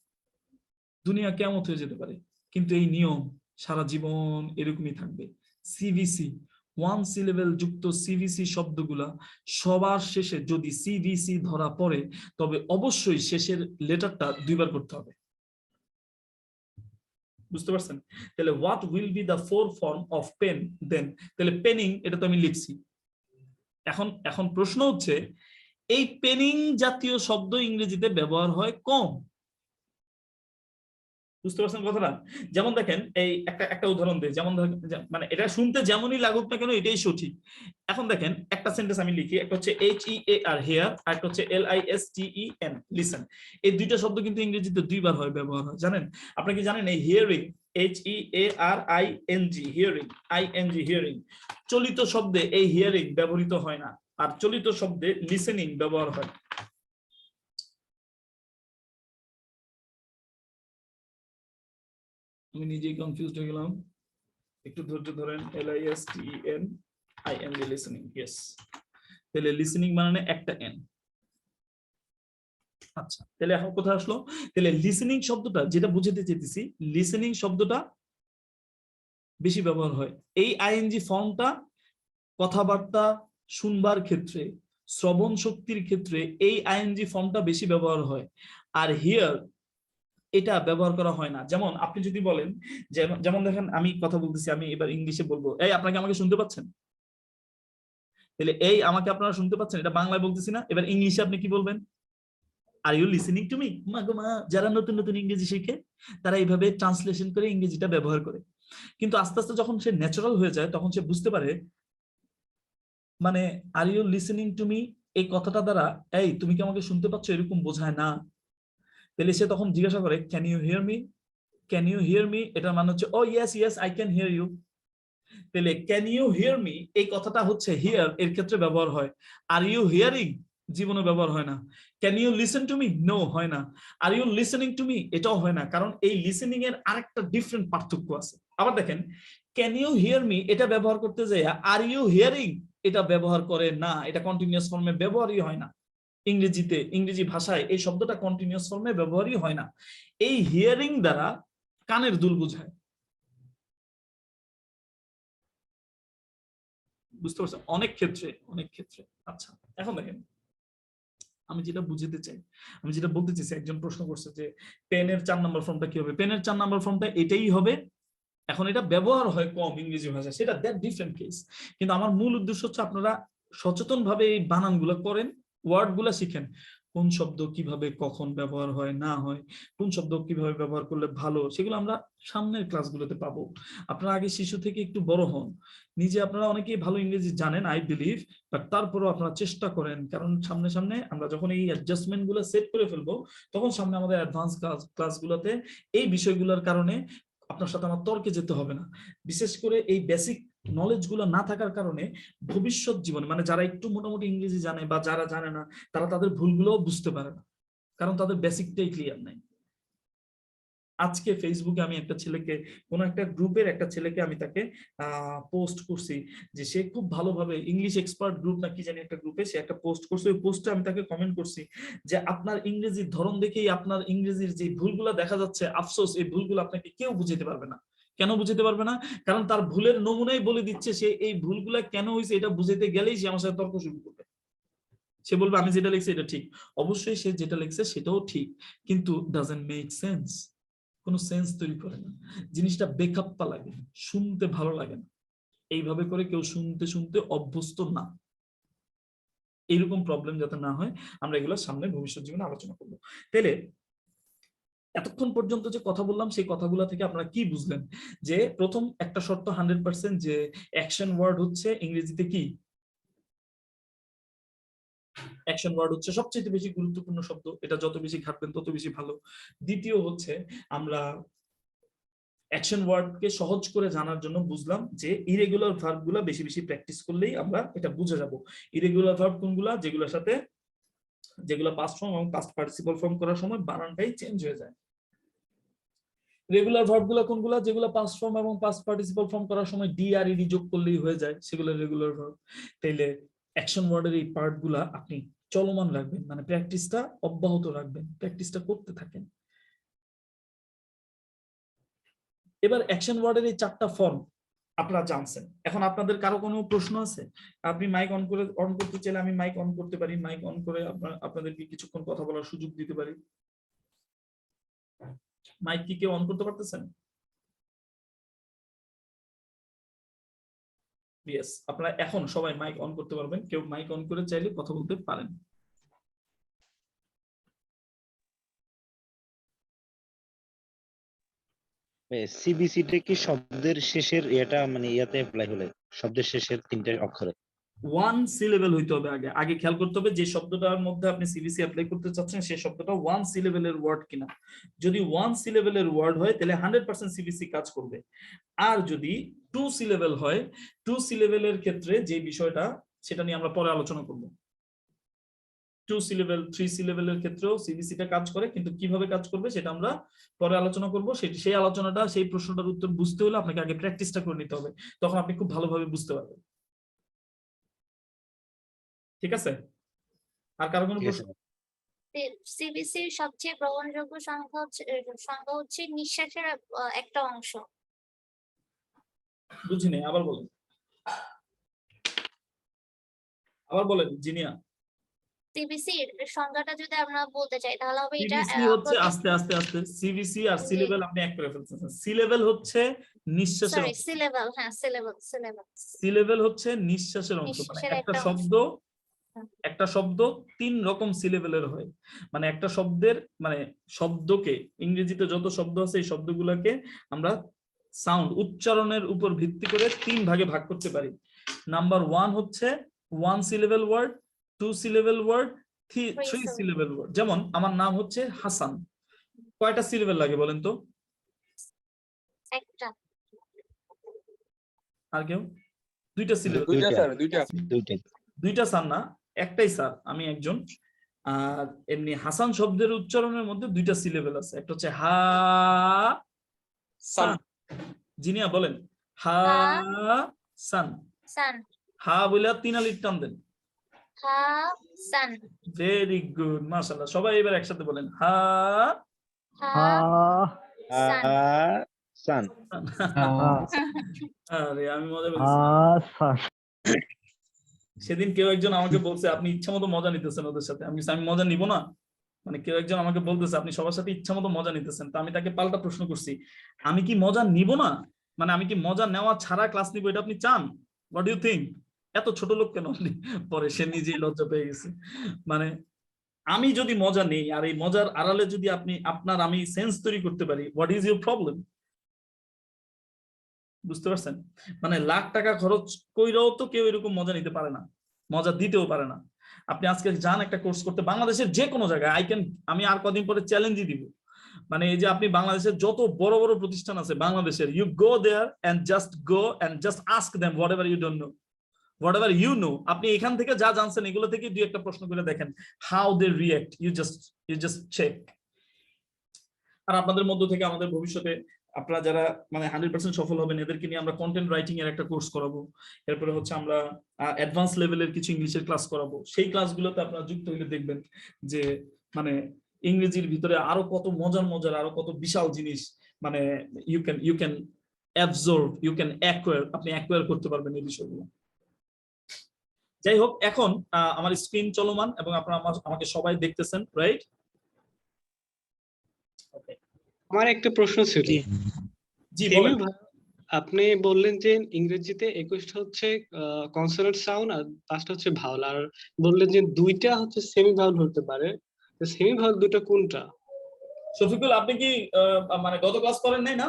দুনিয়া কিয়ামত হয়ে যেতে পারে, কিন্তু এই নিয়ম সারা জীবন এরকমই থাকবে। সিভিসি, ওয়ান সিলেবেল যুক্ত সিভিসি শব্দগুলা সবার শেষে যদি সিভিসি ধরা পড়ে, তবে অবশ্যই শেষের লেটারটা 2বার করতে হবে। বুঝতে পারছেন? তাহলে what will be the four form of pen then? তাহলে পেনিং এটা তো আমি লিখছি। এখন প্রশ্ন হচ্ছে, এই পেনিং জাতীয় শব্দ ইংরেজিতে ব্যবহার হয় কম। বুঝতে পারছেন কথাটা? যেমন দেখেন, এই একটা উদাহরণ দেই, যেমন মানে এটা শুনতে যেমনই লাগুক না কেন এটাই সঠিক। এখন দেখেন একটা সেন্টেন্স আমি লিখি, একটা হচ্ছে HEAR, হেয়ার, আর একটা হচ্ছে LISTEN, লিসেন। এই দুইটা শব্দ কিন্তু ইংরেজিতে 2বার হয় ব্যবহার হয়, জানেন? আপনি কি জানেন? এই hearing, HEARING, hearing, ING, hearing, চলিত শব্দে এই হিয়ারিং ব্যবহৃত হয় না, আর চলিত শব্দে লিসেনিং ব্যবহার হয়। আমি নিজেই কনফিউজড হয়ে গেলাম, একটু ধৈর্য ধরেন। LISTENING, listening, yes. তাহলে লিসেনিং মানে একটা এন। আচ্ছা, তাহলে এখন কোথায় আসলো? তাহলে লিসেনিং শব্দটা যেটা বুঝাতে চেয়েছি, লিসেনিং শব্দটা বেশি ব্যবহার হয়। এই আইএনজি ফর্মটা কথাবার্তা শুনবার ক্ষেত্রে, শ্রবণ শক্তির ক্ষেত্রে এই আইএনজি ফর্মটা বেশি ব্যবহার হয়, আর হিয়ার এটা ব্যবহার করা হয় না। যেমন আপনি যদি বলেন, যেমন দেখেন আমি কথা বলতেছি, আমি এবার ইংলিশে বলবো, এই আপনাকে আমাকে শুনতে পাচ্ছেন? তাহলে এই আমাকে আপনারা শুনতে পাচ্ছেন, এটা বাংলায় বলতেছি না। এবার ইংলিশে আপনি কি বলবেন? Are you listening to me? যারা নতুন নতুন ইংরেজি শিখে তারা এইভাবে ট্রান্সলেশন করে ইংরেজিটা ব্যবহার করে, কিন্তু আস্তে আস্তে যখন সে ন্যাচারাল হয়ে যায় তখন সে বুঝতে পারে, মানে are you listening to me এই কথাটা দ্বারা এই তুমি কি আমাকে শুনতে পাচ্ছ এরকম বোঝায় না। তাহলে সে তখন জিজ্ঞাসা করে can you hear me, can you hear me, এটার মানে হচ্ছে oh yes yes I can hear you. তাহলে ক্যান ইউ হিয়ার মি এই কথাটা হচ্ছে হিয়ার এর ক্ষেত্রে ব্যবহার হয়। আর ইউ হিয়ারিং জীবনে ব্যবহার হয় না। Can you listen to me, no হয় না। Are you listening to me, এটাও হয় না, কারণ এই লিসেনিং এর আরেকটা ডিফারেন্ট পার্থক্য আছে। আবার দেখেন ক্যান ইউ হিয়ার মি এটা ব্যবহার করতে যাই আর ইউ হিয়ারিং এটা ব্যবহার করে না, এটা কন্টিনিউয়াস ফর্মে ব্যবহারই হয় না। ইংরেজিতে, ইংরেজি ভাষায় এই শব্দটা কন্টিনিউয়াস ফর্মে ব্যবহারই হয় না। এই হিয়ারিং দ্বারা কানের দুল বোঝায়। বুঝতে পারছেন? অনেক ক্ষেত্রে, অনেক ক্ষেত্রে। আচ্ছা এখন দেখেন আমি যেটা বুঝতে চাই, আমি যেটা বলতে চাইছি, একজন প্রশ্ন করছে যে পেনের 4 নম্বর ফর্মটা কি হবে। পেনের 4 নম্বর ফর্মটা এটাই হবে। এখন এটা ব্যবহার হয় কম ইংরেজি ভাষায়, সেটা দ্যাট ডিফারেন্ট কেস। কিন্তু আমার মূল উদ্দেশ্য হচ্ছে আপনারা সচেতন ভাবে এই বানানগুলো করেন, ওয়ার্ড গুলা শিখেন, কোন শব্দ কিভাবে কখন ব্যবহার হয় না হয়, কোন শব্দ কিভাবে ব্যবহার করলে ভালো, সেগুলো আমরা সামনের ক্লাসগুলোতে পাবো। আপনারা আগে শিশু থেকে একটু বড় হন, নিজে আপনারা অনেকেই ভালো ইংরেজি জানেন আই বিলিভ, বাট তারপরও আপনারা চেষ্টা করেন, কারণ সামনে সামনে আমরা যখন এই অ্যাডজাস্টমেন্ট গুলো সেট করে ফেলবো তখন সামনে আমাদের অ্যাডভান্স ক্লাসগুলোতে এই বিষয়গুলোর কারণে আপনার সাথে আমার তর্কে যেতে হবে না। বিশেষ করে এই বেসিক নলেজ গুলো না থাকার কারণে ভবিষ্যৎ জীবনে, মানে যারা একটু মোটামুটি ইংরেজি জানে বা যারা জানে না, তারা তাদের ভুলগুলোও বুঝতে পারে না, কারণ তাদের বেসিকটাই ক্লিয়ার নাই। আজকে ফেসবুকে আমি একটা ছেলেকে, কোন একটা গ্রুপের একটা ছেলেকে আমি তাকে পোস্ট করছি যে সে খুব ভালোভাবে ইংলিশ এক্সপার্ট গ্রুপ না কি জানি একটা গ্রুপে সে একটা পোস্ট করছে। ওই পোস্টে আমি তাকে কমেন্ট করছি যে আপনার ইংরেজির ধরন দেখেই আপনার ইংরেজির যে ভুলগুলো দেখা যাচ্ছে, আফসোস এই ভুলগুলো আপনাকে কেউ বুঝাতে পারবে না। কেন বুঝাতে পারবে না? কারণ তার ভুলের নমুনাই বলে দিচ্ছে, সে এই ভুলগুলা কেন হয়েছে এটা বুঝাতে গেলেই সে আমার সাথে তর্ক শুরু করবে। সে বলবে আমি যেটা লিখছি এটা ঠিক। অবশ্যই সে যেটা লিখছে সেটাও ঠিক, কিন্তু ডাজন্ট মেক সেন্স, কোনো সেন্স তৈরি করে না, জিনিসটা বেখাপ্পা লাগে, শুনতে ভালো লাগে না। এইভাবে করে কেউ শুনতে শুনতে অভ্যস্ত না। এইরকম প্রবলেম যাতে না হয় আমরা এগুলো সামনে ভবিষ্যৎ জীবনে আলোচনা করবো। তাহলে এতক্ষণ পর্যন্ত যে কথা বললাম সেই কথাগুলো থেকে আপনারা কি বুঝলেন? যে প্রথম একটা শর্ত 100% যে অ্যাকশন ওয়ার্ড হচ্ছে ইংরেজিতে কি, অ্যাকশন ওয়ার্ড হচ্ছে সবচেয়ে বেশি গুরুত্বপূর্ণ শব্দ, এটা যত বেশি ঘাটবেন তত বেশি ভালো। দ্বিতীয় হচ্ছে আমরা অ্যাকশন ওয়ার্ডকে সহজ করে জানার জন্য বুঝলাম যে ইরেগুলার ভার্ব গুলা বেশি বেশি প্র্যাকটিস করলেই আমরা এটা বুঝে যাব। ইরেগুলার ভার্ব কোনগুলা? যেগুলোর সাথে যেগুলো পাস্ট ফর্ম এবং পাস্ট পার্টিসিপল ফর্ম করার সময় বানানটাই চেঞ্জ হয়ে যায়। রেগুলার ভার্ব গুলা কোনগুলা? যেগুলো পাস্ট ফর্ম এবং পাস্ট পার্টিসিপল ফর্ম করার সময় ডি আর ইডি যোগ করলেই হয়ে যায়, সেগুলো রেগুলার ভার্ব। তাইলে অ্যাকশন ওয়ার্ডের এই পার্ট গুলা আপনি চলমান রাখবেন, মানে প্র্যাকটিসটা অব্যাহত রাখবেন, প্র্যাকটিসটা করতে থাকেন। এবার অ্যাকশন ওয়ার্ডের এই 4টা ফর্ম আপনারা জানছেন। এখন আপনাদের কারো কোনো প্রশ্ন আছে? আপনি মাইক অন করতে চাইলে আমি মাইক অন করতে পারি, মাইক অন করে আপনাদেরকে কিছুক্ষণ কথা বলার সুযোগ দিতে পারি। মাইক কি কেউ অন করতে পারতেছেন? ইয়েস, আপনারা এখন সবাই মাইক অন করতে পারবেন, কেউ মাইক অন করে চাইলে কথা বলতে পারেন। সিবিসিটা কি শব্দের শেষের এটা মানে ইয়াতে অ্যাপ্লাই হলে শব্দের শেষের 3টে অক্ষরে ওয়ান সিলেবেল হইতে হবে। আগে আগে খেয়াল করতে হবে যে শব্দটার মধ্যে আপনি সিবিসি অ্যাপ্লাই করতে চাচ্ছেন সেই শব্দটা ওয়ান সিলেবেলের ওয়ার্ড কিনা। যদি ওয়ান সিলেবেলের ওয়ার্ড হয় তাহলে 100% সিবিসি কাজ করবে। আর যদি 2 সিলেবেল হয়, 2 সিলেবেলের ক্ষেত্রে যে বিষয়টা সেটা নিয়ে আমরা পরে আলোচনা করব। 2 সিলেবেল 3 সিলেবেলের ক্ষেত্রেও সিবিসিটা কাজ করে, কিন্তু কিভাবে কাজ করবে সেটা আমরা পরে আলোচনা করব। সেই আলোচনাটা, সেই প্রশ্নটার উত্তর বুঝতে হলে আপনাকে আগে প্র্যাকটিসটা করে নিতে হবে, তখন আপনি খুব ভালোভাবে বুঝতে পারবেন। ঠিক আছে? আর কারো কোনো প্রশ্ন? সিবিসির সবচেয়ে গ্রহণযোগ্য সংখ্যা হচ্ছে নিঃশ্বাসের একটা অংশ। বুঝিনি, আবার বলেন, আবার বলেন জিনিয়া। সিবিসির সংখ্যাটা যদি আমরা বলতে চাই তাহলে হবে এটা সিবিসি হচ্ছে আস্তে আস্তে আস্তে সিবিসি আর সি লেভেল আপনি এক করে ফেলছেন। সি লেভেল হচ্ছে নিঃশ্বাসের অংশ, সিলেবেল, হ্যাঁ সিলেবেল সি লেভেল হচ্ছে নিঃশ্বাসের অংশ। মানে একটা শব্দ 3 রকম সি লেভেলের হয়। মানে একটা শব্দের মানে শব্দকে ইংরেজিতে যত শব্দ আছে এই শব্দগুলোকে আমরা সাউন্ড উচ্চারণের উপর ভিত্তি করে 3 ভাগে ভাগ করতে পারি। নাম্বার 1 হচ্ছে 1 syllable word, 2 syllable word, 3 Three syllable word। যেমন আমার নাম হচ্ছে হাসান, কয়টা সিলেবেল লাগে বলেন তো? একটা। আর কেউ? দুইটা সিলেবেল। দুইটা স্যার, দুইটা। দুইটা স্যার না, একটাই স্যার, আমি একজন। আর এমনি হাসান শব্দের উচ্চারণের মধ্যে দুইটা সিলেবেল আছে, একটা হচ্ছে হা সান। জিনিয়া বলেন হা সান। সান। হা বলে 3 আলিফ টান দেন। হাসান। ভেরি গুড, মাশাআল্লাহ। সবাই এবার একসাথে বলেন হা হাসান। সান। আরে আমি মজা পেয়েছি। সেদিন কেউ একজন আমাকে বলছে আপনি ইচ্ছা মতো মজা নিতেছেন ওদের সাথে। আমি মজা নিব না, মানে কেউ একজন আমাকে বলতেছে আপনি সবার সাথে ইচ্ছা মতো মজা নিতেছেন। তো আমি তাকে পাল্টা প্রশ্ন করছি, আমি কি মজা নিব না, মানে আমি কি মজা নেওয়া ছাড়া ক্লাস নিব, এটা আপনি চান? What do you think? এত ছোট লোক কেন? পরে সে নিজেই লজ্জা পেয়ে গেছে। মানে আমি যদি মজা নেই আর এই মজার আড়ালে যদি আমি সেন্স তৈরি করতে পারি, হোয়াট ইজ ইউর প্রবলেম? বুঝতে পারছেন? মানে লাখ টাকা খরচ কইরাও তো কেউ এরকম মজা নিতে পারে না, মজা দিতেও পারে না। আপনি আজকে যান একটা কোর্স করতে বাংলাদেশের যে কোনো জায়গায়, আমি আর কদিন পরে চ্যালেঞ্জই দিব, মানে এই যে আপনি বাংলাদেশের যত বড় বড় প্রতিষ্ঠান আছে বাংলাদেশের, you go there and just ask them whatever you don't know, whatever you know. আপনি এখান থেকে যা জানছেন এগুলো থেকে দুই একটা প্রশ্ন করে দেখেন, how they react, you just check. আর আপনাদের মধ্য থেকে আমাদের ভবিষ্যতে আপনারা যারা মানে 100% সফল হবেন, এদেরকে নিয়ে আমরা কন্টেন্ট রাইটিং এর একটা কোর্স করাবো। এরপরে হচ্ছে আমরা অ্যাডভান্স লেভেলের কিছু ইংলিশের ক্লাস করাবো। সেই ক্লাসগুলোতে আপনারা যুক্ত হলে দেখবেন যে মানে ইংরেজির ভিতরে আরো কত মজার আরো কত বিশাল জিনিস, মানে you can absorb, you can acquire, আপনি অ্যাকোয়ার করতে পারবেন এই বিষয়গুলো। যাই হোক, এখন আমার স্ক্রিন চলমান এবং আপনারা আমাকে সবাই দেখতেছেন, রাইট? ওকে, আমার একটা প্রশ্ন ছিল। জি বলেন। আপনি বললেন যে ইংরেজিতে 21টা হচ্ছে কনসোনেন্ট সাউন্ড আর 5টা হচ্ছে ভাওয়াল, আর বললেন যে 2টা হচ্ছে সেমি ভাওয়াল হতে পারে। তো সেমি ভাওয়াল দুটো কোনটা? শফিকুল, আপনি কি মানে গত ক্লাস করেন নাই না?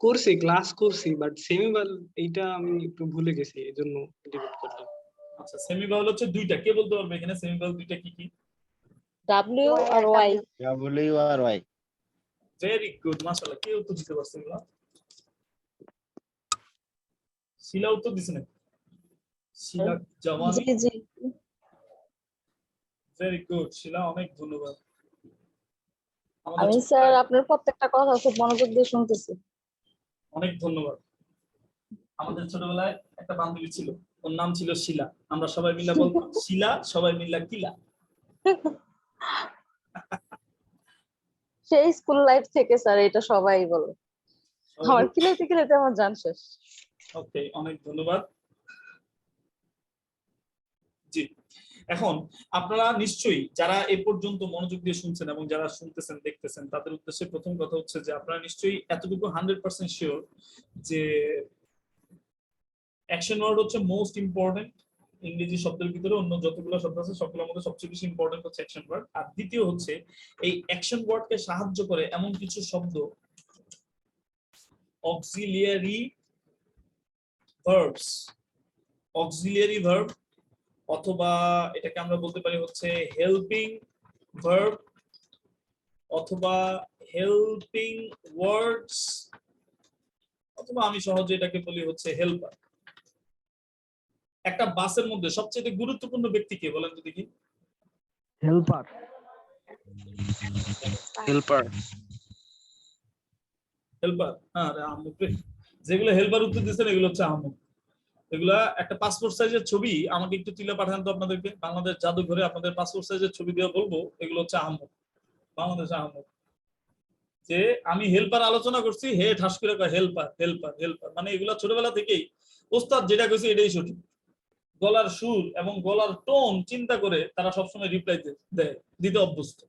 করছি, ক্লাস করছি, বাট সেমি ভাওয়াল এইটা আমি একটু ভুলে গেছি, এজন্য ডিবেট করলাম। আচ্ছা, সেমি ভাওয়াল হচ্ছে দুইটা। কে বলতে পারবে এখানে সেমি ভাওয়াল দুইটা কি কি? ডাব্লিউ আর ওয়াই। ডাব্লিউ আর ওয়াই। ভেরি গুড, মাশাআল্লাহ। কে উত্তর দিতে পারছে এগুলা? শিলা উত্তর দিছে না? শিলা জওয়ানি। জি জি। ভেরি গুড শিলা, অনেক ধন্যবাদ। আমি স্যার আপনার প্রত্যেকটা কথা খুব মনোযোগ দিয়ে শুনতেছি। অনেক ধন্যবাদ। আমাদের ছোটবেলায় একটা বান্ধবী ছিল, ওর নাম ছিল শিলা। আমরা সবাই মিলে বলতাম শিলা, সবাই মিলে কিলা। সেই স্কুল লাইফ থেকে স্যার এটা সবাই বলে। আমার কিলাইতে আমার জান শেষ। ওকে, অনেক ধন্যবাদ। জি, এখন আপনারা নিশ্চয়ই যারা এ পর্যন্ত মনোযোগ দিয়ে শুনছেন এবং যারা শুনতেছেন দেখতেছেন, তাদের উদ্দেশ্যে প্রথম কথা হচ্ছে যে আপনারা নিশ্চয়ই এতটুকু 100% শিওর যে অ্যাকশন ওয়ার্ড হচ্ছে মোস্ট ইম্পর্টেন্ট। ইংরেজি শব্দের ভিতরে অন্য যতগুলো শব্দ আছে সবগুলোর মধ্যে সবচেয়ে বেশি ইম্পর্টেন্ট হচ্ছে অ্যাকশন ওয়ার্ড। আর দ্বিতীয় হচ্ছে এই অ্যাকশন ওয়ার্ডকে সাহায্য করে এমন কিছু শব্দ, অক্সিলিয়ারি ভার্বস, অক্সিলিয়ারি ভার্ব, অথবা এটাকে আমরা বলতে পারি হচ্ছে হেল্পিং ভার্ব, অথবা হেল্পিং ওয়ার্ডস, অথবা আমি সহজে এটাকে বলি হচ্ছে হেল্পার। একটা বাসের মধ্যে সবচেয়ে গুরুত্বপূর্ণ ব্যক্তি কে বলেন তো দেখি? হেল্পার। হেল্পার। হেল্পার, হ্যাঁ আহমদ। যেগুলো হেল্পার উত্তর দিচ্ছেন এগুলো হচ্ছে আহমদ। এগুলা একটা পাসপোর্ট সাইজের ছবি আমাকে একটু তুলে পাঠান তো আপনাদেরকে। বাংলাদেশ জাদুঘরে আপনাদের পাসপোর্ট সাইজের ছবি দিয়ে বলবো এগুলো হচ্ছে আহমদ, বাংলাদেশ আহমদ। যে আমি হেল্পার আলোচনা করছি, হে ঠাস করে কয় হেল্পার হেল্পার হেল্পার, মানে এগুলা ছোটবেলা থেকেই ওস্তাদ যেটা কইছে এটাই সঠিক। গলার সুর এবং গলার টোন চিন্তা করে তারা সবসময় রিপ্লাই দেয়, দিতে অভ্যস্ত।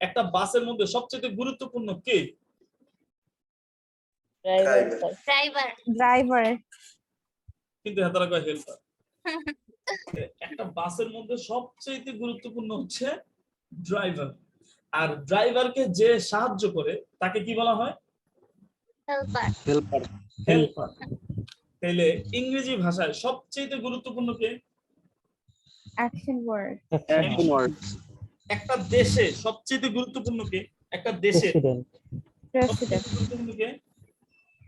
একটা বাসের মধ্যে সবচেয়ে গুরুত্বপূর্ণ কে? ড্রাইভার। কিন্তু হেতারা কয় হেল্পার। একটা বাসের মধ্যে সবচেয়ে গুরুত্বপূর্ণ হচ্ছে ড্রাইভার। আর ড্রাইভারকে যে সাহায্য করে তাকে কি বলা হয়? হেল্পার। হেল্পার। তাহলে ইংরেজি ভাষায় সবচেয়ে গুরুত্বপূর্ণ কে? Action word. Action word. একটা দেশে সবচেয়ে গুরুত্বপূর্ণ কে? একটা দেশে প্রেসিডেন্ট প্রেসিডেন্ট। গুরুত্বপূর্ণ কে?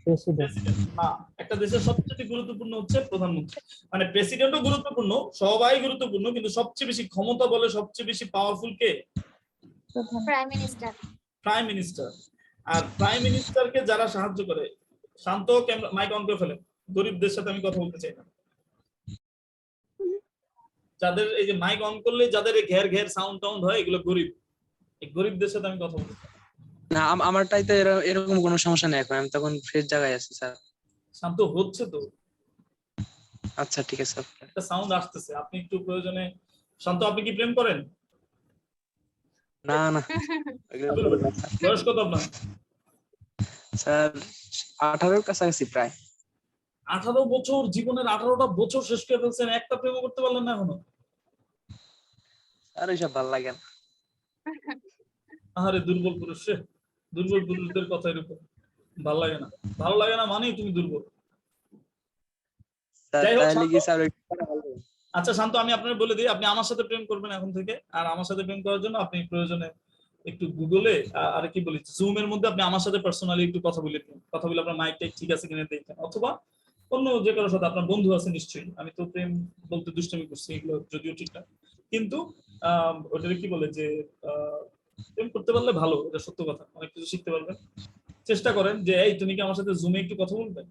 প্রেসিডেন্ট প্রেসিডেন্ট না, একটা দেশের সবচেয়ে গুরুত্বপূর্ণ হচ্ছে প্রধানমন্ত্রী। মানে প্রেসিডেন্টও গুরুত্বপূর্ণ, সবাই গুরুত্বপূর্ণ, কিন্তু সবচেয়ে বেশি ক্ষমতা বলে সবচেয়ে বেশি পাওয়ারফুল কে? প্রধান। Prime minister. Prime minister. আর প্রাইম মিনিস্টারকে যারা সাহায্য করে, শান্ত মাইক অন করে ফেলেন, গরিবদের সাথে আমি কথা বলতে চাই না। যাদের এই যে মাইক অন করলে যাদের এই ঘের ঘের সাউন্ড টাউন্ড হয়, এগুলো গরিব। এই গরিবদের সাথে আমি কথা বলতে চাই। না আমারটাইতে এরকম কোনো সমস্যা নেই, এখন আমি তখন ফ্রেশ জায়গায় আছি স্যার। শান্ত হচ্ছে তো, আচ্ছা ঠিক আছে স্যার। একটা সাউন্ড আসতেছে, আপনি একটু প্রয়োজনে শান্ত। আপনি কি প্রেম করেন? না না বয়স কত আপনার? স্যার 18-এর কাছাকাছি প্রায়। 18 বছর, জীবনের 18টা বছর শেষ করে ফেলছেন, একটা প্রেম করতে পারলেন না এখনো? স্যার এইসব ভালো লাগে না। আহারে দুর্বল পুরুষ রে, দুর্বল পুরুষদের কথা এরকম। ভালো লাগে না, ভালো লাগে না মানেই তুমি দুর্বল। স্যার যাই হোক, তাহলে কি স্যার আচ্ছা শান্ত, আমি আপনাকে বলে দিই, আপনি আমার সাথে প্রেম করবেন এখন থেকে। আর আমার সাথে প্রেম করার জন্য আপনি প্রয়োজনে একটু গুগলে আর কি বলি জুমের মধ্যে আপনি আমার সাথে পার্সোনালি একটু কথা বলে আপনার মাইকটা ঠিক আছে কিনা দেখেন, অথবা অন্য যে কারোর সাথে, আপনার বন্ধু আছে নিশ্চয়ই। আমি তো প্রেম বলতে দুষ্টমি করছি, এগুলো যদিও ঠিক না, কিন্তু ওটা কি বলে যে প্রেম করতে পারলে ভালো, এটা সত্য কথা, অনেক কিছু শিখতে পারবেন। চেষ্টা করেন যে এই তুমি কি আমার সাথে জুমে একটু কথা বলবে,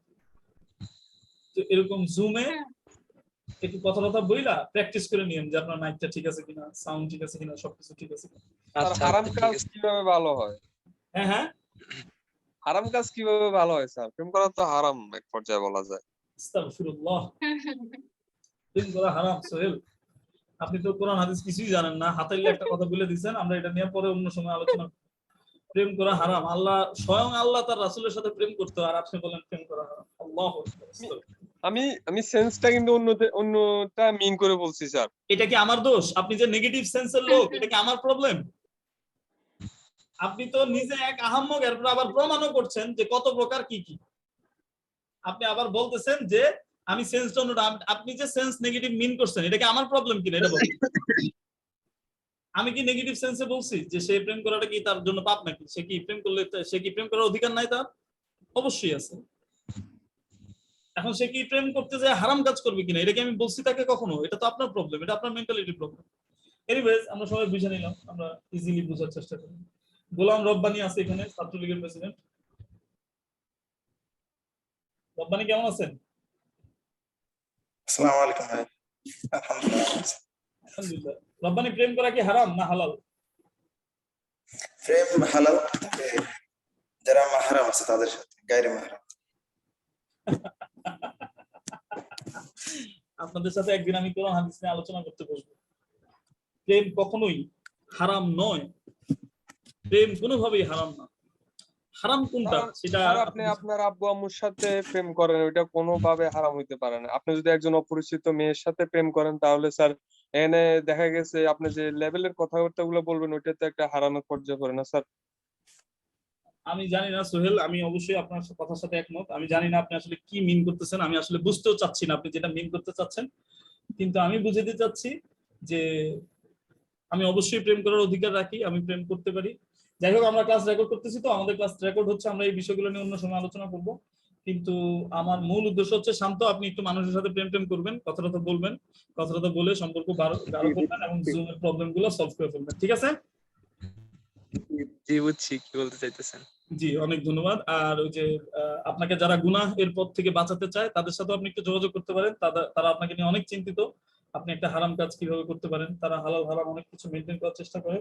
তো এরকম জুমে একটু কথা বইলা প্র্যাকটিস করে নিয়েন যে আপনার মাইকটা ঠিক আছে কিনা, সাউন্ড ঠিক আছে কিনা, সবকিছু ঠিক আছে কিনা। আচ্ছা হারাম ঠিক কাজ আছে। কিভাবে ভালো হয়? হ্যাঁ হ্যাঁ, হারাম কাজ কিভাবে ভালো হয় স্যার? প্রেম করা তো হারাম এক পর্যায়ে বলা যায়। আস্তাগফিরুল্লাহ, প্রেম করা হারাম? সোহেল, আপনি তো কোরআন হাদিস কিছুই জানেন না, হাতাইলে একটা কথা বলে দিয়েছেন, আমরা এটা নিয়ে পরে অন্য সময় আলোচনা করব। প্রেম করা হারাম? আল্লাহ স্বয়ং আল্লাহ তার রাসূলের সাথে প্রেম করতে, আর আপনি বলেন প্রেম করা হারাম? আল্লাহু আকবার। আমি সেন্সটা কিন্তু অন্যটা মিন করে বলছি স্যার। এটা কি আমার দোষ? আপনি যে নেগেটিভ সেন্সের লোক, এটা কি আমার প্রবলেম? আপনি তো নিজে এক আহাম্মক, এরপর আবার প্রমাণও করছেন যে কত প্রকার কি কি। আপনি আবার বলতেছেন যে আমি সেন্স অন্যটা, আপনি যে সেন্স নেগেটিভ মিন করছেন, এটা কি আমার প্রবলেম কিনা এটা বলুন। আমি কি নেগেটিভ সেন্সে বলছি যে সে প্রেম করাটা কি তার জন্য পাপ নাকি? সে কি প্রেম করলে সে কি প্রেম করার অধিকার নাই তার? অবশ্যই আছে। এখন সে কি প্রেম করতে যায় হারাম কাজ করবে কিনা, এটা কি আমি বলছি তাকে কখনো? এটা তো আপনার প্রবলেম, এটা আপনার মেন্টালিটি প্রবলেম। এনিওয়েজ, আমরা সবাই বুঝে নিলাম, আমরা ইজিলি বোঝার চেষ্টা করি। গোলাম রব্বানী আছে এখানে, ছাত্রলীগের প্রেসিডেন্ট। রব্বানী কেমন আছেন? আসসালামু আলাইকুম ভাই। আলহামদুলিল্লাহ। আলহামদুলিল্লাহ। রব্বানী, প্রেম করা কি হারাম না হালাল? প্রেম হালাল, তবে যারা মাহরাম আছে তাদের সাথে, গায়রে মাহরাম। আপনাদের সাথে একদিন আমি কোরআন হাদিস নিয়ে আলোচনা করতে বসবো। প্রেম কখনোই হারাম নয়, প্রেম কোনোভাবেই হারাম না। হারাম কোনটা সেটা আপনি আপনার আব্বু আম্মুর সাথে প্রেম করেন, ওইটা কোনোভাবে হারাম হইতে পারে না। আপনি যদি একজন অপরিচিত মেয়ের সাথে প্রেম করেন, তাহলে স্যার এনে দেখা গেছে আপনি যে লেভেলের কথাবার্তাগুলো বলবেন, ওইটা তো একটা হারানোর পর্যায়ে পড়ে না স্যার? আমি জানি না সোহেল, আমি অবশ্যই আপনার কথার সাথে একমত। আমি জানি না আপনি আসলে কি মিন করতেছেন, আমি আসলে বুঝতেও চাচ্ছি না আপনি যেটা মিন করতে চাচ্ছেন, কিন্তু আমি বুঝাতে চাচ্ছি যে আমি অবশ্যই প্রেম করার অধিকার রাখি, আমি প্রেম করতে পারি। যাই হোক, আমরা ক্লাস রেকর্ড করতেছি, তো আমাদের ক্লাস রেকর্ড হচ্ছে, আমরা এই বিষয়গুলো নিয়ে অন্য সময় আলোচনা করব। কিন্তু আমার মূল উদ্দেশ্য হচ্ছে শান্ত, আপনি একটু মানুষের সাথে প্রেম করবেন, কথাটা বলবেন, কথাটা বলে সম্পর্ক গাঢ় করবেন এবং জুমের প্রবলেম গুলো সলভ করে ফেলবেন, ঠিক আছে? জি বুঝছি কি বলতে চাইতেছেন। জি, অনেক ধন্যবাদ। আর ওই যে আপনাকে যারা গুনাহ এর পথ থেকে বাঁচাতে চায়, তাদের সাথে আপনি একটু যোগাযোগ করতে পারেন। তারা আপনাকে নিয়ে অনেক চিন্তিত, আপনি একটা হারাম কাজ কিভাবে করতে পারেন। তারা হালাল হারাম অনেক কিছু মেনটেন করার চেষ্টা করে,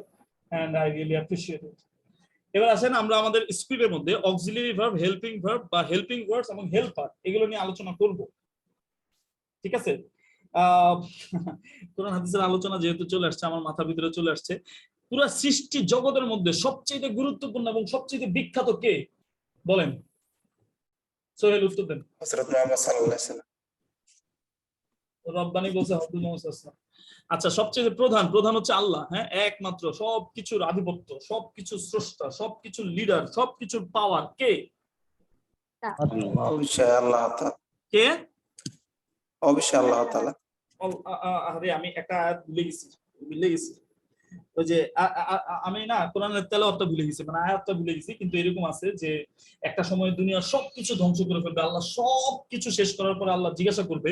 এন্ড আই রিয়েলি অ্যাপ্রিশিয়েট ইট। এবার আসেন আমরা আমাদের স্ক্রিপ্টের মধ্যে অক্সিলারি ভার্ব, হেল্পিং ভার্ব বা হেল্পিং ওয়ার্ডস এবং হেল্পার, এগুলো নিয়ে আলোচনা করব, ঠিক আছে? কোরআন হাদিসের আলোচনা যেহেতু চলে আসছে, আমার মাথার ভিতরে চলে আসছে, পুরো সৃষ্টি জগতের মধ্যে সবচেয়ে গুরুত্বপূর্ণ এবং সবচেয়ে বিখ্যাত কে বলেন? সোহেল উত্তর দেন। হযরত মুহাম্মদ সাল্লাল্লাহু আলাইহি ওয়াসাল্লাম। রব্বানী বলছে হযরত মুহাম্মদ সাল্লাল্লাহু আলাইহি ওয়াসাল্লাম। আচ্ছা, সবচেয়ে প্রধান হচ্ছে আল্লাহ, হ্যাঁ, একমাত্র, সবকিছুর আধিপত্য, সবকিছুর স্রষ্টা, সবকিছুর লিডার, সবকিছুর পাওয়ার কে? অবশ্যই আল্লাহ তাআলা। কে? অবশ্যই আল্লাহ তাআলা। আরে আমি একটা আয়াত ভুলে গেছি ওই যে আমি না কোরআনের তেলাওয়াতটা ভুলে গেছি, মানে আয়াতটা ভুলে গেছি, কিন্তু এরকম আছে যে একটা সময় দুনিয়ার সবকিছু ধ্বংস করে ফেলবে আল্লাহ, সবকিছু শেষ করার পরে আল্লাহ জিজ্ঞাসা করবে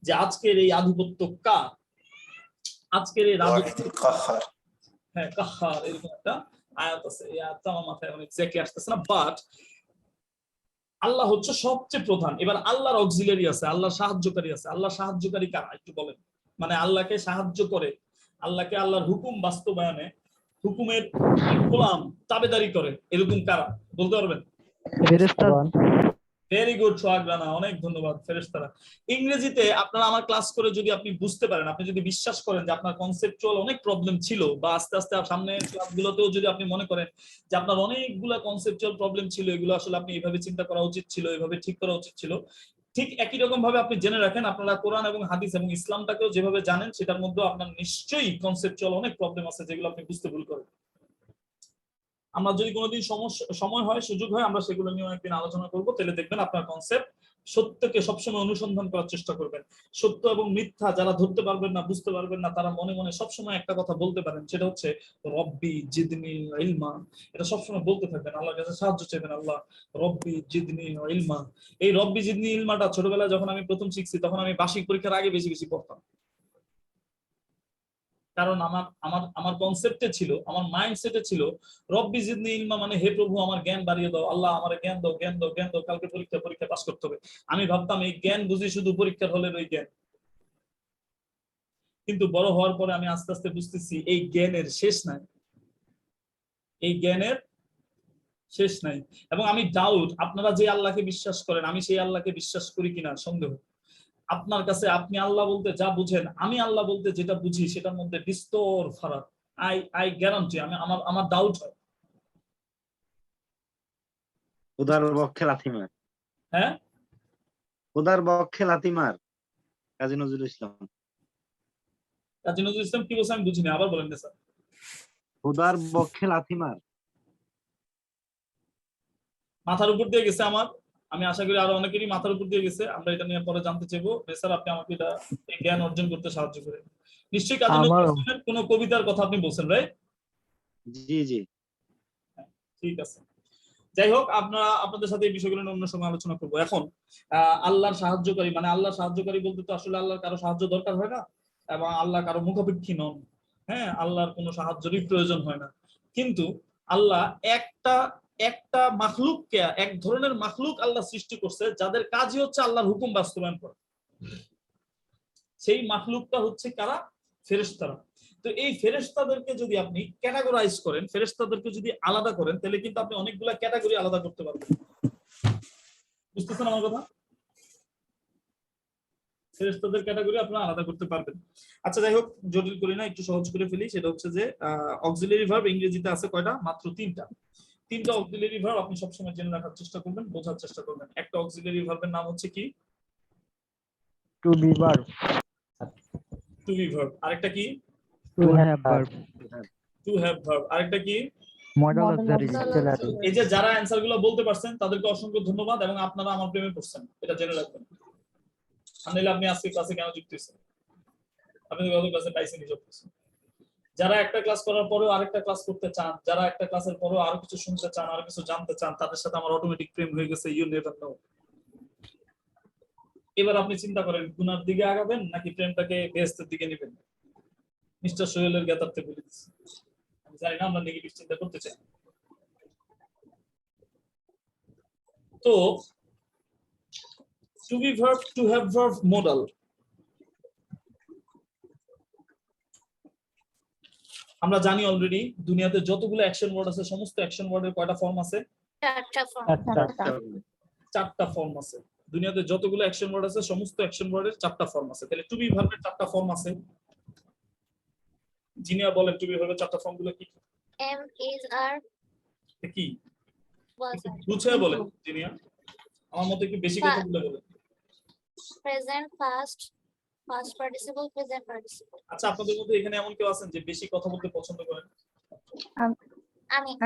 যে আজকের এই আধিপত্য কার, আজকের এই রাজত্ব কাহার। হ্যাঁ কাহার, এরকম একটা আয়াত আছে। এই আয়াতটা আমার মাথায় অনেক এক্স্যাক্টলি আসতেছে না, বাট আল্লাহ হচ্ছে সবচেয়ে প্রধান। এবার আল্লাহর অক্সিলারি আছে, আল্লাহর সাহায্যকারী আছে। আল্লাহ সাহায্যকারী কারা একটু বলেন? মানে আল্লাহকে সাহায্য করে, আল্লাহকে আল্লাহর হুকুম বাস্তবায়নে, হুকুমের গোলাম তাবেদারি করে, এরকম কারা বলতে পারবেন? ফেরেশতা। ভেরি গুড সোহাগ রানা, অনেক ধন্যবাদ। ফেরেশতারা। ইংরেজিতে আপনারা আমার ক্লাস করে যদি আপনি বুঝতে পারেন, আপনি যদি বিশ্বাস করেন যে আপনার কনসেপচুয়াল অনেক প্রবলেম ছিল, বা আস্তে আস্তে সামনের ক্লাসগুলোতেও যদি আপনি মনে করেন যে আপনার অনেকগুলা কনসেপচুয়াল প্রবলেম ছিল, এগুলো আসলে আপনি এইভাবে চিন্তা করা উচিত ছিল, এইভাবে ঠিক করা উচিত ছিল, ঠিক একই রকম ভাবে আপনি জেনে রাখেন আপনারা কোরআন এবং হাদিস এবং ইসলামটাকেও যেভাবে জানেন সেটার মধ্যেও আপনার নিশ্চয়ই কনসেপচুয়াল অনেক প্রবলেম আছে যেগুলো আপনি বুঝতে ভুল করেন। আমরা যদি কোনোদিন সময় হয়, সুযোগ হয়, আমরা সেগুলো নিয়ে অনেকদিন আলোচনা করবো, তাহলে দেখবেন আপনার কনসেপ্ট। সত্যকে সবসময় অনুসন্ধান করার চেষ্টা করবেন। সত্য এবং মিথ্যা যারা ধরতে পারবেন না, বুঝতে পারবেন না, তারা মনে মনে সবসময় একটা কথা বলতে পারেন, সেটা হচ্ছে রব্বি জিদনি ইলমা। এটা সবসময় বলতে থাকবেন, আল্লাহর কাছে সাহায্য চাইবেন, আল্লাহ রব্বি জিদনি ইলমা। এই রব্বি জিদনি ইলমাটা ছোটবেলায় যখন আমি প্রথম শিখছি, তখন আমি বার্ষিক পরীক্ষার আগে বেশি বেশি পড়তাম, কারণ আমার কনসেপ্টে ছিল, আমার মাইন্ডসেটে ছিল রব্বি জিদনি ইলমা মানে হে প্রভু আমার জ্ঞান বাড়িয়ে দাও, আল্লাহ আমার জ্ঞান দাও, জ্ঞান দাও, জ্ঞান দাও, কালকে পরীক্ষা পাস করতে হবে। আমি ভাবতাম এই জ্ঞান বুঝি শুধু পরীক্ষার হলের ওই জ্ঞান, কিন্তু বড় হওয়ার পরে আমি আস্তে আস্তে বুঝতেছি এই জ্ঞানের শেষ নাই, এই জ্ঞানের শেষ নাই। এবং আমি ডাউট, আপনারা যে আল্লাহকে বিশ্বাস করেন আমি সেই আল্লাহকে বিশ্বাস করি কিনা সন্দেহ। আপনার কাছে আপনি আল্লাহ বলতে যা বুঝেন, আমি আল্লাহ বলতে যেটা বুঝি সেটার মধ্যে বিস্তর ফারাক। আই গ্যারান্টি, আমার ডাউট হয়। খোদার পক্ষে লাথি মার। হ্যাঁ, খোদার পক্ষে লাথি মার, কাজী নজরুল ইসলাম। কাজী নজরুল ইসলাম কি বলছে আমি বুঝিনি, আবার বলেন না স্যার। খোদার পক্ষে লাথি মার। মাথার উপর দিয়ে গেছে আমার, আমি আশা করি আরো অনেকেরই মাথার উপর দিয়ে গেছে। আমরা এটা নিয়ে পরে জানতে চাইবো। স্যার আপনি আমাকে এটা জ্ঞান অর্জন করতে সাহায্য করেন নিশ্চয়ই। কাজী নজরুল ইসলামের কোন কবিতার কথা আপনি বলছেন, রাইট? জি জি, ঠিক আছে। যাই হোক, আপনাদের সাথে এই বিষয়গুলো নিয়ে অন্য সময় আলোচনা করবো। এখন আল্লাহর সাহায্যকারী, মানে আল্লাহর সাহায্যকারী বলতে তো আসলে আল্লাহর কারো সাহায্য দরকার হয় না, এবং আল্লাহ কারো মুখাপেক্ষী নন। হ্যাঁ, আল্লাহর কোনো সাহায্যেরই প্রয়োজন হয় না। কিন্তু আল্লাহ একটা মাখলুককে, এক ধরনের মাখলুক আল্লাহ সৃষ্টি করছে যাদের কাজই হচ্ছে আল্লাহর হুকুম বাস্তবায়ন করা। সেই মাখলুকটা হচ্ছে কারা? ফেরেশতারা। তো এই ফেরেশতাদেরকে যদি আপনি ক্যাটাগরাইজ করেন, ফেরেশতাদেরকে যদি আলাদা করেন, তাহলে কিন্তু আপনি অনেকগুলা ক্যাটাগরি আলাদা করতে পারবেন। বুঝতেছেন আমার কথা? ফেরেশতাদের ক্যাটাগরি আপনারা আলাদা করতে পারবেন। আচ্ছা যাই হোক, জটিল করি না, একটু সহজ করে ফেলি। সেটা হচ্ছে যে অক্সিলারি ভার্ব ইংরেজিতে আছে কয়টা? মাত্র তিনটা অক্সিলারি ভার্ব আপনি সবসময় জেনে রাখার চেষ্টা করবেন, বোঝার চেষ্টা করবেন। একটা অক্সিলারি ভার্বের নাম হচ্ছে কি? To be verb. To be verb. আরেকটা কি? To have verb. To have verb. আরেকটা কি? Modal auxiliary. এই যে যারা অ্যানসার গুলো বলতে পারছেন তাদেরকে অসংখ্য ধন্যবাদ, এবং আপনারা আমার প্রেমে পড়ছেন, এটা জেনে রাখবেন। আনলে আপনি আজকে ক্লাসে কেন যুক্ত হয়েছেন? আপনি গত ক্লাসে পাইছেন সব কিছু। যারা একটা ক্লাস করার পরেও আরেকটা ক্লাস করতে চান, যারা একটা ক্লাসের পরেও আরো কিছু শুনতে চান, আরো কিছু জানতে চান, তাদের সাথে আমার অটোমেটিক প্রেম হয়ে গেছে। You never know. এবার আপনি চিন্তা করেন গুনার দিকে আগাবেন নাকি প্রেমটাকে বেহেশতের দিকে নেবেন। মিস্টার সোহেলের জ্ঞাতার্থে বলে দিচ্ছি, আমি জানি না আমরা নেগেটিভ চিন্তা করতে চাই। তো to be verb, to have verb, modal. আমরা জানি অলরেডি দুনিয়াতে যতগুলো অ্যাকশন ওয়ার্ড আছে সমস্ত অ্যাকশন ওয়ার্ডের কয়টা ফর্ম আছে? চারটা ফর্ম আছে। দুনিয়াতে যতগুলো অ্যাকশন ওয়ার্ড আছে সমস্ত অ্যাকশন ওয়ার্ডের চারটা ফর্ম আছে। তাহলে টু বি ভার্বের চারটা ফর্ম আছে। জিনিয়া বলেন টু বি ভার্বের চারটা ফর্ম গুলো কি? এম ইজ আর কি ওয়াজ আর বুঝায় বলেন জিনিয়া, আমার মতে কি বেশি কথা বলে বলেন। Present fast participle present participle. আচ্ছা, আপনাদের মধ্যে এখানে এমন কেউ আছেন যে বেশি কথা বলতে পছন্দ করেন?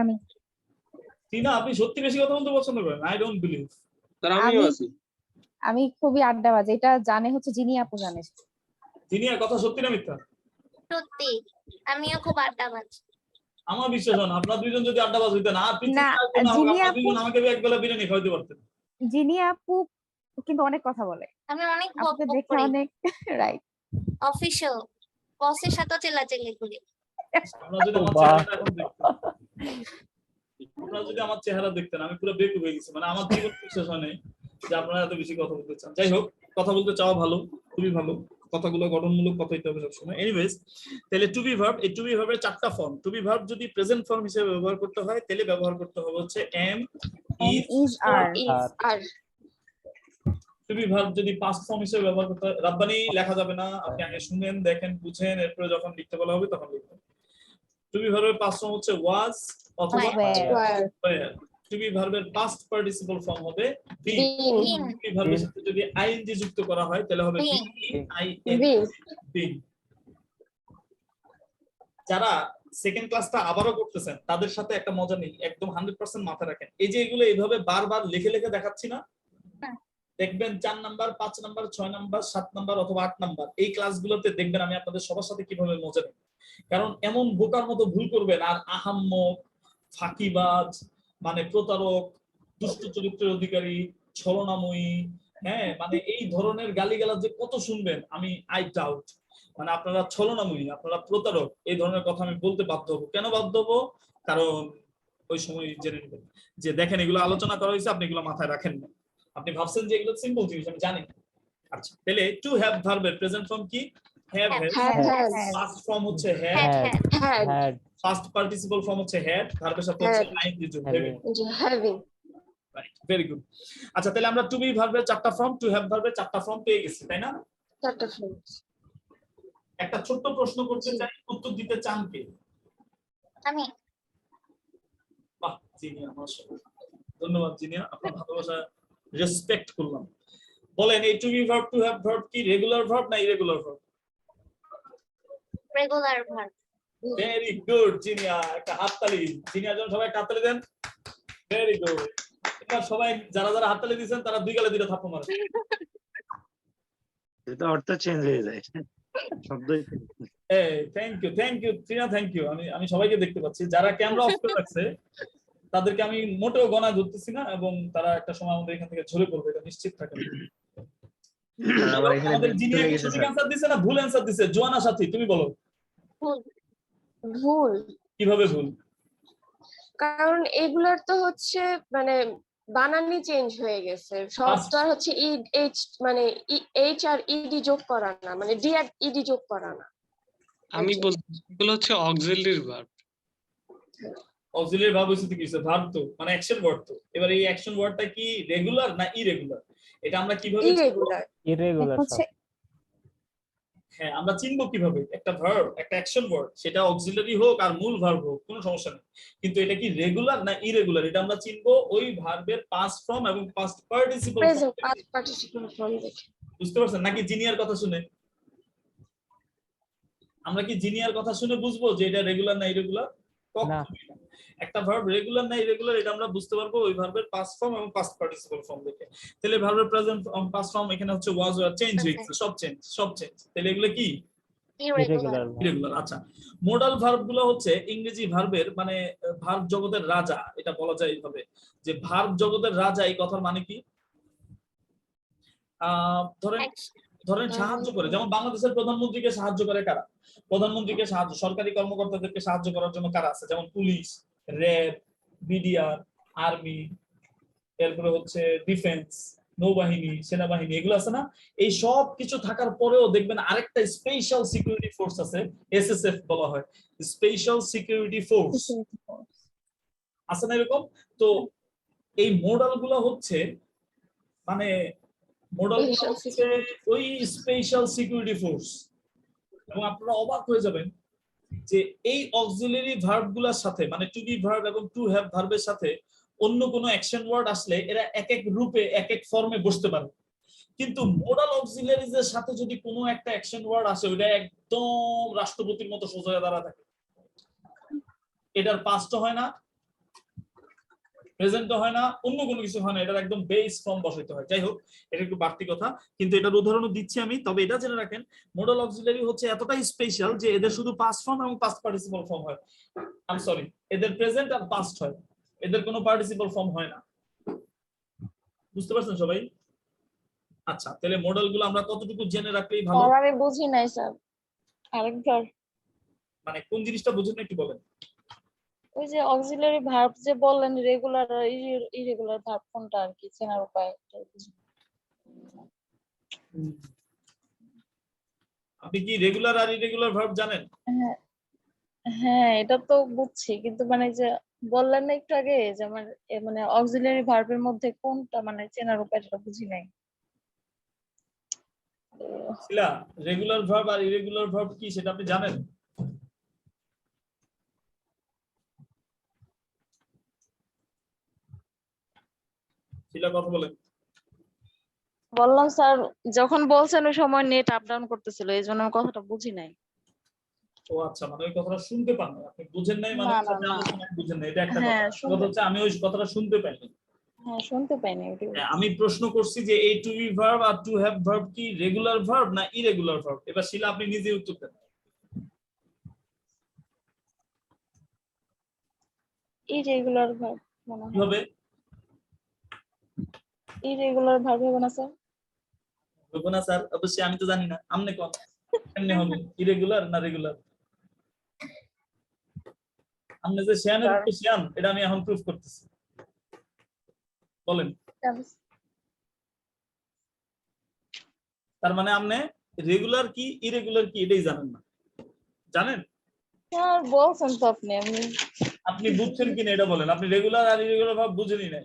আমি টিনা, আপনি সত্যি বেশি কথা বলতে পছন্দ করেন? I don't believe. স্যার আমিও আছি। আমি খুবই আড্ডাবাজ, এটা জানে হচ্ছে জিনি আপু জানে। জিনিয়া কথা সত্যি না মিথ্যা? সত্যি, আমিও খুব আড্ডাবাজ। আমার বিশ্বাস হয় না আপনারা দুইজন যদি আড্ডাবাজ হইতেন আর পৃথিবীতে না, আর কেউ না হোক, জিনিয়া আপনারা আপু দুইজন আমাকে এক বেলা বিরিয়ানি খাওয়াইতে পারতেন। জিনিয়া আপু কিন্তু অনেক কথা বলে, আমি অনেক বক আপনাকে বক দেখে করি, অনেক রাইট। অফিসিয়াল বসের সাথে চিল্লাচিল্লি করি। আপনারা যদি আমার চেহারাটা এখন দেখতেন, আপনারা যদি আমার চেহারা দেখতেন, আমি পুরো বেকুব হয়ে গেছি। মানে আমার জীবন বিশ্বাস হয় নাই যে আপনারা এত বেশি কথা বলতে চান। যাই হোক, কথা বলতে চাওয়া ভালো, খুবই ভালো। কথাগুলো গঠনমূলক কথা হইতে হবে সবসময়। এনিওয়েজ, তাহলে টু বি ভার্ব, এই টু বি ভার্বের চারটা ফর্ম। টু বি ভার্ব যদি প্রেজেন্ট ফর্ম হিসেবে ব্যবহার করতে হয় তাহলে ব্যবহার করতে হবে হচ্ছে এম, ইজ, আর আর টু বি ভার্ব যদি পাস্ট ফর্ম হিসেবে ব্যবহার করতে হয়, রাব্বানি লেখা যাবে না, আপনি আগে শুনেন, দেখেন, বুঝেন, এরপরে যখন লিখতে বলা হবে তখন লিখবেন। টু বি ভার্বের পাস্ট ফর্ম হচ্ছে ওয়াজ অথবা ওয়্যার। টু বি ভার্বের পাস্ট পার্টিসিপল ফর্ম হবে বিন। টু বি ভার্বের সাথে যদি আইএনজি যুক্ত করা হয় তাহলে হবে বিন। যারা সেকেন্ড ক্লাসটা আবারও করতেছেন তাদের সাথে একটা মজা নেই, একদম 100% মাথায় রাখেন। এই যে এগুলো এইভাবে বারবার লিখে লিখে দেখাচ্ছি না, দেখবেন 4 নাম্বার, 5 নাম্বার, 6 নাম্বার, 7 নাম্বার অথবা 8 নাম্বার এই ক্লাসগুলোতে দেখবেন আমি আপনাদের সবার সাথে কিভাবে মজা নেই। কারণ এমন বোকার মতো ভুল করবেন আর আহাম্মক, ফাঁকিবাজ, মানে প্রতারক, দুষ্ট চরিত্রের অধিকারী, ছলনাময়ী, হ্যাঁ, মানে এই ধরনের গালিগালাজ যে কত শুনবেন আমি আই ডাউট। মানে আপনারা ছলনাময়ী, আপনারা প্রতারক, এই ধরনের কথা আমি বলতে বাধ্য হবো। কেন বাধ্য হবো? কারণ ওই সময় জেনে নেবেন যে দেখেন এগুলো আলোচনা করা হয়েছে, আপনি এগুলো মাথায় রাখেন না, আপনি ভাবছেন যে এগুলো সিম্পল জিনিস, আমি জানি। আচ্ছা, তাহলে টু হ্যাভ ভার্বের প্রেজেন্ট ফর্ম কি? Have has. পাস্ট ফর্ম হচ্ছে হ্যাড। পাস্ট পার্টিসিপল ফর্ম হচ্ছে হ্যাড, ভার্বের সাথে হচ্ছে আইএনজি যুক্ত হ্যাভিং। Right, very good. আচ্ছা, তাহলে আমরা টু বি ভার্বের চারটা ফর্ম, টু হ্যাভ ভার্বের চারটা ফর্ম পেয়ে গেছি, তাই না? চারটা ফর্ম। একটা ছোট্ট প্রশ্ন করতে চাই, উত্তর দিতে চান কে? আমি। বাহ, জিনিয়া, মাশাআল্লাহ, ধন্যবাদ জিনিয়া, আপনার ভালোবাসা রেসপেক্ট করলাম। বলেন, এই to be verb, to have verb কি রেগুলার ভার্ব না irregular verb? Regular verb. Very good Zinia, একটা হাততালি। জিনিয়ার জন্য সবাই একটা হাততালি দেন। Very good. এবার সবাই যারা যারা হাততালি দিয়েছেন তারা দুই গালে দুইটা থাপ্পড় মারেন। এটা অর্থ চেঞ্জ হয়ে যায়, শব্দই। এই thank you Trina, thank you. আমি সবাইকে দেখতে পাচ্ছি, যারা ক্যামেরা অফ করে রাখছে তাদেরকে আমি মোটেও গণা ধরতেছি না, এবং তারা একটা সময় আমাদের এখান থেকে ঝরে পড়বে, এটা নিশ্চিত থাকেন। আমাদের জিনিয়া কি সঠিক অ্যানসার দিছে না ভুল অ্যানসার দিছে? জোয়ানা সাথী, তুমি বলো। ভুল। কিভাবে ভুল? কারণ এগুলার তো হচ্ছে মানে বানানই চেঞ্জ হয়ে গেছে, সব তো আর হচ্ছে এইচ মানে এইচ আর ইডি যোগ করা না, মানে ডি আর ইডি যোগ করা না। আমি বলছি এগুলো হচ্ছে অক্সিলারি ভার্ব। অক্সিলারি ভার্ব হইছে কি? ভার্ব তো মানে অ্যাকশন ওয়ার্ড তো। এবার এই অ্যাকশন ওয়ার্ডটা কি রেগুলার না ইরেগুলার, এটা আমরা কিভাবে ইরেগুলার? হ্যাঁ, আমরা চিনবো কিভাবে? একটা ভার্ব, একটা অ্যাকশন ওয়ার্ড, সেটা অক্সিলারি হোক আর মূল ভার্ব হোক, কোনো সমস্যা নেই, কিন্তু এটা কি রেগুলার না ইরেগুলার এটা আমরা চিনবো ওই ভার্বের পাস্ট ফর্ম এবং পাস্ট পার্টিসিপল ফর্ম দেখে। বুঝতে পারছেন নাকি? জিনিয়ার কথা শুনে আমরা কি জিনিয়ার কথা শুনে বুঝবো যে এটা রেগুলার না ইরেগুলার? একটা ভার্ব রেগুলার না ইরেগুলার এটা আমরা বুঝতে পারবো ওই ভার্বের পাস্ট ফর্ম এবং পাস্ট পার্টিসিপল ফর্ম দেখে। তাহলে ভার্বের প্রেজেন্ট পাস্ট ফর্ম এখানে হচ্ছে ওয়াজ, ওয়্যার চেঞ্জ হয়েছে, সব চেঞ্জ। তাহলে এগুলো কি? ইরেগুলার। আচ্ছা, মোডাল ভার্ব গুলো হচ্ছে ইংরেজি ভার্বের মানে ভার্ব জগতের রাজা, এটা বলা যায় এইভাবে যে ভার্ব জগতের রাজা। এই কথার মানে কি? ধরেন সাহায্য করে, যেমন বাংলাদেশের প্রধানমন্ত্রীকে সাহায্য করে কারা? প্রধানমন্ত্রীকে সাহায্য, সরকারি কর্মকর্তাদেরকে সাহায্য করার জন্য কারা আছে? যেমন পুলিশ, র্যাব, বিডিআর, আর্মি, এরপরে হচ্ছে ডিফেন্স, নৌবাহিনী, সেনাবাহিনী, এগুলো আছে না? এই সব কিছু থাকার পরেও দেখবেন আরেকটা স্পেশাল সিকিউরিটি ফোর্স আছে, এসএসএফ বলা হয়, স্পেশাল সিকিউরিটি ফোর্স আছে না এরকম? তো এই মডেল গুলো হচ্ছে মানে মডেল হচ্ছে ওই স্পেশাল সিকিউরিটি ফোর্স। এবং আপনারা অবাক হয়ে যাবেন যে এই অক্সিলারি ভার্ব গুলোর সাথে মানে টু বি ভার্ব এবং টু হ্যাভ ভার্বের সাথে অন্য কোনো অ্যাকশন ওয়ার্ড আসলে এরা এক এক রূপে এক এক ফর্মে বসতে পারে, কিন্তু মোডাল অক্সিলারিজ এর সাথে যদি কোনো একটা অ্যাকশন ওয়ার্ড আসে ওটা একদম রাষ্ট্রপতির মতো সোজা দাঁড়া থাকে। এটার পাস্ট হয় না, প্রেজেন্টও হয় না, অন্য কোনো কিছু হয় না, এটা একদম বেস ফর্ম বসাইতে হয়। যাই হোক, এটা একটু বাড়তি কথা, কিন্তু এটার উদাহরণও দিচ্ছি আমি। তবে এটা জেনে রাখেন, মডেল অক্সিলারি হচ্ছে এতটাই স্পেশাল যে এদের শুধু পাস্ট ফর্ম এবং পাস্ট পার্টিসিপল ফর্ম হয়। আই এম সরি, এদের প্রেজেন্ট আর পাস্ট হয়, এদের কোনো পার্টিসিপল ফর্ম হয় না। বুঝতে পারছেন সবাই? আচ্ছা, তাহলে মডেলগুলো আমরা কতটুকু জেনে রাখলেই ভালো? স্যার আমি বুঝি নাই স্যার, আরেকবার। মানে কোন জিনিসটা বুঝুন একটু বলেন। ওই যে অক্সিলারি ভার্ব যে বললেন, রেগুলার আর ইরেগুলার ভার্ব কোনটা আর কি চেনার উপায়? আপনি কি রেগুলার আর ইরেগুলার ভার্ব জানেন? হ্যাঁ হ্যাঁ, এটা তো বুঝছি, কিন্তু মানে যে বললেন না একটু আগে যে আমার মানে অক্সিলারি ভার্বের মধ্যে কোনটা মানে চেনার উপায়টা বুঝি নাই। শিলা, রেগুলার ভার্ব আর ইরেগুলার ভার্ব কি সেটা আপনি জানেন? শিলা কথা বলেন। বললাম স্যার, যখন বলছেন ওই সময় নেট আপ ডাউন করতেছিল, এই জন্য আমি কথাটা বুঝি নাই। ও আচ্ছা, মানে ওই কথাটা শুনতে পান না, আপনি বুঝেন নাই, মানে না, হচ্ছে না, আপনি না। আলোচনা বুঝেন না, এটা একটা হ্যাঁ, কথা। কথা হচ্ছে আমি ওই কথাটা শুনতে পাইনি। হ্যাঁ শুনতে পাইনি ওইটাই হ্যাঁ, বলছি। আমি প্রশ্ন করছি যে এই টু বি ভার্ব আর টু হ্যাভ ভার্ব কি রেগুলার ভার্ব না ইরেগুলার ভার্ব? এবার শিলা আপনি নিজে উত্তর দেন। ইরেগুলার ভার্ব মনে কি হয়। হবে? ইরেগুলার ভার্ব হবে না স্যার? হবে না স্যার, অবশ্যই আমি তো জানি না, আমনে কোন কেমনে হবে ইরেগুলার না রেগুলার? আপনি যে শিয়ানের উপর শিয়ান, এটা আমি এখন প্রুফ করতেছি। বলেন। তার মানে আপনি রেগুলার কি ইরেগুলার কি এটাই জানেন না, জানেন? স্যার বলছেন তো আপনি, আপনি বুঝছেন কিনা এটা বলেন। আপনি রেগুলার আর ইরেগুলার ভাব বুঝেনই নাই।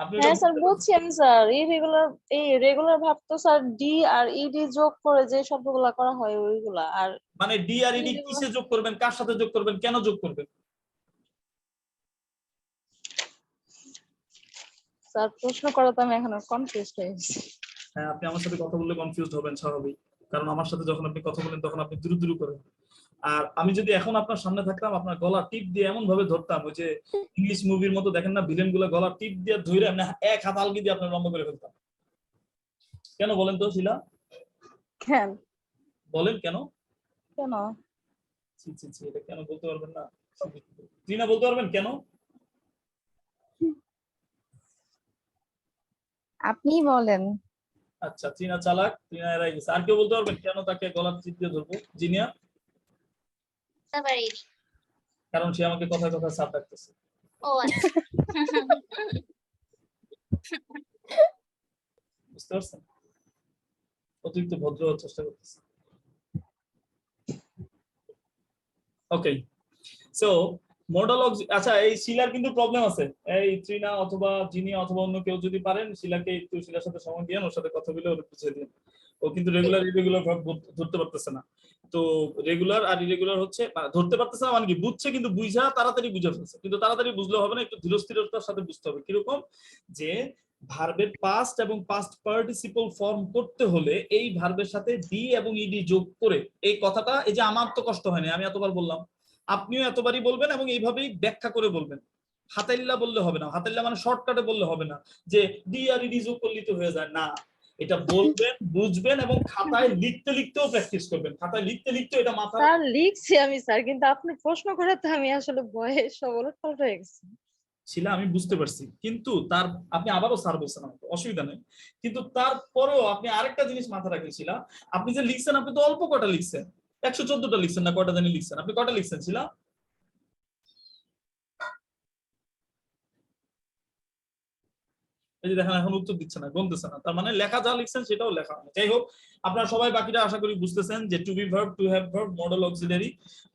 আপনি হ্যাঁ স্যার বুঝছি আমি স্যার। ইরেগুলার এই রেগুলার ভাব তো স্যার ডি আর ইডি যোগ করে যে শব্দগুলা করা হয় ওইগুলা। আর মানে ডি আর ইডি কিসে যোগ করবেন, কার সাথে যোগ করবেন, কেন যোগ করবেন? স্যার প্রশ্ন করা তো আমি এখন কনফিউজড হয়ে গেছি। হ্যাঁ, আপনি আমার সাথে কথা বললে কনফিউজড হবেন, স্বাভাবিক, কারণ আমার সাথে যখন আপনি কথা বলেন তখন আপনি দ্রু দ্রু করেন। আর আমি যদি এখন আপনার সামনে থাকতাম, আপনার গলা টিপ দিয়ে এমন ভাবে ধরতাম, ওই যে ইংলিশ মুভির মতো দেখেন না, ভিলেন গুলা গলা টিপ দিয়ে ধরে এমনি এক হাত আলগি দিয়ে আপনার লম্ব করে ফেলতাম। কেন বলেন তো শিলা? কেন বলেন কেন? কেন? ছি ছি ছি, এটা কেন বলতে পারবেন না? টিনা বলতে পারবেন কেন? আপনি বলেন। আচ্ছা, টিনা চালাক, টিনা এরাই গেছে। আর কেউ বলতে পারবেন কেন তাকে গলা টিপ দিয়ে ধরবো? জিনিয়া? কারণ সে আমাকে কথা কথা চাপ রাখতেছে। ও আচ্ছা। বুঝতে পারছেন? অতিরিক্ত ভদ্র হওয়ার চেষ্টা করতেছে। ওকে, সো মডেল আচ্ছা, এই শিলার কিন্তু প্রবলেম আছে। এই ত্রিনা অথবা জিনিয়া অথবা অন্য কেউ যদি পারেন, শিলাকে একটু শিলার সাথে সময় দিয়ে ওর সাথে কথা বলে ওর বুঝিয়ে দিন। ও কিন্তু রেগুলার ইরেগুলার ভাব ধরতে পারতেছে না। তো রেগুলার আর ইরেগুলার হচ্ছে ধরতে পারতেছে না মানে কি, বুঝছে কিন্তু বুঝা তাড়াতাড়ি বুঝে ফেলছে। কিন্তু তাড়াতাড়ি বুঝলে হবে না, একটু ধীরস্থিরতার সাথে বুঝতে হবে। কিরকম? যে ভার্বের পাস্ট এবং পাস্ট পার্টিসিপল ফর্ম করতে হলে এই ভার্বের সাথে ডি এবং ইডি যোগ করে, এই কথাটা, এই যে আমার তো কষ্ট হয়নি, আমি এতবার বললাম, আপনিও এতবারই বলবেন এবং এইভাবেই ব্যাখ্যা করে বলবেন। হাতাইল্লা বললে হবে না, হাতাইল্লা মানে শর্টকাটে বললে হবে না যে ডি আর ইডি যোগ করলে তো হয়ে যায় না। এটা বলবেন, বুঝবেন এবং খাতায় লিখতে লিখতেও প্র্যাকটিস করবেন। খাতায় লিখতে লিখতে এটা মাথায়। স্যার লিখছি আমি স্যার, কিন্তু আপনি প্রশ্ন করে তো আমি আসলে ভয়ে সব উলটপালট হয়ে গেছি। শিলা আমি বুঝতে পারছি, কিন্তু তার আপনি আবারও স্যার বলছেন, আমাকে অসুবিধা নেই, কিন্তু তারপরেও আপনি আরেকটা জিনিস মাথায় রাখেন শিলা, আপনি যে লিখছেন আপনি তো অল্প কটা লিখছেন, 114টা লিখছেন না কটা জানি লিখছেন, আপনি কটা লিখছেন শিলা? এই যে দেখেন এখন উত্তর দিচ্ছে না, গণতেছে না, তার মানে লেখা যা লিখছেন সেটাও লেখা হয়। যাই হোক, আপনারা সবাই বাকিটা আশা করি বুঝতেছেন যে to be verb, to have verb, modal auxiliary.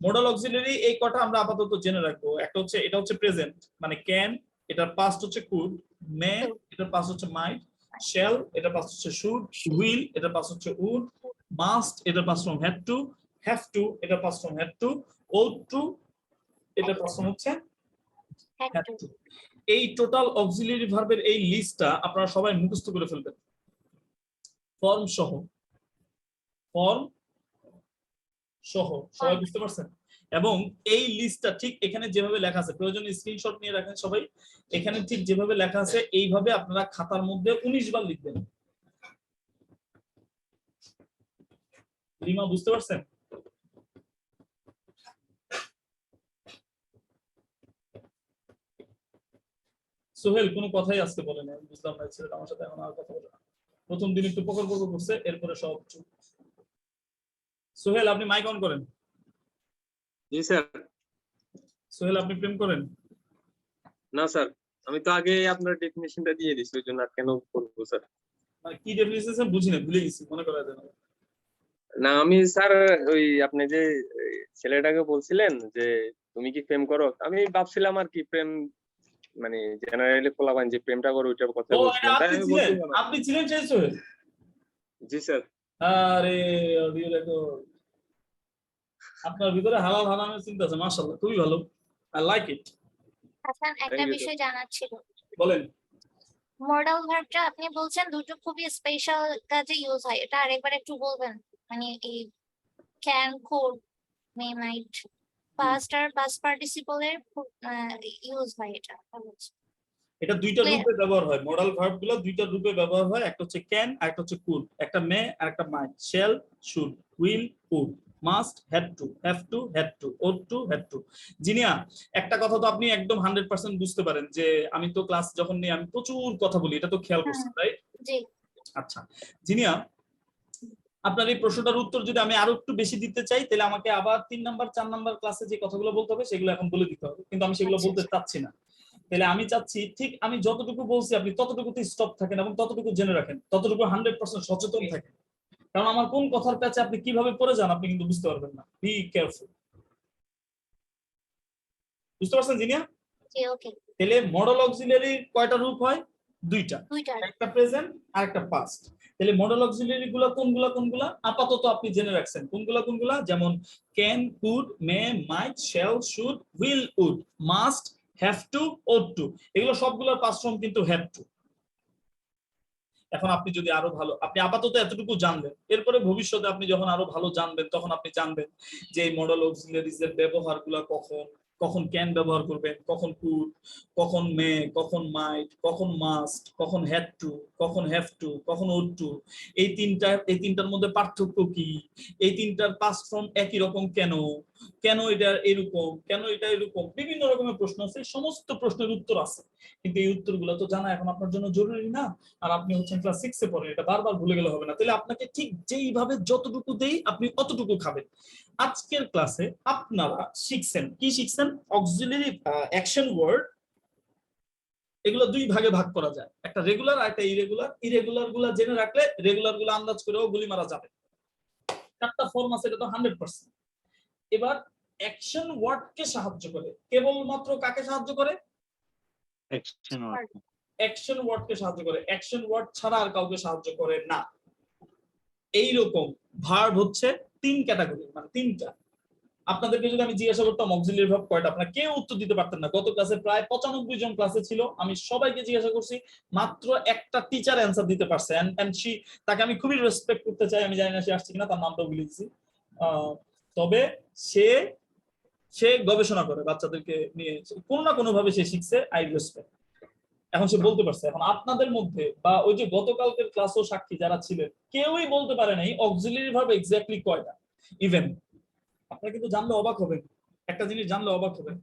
Modal auxiliary এই কটা আমরা আপাতত জেনে রাখবো। একটা হচ্ছে, এটা হচ্ছে প্রেজেন্ট মানে ক্যান, এটার পাস্ট হচ্ছে কুড, মে এটার পাস্ট হচ্ছে মাইট, শ্যাল এটার পাস্ট হচ্ছে শুড, উইল এটার পাস্ট হচ্ছে উড, মাস্ট এটার past form had to, have to এটার past form had to, ought to এটার পাস্ট ফর্ম হচ্ছে হ্যাড টু। এই টোটাল অক্সিলারি ভার্বের এই লিস্টটা আপনারা সবাই মুখস্থ করে ফেলবেন ফর্ম সহ। ফর্ম সহ সবাই বুঝতে পারছেন? এবং এই লিস্টটা ঠিক এখানে যেভাবে লেখা আছে, প্রয়োজনে স্ক্রিনশট নিয়ে রাখেন সবাই। এখানে ঠিক যেভাবে লেখা আছে এইভাবে আপনারা খাতার মধ্যে 19 বার লিখবেন। রিমা বুঝতে পারছেন? সোহেল কোনো কথাই আজকে বলে না, বুঝলাম না ছেলেটা আমার সাথে এখন আর কথা বলে না। প্রথম দিন একটু পকর পকর করছে, এরপরে সব চুপ। সোহেল আপনি মাইক অন করেন। জি স্যার। সোহেল আপনি প্রেম করেন? না স্যার, আমি তো আগে আপনার ডেফিনিশনটা দিয়ে দিছি, ওই জন্য আর কেন বলবো স্যার? মানে কি ডেফিনিশন বুঝি না, ভুলে গেছি, মনে করা যায় না। না আমি স্যার ওই আপনি যে ছেলেটাকে বলছিলেন যে তুমি কি প্রেম করো, আমি ভাবছিলাম আর কি প্রেম মানে জেনারেলি পোলাপান যে প্রেমটা করো ওইটার কথা ও বলছিলাম, তাই আপনি আমি ছিলেন, বলছিলাম। আপনি ছিলেন সেই সোহেল? জি স্যার। আরে অডিও রেকর্ড, আপনার ভিতরে হালাল হারামের চিন্তা আছে, মাশাআল্লাহ, খুবই ভালো, আই লাইক ইট। হাসান, একটা বিষয় জানার ছিল। বলেন। মডাল ভার্বটা আপনি বলছেন দুটো খুবই স্পেশাল কাজে ইউজ হয়, এটা আরেকবার একটু বলবেন? মানে এই can, could, may, might, past আর পাস্ট পার্টিসিপলের ইউজ হয় এটা। এটা দুইটা Clear. রূপে ব্যবহার হয়, মডাল ভার্ব গুলো দুইটা রূপে ব্যবহার হয়, একটা হচ্ছে ক্যান আর একটা হচ্ছে কুড, একটা মে আর একটা might, shall, should, will, would, must, had to, have to, had to, ought to, had to. Jinia একটা কথা তো আপনি একদম 100% বুঝতে পারেন যে আমি তো ক্লাস যখন নিই আমি প্রচুর কথা বলি, এটা তো খেয়াল করছেন, রাইট? জি। আচ্ছা জিনিয়া, আপনার এই প্রশ্নটার উত্তর যদি আমি আরো একটু বেশি দিতে চাই তাহলে আমাকে আবার 3 নাম্বার 4 নাম্বার ক্লাসে যে কথাগুলো বলতে হবে সেগুলো এখন বলে দিতে হবে, কিন্তু আমি সেগুলো বলতে চাচ্ছি না। তাহলে আমি চাচ্ছি ঠিক আমি যতটুকু বলছি আপনি ততটুকুতে স্টপ থাকেন এবং ততটুকু জেনে রাখেন, ততটুকু 100% সচেতন থাকেন, কারণ আমার কোন কথার কাছে আপনি কিভাবে পড়ে যান আপনি কিন্তু বুঝতে পারবেন না। Be careful. বুঝতে পারছেন জিনিয়া? জি, ওকে। তাহলে মডেল অক্সিলারি কয়টা রূপ হয়? দুইটা, একটা প্রেজেন্ট আর একটা পাস্ট। তাহলে মডেল অক্সিলারি গুলা কোনগুলা কোনগুলা আপাতত আপনি জেনে রাখছেন, কোনগুলা কোনগুলা, যেমন can, could, may, might, shall, should, will, would, must, have to, ought to, এগুলো সবগুলোর পাস্ট ফর্ম কিন্তু হ্যাভ টু। এখন আপনি যদি আরো ভালো, আপনি আপাতত এতটুকু জানবেন, এরপরে ভবিষ্যতে আপনি যখন আরো ভালো জানবেন তখন আপনি জানবেন যে এই মডেল অক্সিলারিজ এর ব্যবহারগুলো কখন কখন ক্যান ব্যবহার করবেন, কখন কুড, কখন মে, কখন মাইট, কখন মাস্ট, কখন হ্যাড টু, কখন হ্যাভ টু, কখন ওড টু, এই তিনটার মধ্যে পার্থক্য কি, এই তিনটার পাস্ট ফর্ম একই রকম কেন, কেন এটা এরকম, কেন এটা এরকম, বিভিন্ন রকমের প্রশ্ন আছে, সমস্ত প্রশ্নের উত্তর আছে, কিন্তু এই উত্তরগুলো তো জানা এখন আপনার জন্য জরুরি না। আর আপনি হচ্ছেন ক্লাস 6 এ পড়েন, এটা বারবার ভুলে গেলে হবে না। তাহলে আপনাকে ঠিক যেইভাবে যতটুকু দেই আপনি অতটুকু খাবেন। আজকের ক্লাসে আপনারা শিখছেন, কি শিখছেন? অক্সিলারি অ্যাকশন ওয়ার্ড, এগুলো দুই ভাগে ভাগ করা যায়, একটা রেগুলার আর একটা ইরেগুলার। ইরেগুলার গুলা জেনে রাখলে রেগুলার গুলো আন্দাজ করেও গুলি মারা যাবে। 4টা ফর্ম আছে, এটা তো 100%। এবার অ্যাকশন ওয়ার্ড কে সাহায্য করে, কেবলমাত্র কাকে সাহায্য করে? Action word. অ্যাকশন ওয়ার্ড কে সাহায্য করে, অ্যাকশন ওয়ার্ড ছাড়া আর কাউকে সাহায্য করে না। এইরকম ভার্ব হচ্ছে 3 ক্যাটাগরি, মানে 3টা। আপনাদেরকে যদি আমি জিজ্ঞাসা করতাম অক্সিলারি ভার্ব কয়টা, আপনারা কেউ উত্তর দিতে পারতেন না। গত ক্লাসে প্রায় 95 জন ক্লাসে ছিল, আমি সবাইকে জিজ্ঞাসা করছি, মাত্র একটা টিচার অ্যানসার দিতে পারছে, এন্ড শি, তাকে আমি খুবই রেসপেক্ট করতে চাই, আমি জানি না সে আসছে কিনা, তার নামটাও ভুলে গেছি। তবে সে গবেষণা করে বাচ্চাদেরকে নিয়ে, কোনো না কোনো ভাবে সে শিখছে, আই রেসপেক্ট। এখন সে বলতে পারছে। এখন আপনাদের মধ্যে বা ওই যে গতকালকের ক্লাসও সাক্ষী যারা ছিলেন, কেউই বলতে পারে নাই অক্সিলারি ভার্ব এক্স্যাক্টলি কয়টা। ইভেন আপনারা কিন্তু জানলে অবাক হবেন, একটা জিনিস জানলে অবাক হবেন,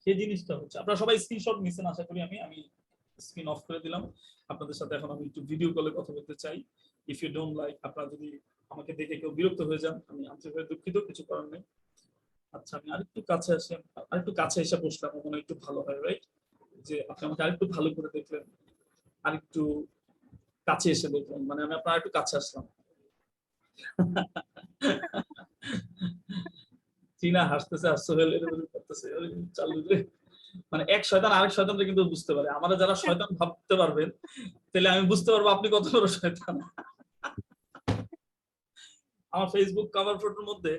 সেই জিনিসটা হচ্ছে আপনারা সবাই স্ক্রিনশট নিছেন আশা করি। আমি স্ক্রিন অফ করে দিলাম, আপনাদের সাথে এখন আমি একটু ভিডিও কলে কথা বলতে চাই। ইফ ইউ ডোন্ট লাইক, আপনারা যদি আমাকে দেখে কেউ বিরক্ত হয়ে যান, আমি আন্তরিকভাবে দুঃখিত, কিছু করার নেই। আচ্ছা আমি আরেকটু কাছে আসি, আরেকটু কাছে এসে বসলাম, মনে হয় একটু ভালো হয়, রাইট? যে আপনি আমাকে আরেকটু ভালো করে দেখলেন, আরেকটু কাছে এসে দেখলেন, মানে আমি আপনার একটু কাছে আসলাম। চীনা হাসতেছে আর সোহেল এরকম করতেছে, চালু রে। মানে এক শয়তান আরেক শয়তানকে কিন্তু বুঝতে পারে। আমরা যারা শয়তান ভাবতে পারবেন তাহলে আমি বুঝতে পারবো আপনি কত বড় শয়তান। আমার ফেসবুক কভার ফটোর মধ্যে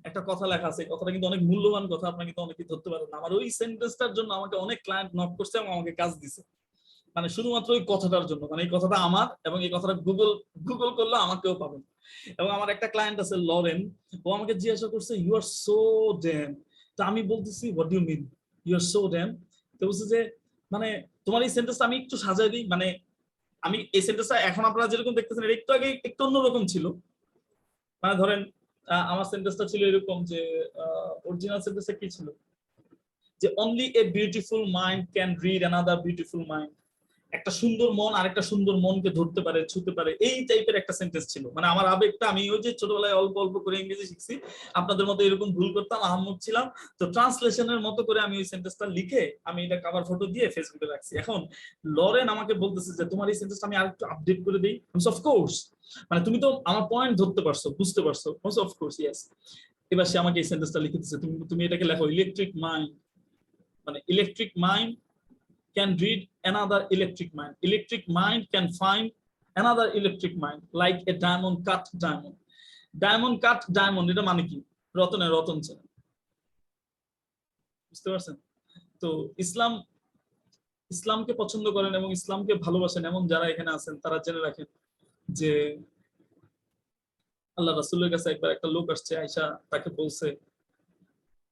একটা কথা লেখা আছে, কথাটা কিন্তু অনেক মূল্যবান কথা, আপনারা কিন্তু অনেকেই ধরতে পারেন না। আমার ওই সেন্টেন্সটার জন্য আমাকে অনেক ক্লায়েন্ট নক করছে এবং আমাকে কাজ দিছে। মানে শুধুমাত্র ওই কথাটার জন্য, মানে এই কথাটা আমার এবং এই কথাটা গুগল করলে আমাকেও পাবেন। এবং আমার একটা ক্লায়েন্ট আছে লরেন, ও আমাকে জিজ্ঞাসা করছে ইউ আর সো ড্যাম। তো আমি বলতেছি what do you mean you are so damn? তো বলছে যে মানে তোমার এই সেন্টেন্সটা আমি একটু সাজাই দিই, মানে আমি এই সেন্টেন্সটা এখন আপনারা যেরকম দেখতেছেন এটা একটু আগে একটু অন্যরকম ছিল। মানে ধরেন আমার সেন্টেন্সটা ছিল এরকম যে অরিজিনাল সেন্টেন্সটা কি ছিল, যে only a beautiful mind can read another beautiful mind. একটা সুন্দর মন আরেকটা সুন্দর মনকে ধরতে পারে, ছুতে পারে, এই টাইপের একটা সেন্টেন্স ছিল। মানে আমার আবেগটা, আমি ওই যে ছোটবেলায় অল্প অল্প করে ইংরেজি শিখছি, আপনাদের মতো এরকম ভুল করতাম, আহম্মক ছিলাম, তো ট্রান্সলেশনের মতো করে আমি ওই সেন্টেন্সটা লিখে আমি এটা কভার ফটো দিয়ে ফেসবুকে রাখছি। এখন লরেন আমাকে বলতেছে যে তোমার এই সেন্টেন্সটা আমি আরেকটু আপডেট করে দিই। অফকোর্স, মানে তুমি তো আমার পয়েন্ট ধরতে পারছো, বুঝতে পারছো, অফকোর্স ইয়েস। এবার সে আমাকে এই সেন্টেন্সটা লিখে দিচ্ছে, তুমি এটাকে লেখো ইলেকট্রিক মাইন্ড, মানে electric mind can read another electric mind. Electric mind can find another electric mind, like a diamond cut diamond. Diamond cut diamond, এটা মানে কি? রতনে রতন চেনা। বুঝতে পারছেন? তো ইসলামকে পছন্দ করেন এবং ইসলামকে ভালোবাসেন এমন যারা এখানে আছেন তারা জেনে রাখেন যে আল্লাহ রাসূলের কাছে একবার একটা লোক আসছে, আয়েশা তাকে বলছে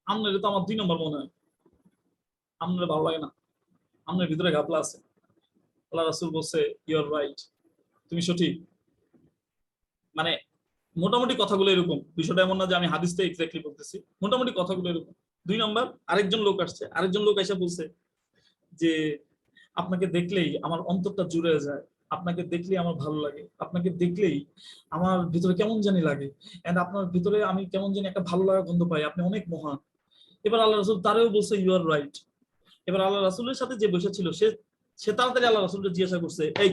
আপনার তো আমার 2 নম্বর মনে হয়, আপনার ভালো লাগে না, আপনার ভিতরে ঘাপলা আছে। আল্লাহ রাসূল বলছে ইউ আর রাইট, তুমি সঠিক। মানে মোটামুটি কথাগুলো এরকম, বিষয়টা এমন না যে আমি হাদিসটা এক্স্যাক্টলি বলতেছি, মোটামুটি কথাগুলো এরকম। 2 নম্বর আরেকজন লোক আসছে, আরেকজন লোক এসে বলছে যে আপনাকে দেখলেই আমার অন্তরটা জুড়ে যায়, আপনাকে দেখলেই আমার ভালো লাগে, আপনাকে দেখলেই আমার ভিতরে কেমন জানি লাগে, এন্ড আপনার ভিতরে আমি কেমন জানি একটা ভালো লাগা গন্ধ পাই, আপনি অনেক মহান। এবার আল্লাহ রাসূল তারেও বলছে ইউ আর রাইট। এবার আল্লাহ রাসূলের সাথে যে বসেছিল সে তাড়াতাড়ি আল্লাহ রাসূলকে জিজ্ঞাসা করছে, এই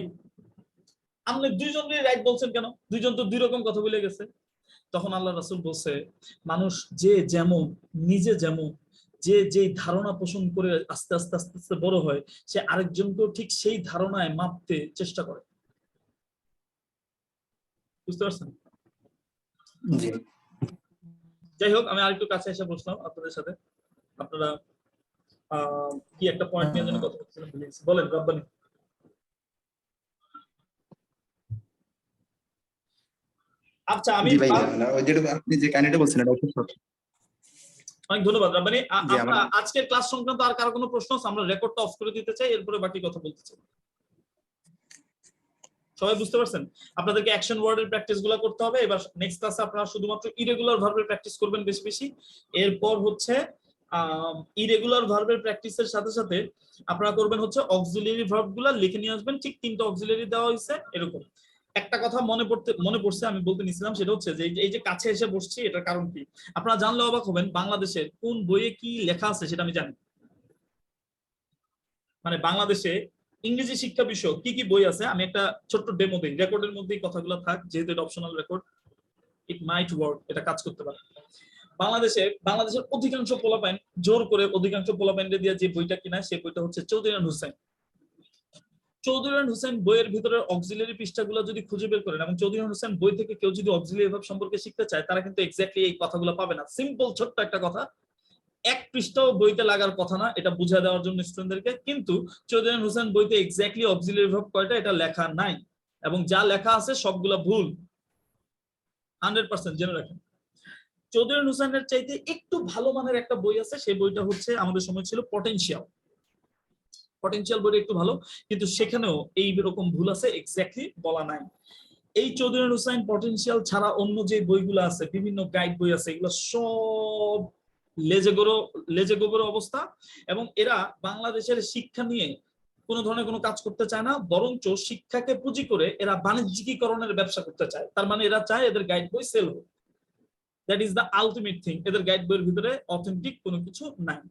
আপনি দুইজনই রাইট বলছেন কেন? দুইজন তো 2 রকম কথা বলে গেছে। তখন আল্লাহ রাসূল বলছে মানুষ যে যেমন, নিজে যেমন, যে যেই ধারণা পোষণ করে আস্তে আস্তে আস্তে আস্তে বড় হয়, সে আরেকজনকেও ঠিক সেই ধারণায় মাপতে চেষ্টা করে। বুঝতে পারছেন? জি। যাই হোক, আমি আরেকটু কাছে এসে বসলাম আপনাদের সাথে। আপনারা কি একটা পয়েন্ট নিয়ে যেন কথা বলছিলেন, ভুলে গেছি। বলেন রব্বানি। আচ্ছা, আমি জি ভাই, ওই যেটা আপনি যে কাহিনীটা বলছেন এটা খুব সত্য। অনেক ধন্যবাদ রব্বানি। জি, আমরা আজকের ক্লাস সংক্রান্ত আর কারো কোনো প্রশ্ন আছে? আমরা রেকর্ডটা অফ করে দিতে চাই, এরপরে বাকি কথা বলতে চাই। সবাই বুঝতে পারছেন? আপনাদেরকে অ্যাকশন ওয়ার্ডের প্র্যাকটিস গুলো করতে হবে। এবার নেক্সট ক্লাসে আপনারা শুধুমাত্র ইরেগুলার ভার্বের প্র্যাকটিস করবেন বেশি বেশি। এরপর হচ্ছে ইরেগুলার ভার্বের প্র্যাকটিসের সাথে সাথে আপনারা করবেন হচ্ছে অক্সিলিয়ারি ভার্ব গুলা লিখে নিয়ে আসবেন। ঠিক 3টা অক্সিলিয়ারি দেওয়া হয়েছে এরকম। একটা কথা মনে পড়ছে, আমি বলতে নিছিলাম, সেটা হচ্ছে যে এই যে কাছে এসে বসছি, এটার কারণ কি আপনারা জানলে অবাক হবেন। বাংলাদেশের কোন বইয়ে কি লেখা আছে সেটা আমি জানি। মানে বাংলাদেশে ইংরেজি শিক্ষা বিষয়ক কি কি বই আছে আমি একটা ছোট্ট ডেমো দিই, রেকর্ডের মধ্যেই কথাগুলো থাক, যেহেতু এটা অপশনাল রেকর্ড, ইট মাইট ওয়ার্ক, এটা কাজ করতে পারে। বাংলাদেশের অধিকাংশ পোলাপাইন জোর করে অধিকাংশ পোলাপাইনদের দিয়ে যে বইটা কিনা, সেই বইটা হচ্ছে চৌধুরী এন্ড হুসাইন। চৌধুরী এন্ড হুসাইন বইয়ের ভিতরে অক্সিলারি পৃষ্ঠাগুলো যদি খুঁজে বের করেন এবং চৌধুরী এন্ড হুসাইন বই থেকে কেউ যদি অক্সিলারি ভার্ব সম্পর্কে শিখতে চায়, তারা কিন্তু এক্স্যাক্টলি এই কথাগুলো পাবে না। সিম্পল ছোট্ট একটা কথা, 1 পৃষ্ঠাও বইতে লাগার কথা না, এটা বুঝিয়ে দেওয়ার জন্য স্টুডেন্টদেরকে। কিন্তু চৌধুরী এন্ড হুসাইন বইতে এক্স্যাক্টলি অক্সিলারি ভার্ব কয়টা এটা লেখা নাই, এবং যা লেখা আছে সবগুলা ভুল। 100% জেনে রাখেন। চৌধুরী এন্ড হুসাইনের চাইতে একটু ভালো মানের একটা বই আছে, সেই বইটা হচ্ছে আমাদের সময় ছিল পটেনশিয়াল। পটেনশিয়াল বইটা একটু ভালো, কিন্তু সেখানেও এই রকম ভুল আছে, এক্স্যাক্টলি বলা নাই। এই চৌধুরী এন্ড হুসাইন পটেনশিয়াল ছাড়া অন্য যে বইগুলো আছে, বিভিন্ন গাইড বই আছে, এগুলো সব লেজে গোবর অবস্থা। এবং এরা বাংলাদেশের শিক্ষা নিয়ে কোনো ধরনের কোনো কাজ করতে চায় না, বরঞ্চ শিক্ষাকে পুঁজি করে এরা বাণিজ্যিকীকরণের ব্যবসা করতে চায়। তার মানে এরা চায় এদের গাইড বই সেল হোক। That is the ultimate thing. এদের গাইড বইয়ের ভিতরে অথেন্টিক কোনো কিছু নাই।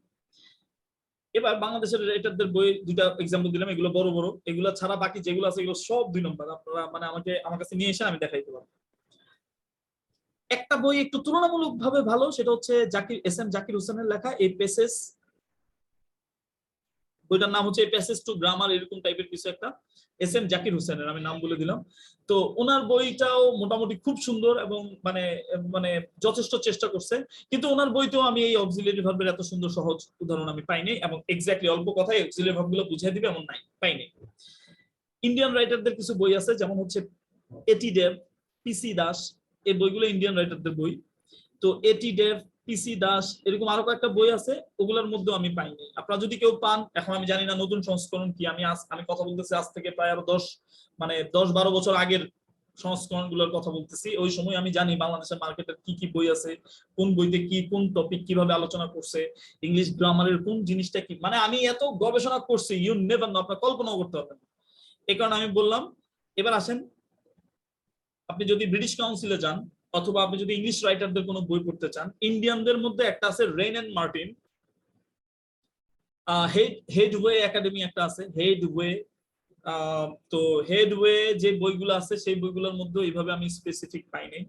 এবার বাংলাদেশের এটাদের বই 2টা এক্সাম্পল দিলাম, এগুলো বড় বড়, এগুলো ছাড়া বাকি যেগুলো আছে এগুলো সব 2 নম্বর। আপনারা মানে আমার কাছে নিয়ে এসে আমি দেখাইতে পারবো। একটা বই একটু তুলনামূলকভাবে ভালো, সেটা হচ্ছে এস এম জাকির হোসেনের লেখা এ পেসেস বইটার নাম হচ্ছে প্যাসেজ টু গ্রামার, এরকম টাইপের কিছু একটা, SM জাকির হোসেনের, আমি নাম বলে দিলাম। তো ওনার বইটাও মোটামুটি খুব সুন্দর এবং মানে মানে যথেষ্ট চেষ্টা করছে, কিন্তু ওনার বইতেও আমি এই অক্সিলিয়ারি ভার্বের এত সুন্দর সহজ উদাহরণ আমি পাইনি, এবং এক্স্যাক্টলি অল্প কথায় অক্সিলিয়ারি ভার্বগুলো বুঝিয়ে দিবে এমন পাইনি। ইন্ডিয়ান রাইটারদের কিছু বই আছে, যেমন হচ্ছে এটি দেব, PC দাস, এই বইগুলো ইন্ডিয়ান রাইটারদের বই। তো এটি দেব, PC দাস, এরকম আরো কয়েকটা বই আছে, ওগুলোর মধ্যেও আমি পাইনি। আপনারা যদি কেউ পান, এখন আমি জানি না নতুন সংস্করণ কি, আমি কথা বলতেছি আজ থেকে প্রায় আরো 10-12 বছর আগের সংস্করণগুলোর কথা বলতেছি। ওই সময় আমি জানি বাংলাদেশের মার্কেটের কি কি বই আছে, কোন বইতে কি কোন টপিক কিভাবে আলোচনা করছে, ইংলিশ গ্রামারের কোন জিনিসটা কি, মানে আমি এত গবেষণা করছি, ইউ নেভার নো, আপনারা কল্পনাও করতে পারবেন। এই কারণে আমি বললাম, এবার আসেন, আপনি যদি ব্রিটিশ কাউন্সিলে যান অথবা আপনি যদি ইংলিশ রাইটারদের কোনো বই পড়তে চান, ইন্ডিয়ানদের মধ্যে একটা আছে Wren and Martin, Headway academy একটা আছে, হেডওয়ে। তো হেডওয়ে যে বইগুলো আছে সেই বইগুলোর মধ্যে এইভাবে আমি স্পেসিফিক পাইনি।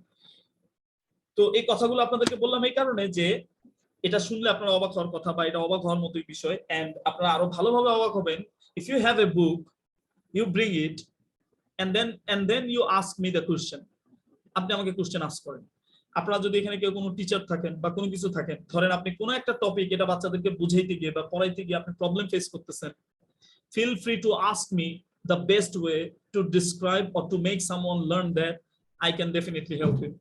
তো এই কথাগুলো আপনাদেরকে বললাম এই কারণে যে এটা শুনলে আপনারা অবাক হওয়ার কথা, বা এটা অবাক হওয়ার মতোই বিষয়, এন্ড আপনারা আরো ভালোভাবে অবাক হবেন if you have a book, you bring it and then you ask me the question. আপনি আমাকে কোশ্চেন আস্ক করেন। আপনারা যদি এখানে কেউ কোনো টিচার থাকেন বা কোনো কিছু থাকেন, ধরেন আপনি কোনো একটা টপিক এটা বাচ্চাদেরকে বুঝাইতে গিয়ে বা পড়াইতে গিয়ে আপনি প্রবলেম ফেস করতেছেন, feel free to ask me the best way to describe or to make someone learn that. I can definitely help you.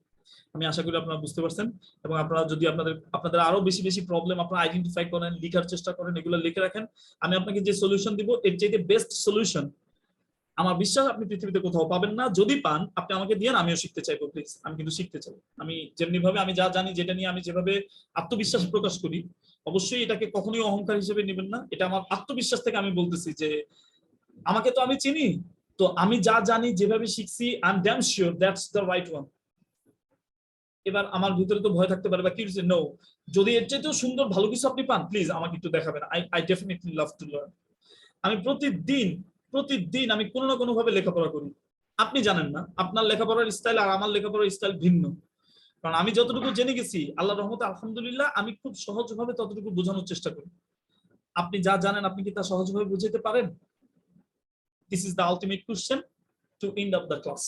আমি আশা করি আপনারা বুঝতে পারছেন, এবং আপনারা যদি আপনাদের আরো বেশি বেশি প্রবলেম আপনারা আইডেন্টিফাই করেন, লেখার চেষ্টা করেন, এগুলো লিখে রাখেন, আমি আপনাকে যে সলিউশন দিব এর চাইতে বেস্ট সলিউশন আমার বিশ্বাস আপনি পৃথিবীতে কোথাও পাবেন না। যদি পান আপনি আমাকে দিয়েন, আমিও শিখতে চাইবো, প্লিজ। আমি কিন্তু শিখতে চাই, আমি যেমনি ভাবে আমি যা জানি, যেটা নিয়ে আমি যেভাবে আত্মবিশ্বাস প্রকাশ করি, অবশ্যই এটাকে কখনোই অহংকার হিসেবে নেবেন না। এটা আমার আত্মবিশ্বাস থেকে আমি বলতেছি যে আমাকে তো আমি চিনি, তো আমি যা জানি, যেভাবে শিখছি, I am damn sure that's the right one. এবার আমার ভিতরে তো ভয় থাকতে পারে বা কি, নো, যদি এর চাইতেও সুন্দর ভালো কিছু আপনি পান, প্লিজ আমাকে একটু দেখাবেন। I definitely love to learn. আমি প্রতিদিন আমি কোনো না কোনো ভাবে লেখাপড়া করি। আপনি জানেন না, আপনার লেখাপড়ার স্টাইল আর আমার লেখাপড়ার স্টাইল ভিন্ন, কারণ আমি যতটুকু জেনে গেছি আল্লাহর রহমতে আলহামদুলিল্লাহ, আমি খুব সহজভাবে ততটুকু বোঝানোর চেষ্টা করি। আপনি যা জানেন আপনি কি তা সহজভাবে বুঝাতে পারেন? This is the ultimate question to end of the class.